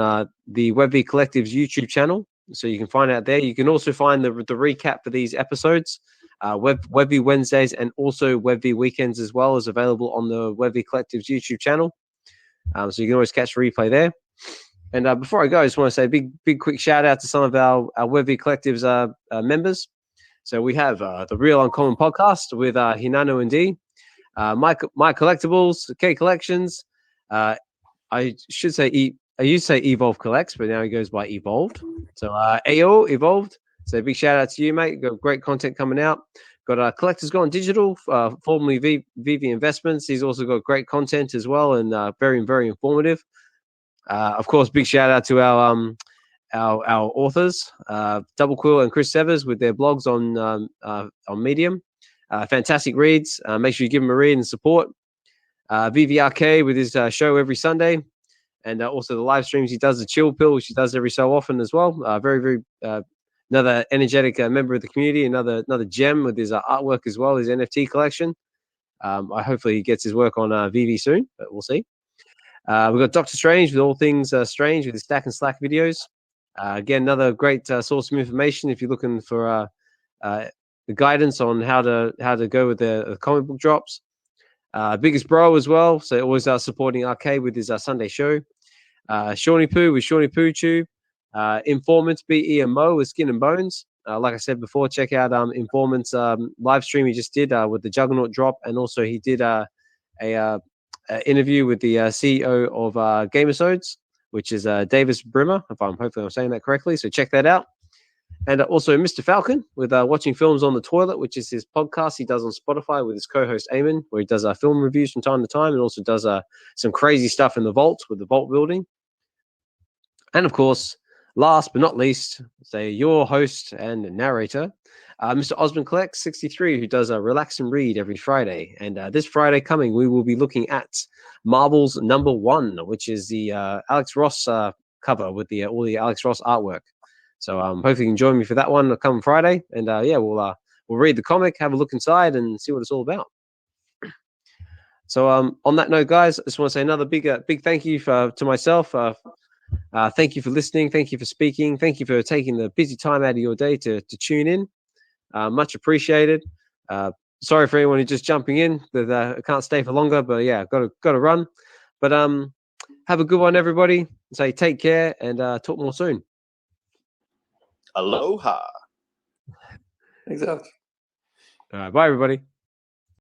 the VeVe Collective's YouTube channel. So you can find out there. You can also find the recap for these episodes, VeVe Wednesdays, and also VeVe Weekends as well is available on the VeVe Collective's YouTube channel. So you can always catch the replay there. And before I go, I just want to say a big quick shout out to some of our VeVe Collective's members. So we have the Real Uncommon Podcast with Hinano and D, My Collectables, K Collections. I should say I used to say Evolve Collects, but now he goes by Evolved. So AO Evolved. So big shout out to you, mate. Got great content coming out. Got Collectors Gone Digital, formerly VeVe Investments. He's also got great content as well and very, very informative. Of course, big shout out to our authors, Double Quill and Chris Severs with their blogs on Medium. Fantastic reads. Make sure you give them a read and support. VeVe with his show every Sunday, and also the live streams he does, the Chill Pill, which he does every so often as well. Very another energetic member of the community, another gem with his artwork as well, his NFT collection. Hopefully he gets his work on VeVe soon, but we'll see. We've got Dr. Strange with all things strange with his Stack and Slack videos. Again, another great source of information if you're looking for the guidance on how to go with the comic book drops. Biggest Bro as well, so always supporting Arcade with his Sunday show. Shawnee Poo with Shawnee Poo Tube. Informants BE and Mo with Skin and Bones. Like I said before, check out Informants live stream he just did with the Juggernaut drop, and also he did a interview with the CEO of Gamersodes, which is Davis Brimmer. Hopefully I'm saying that correctly. So check that out. And also Mr. Falcon with Watching Films on the Toilet, which is his podcast he does on Spotify with his co-host Eamon, where he does film reviews from time to time, and also does some crazy stuff in the vault with the vault building. And of course, last but not least, say your host and narrator, Mr. Osmond Collect 63, who does a Relax and Read every Friday. And this Friday coming, we will be looking at Marvel's #1, which is the Alex Ross cover with all the Alex Ross artwork. So hopefully you can join me for that one come Friday. And we'll read the comic, have a look inside, and see what it's all about. So on that note, guys, I just want to say another big thank you to myself. Thank you for listening. Thank you for speaking. Thank you for taking the busy time out of your day to tune in. Much appreciated. Sorry for anyone who's just jumping in that can't stay for longer, but yeah, got to run. But have a good one, everybody. Say take care and talk more soon. Aloha. Exactly. All right, bye, everybody.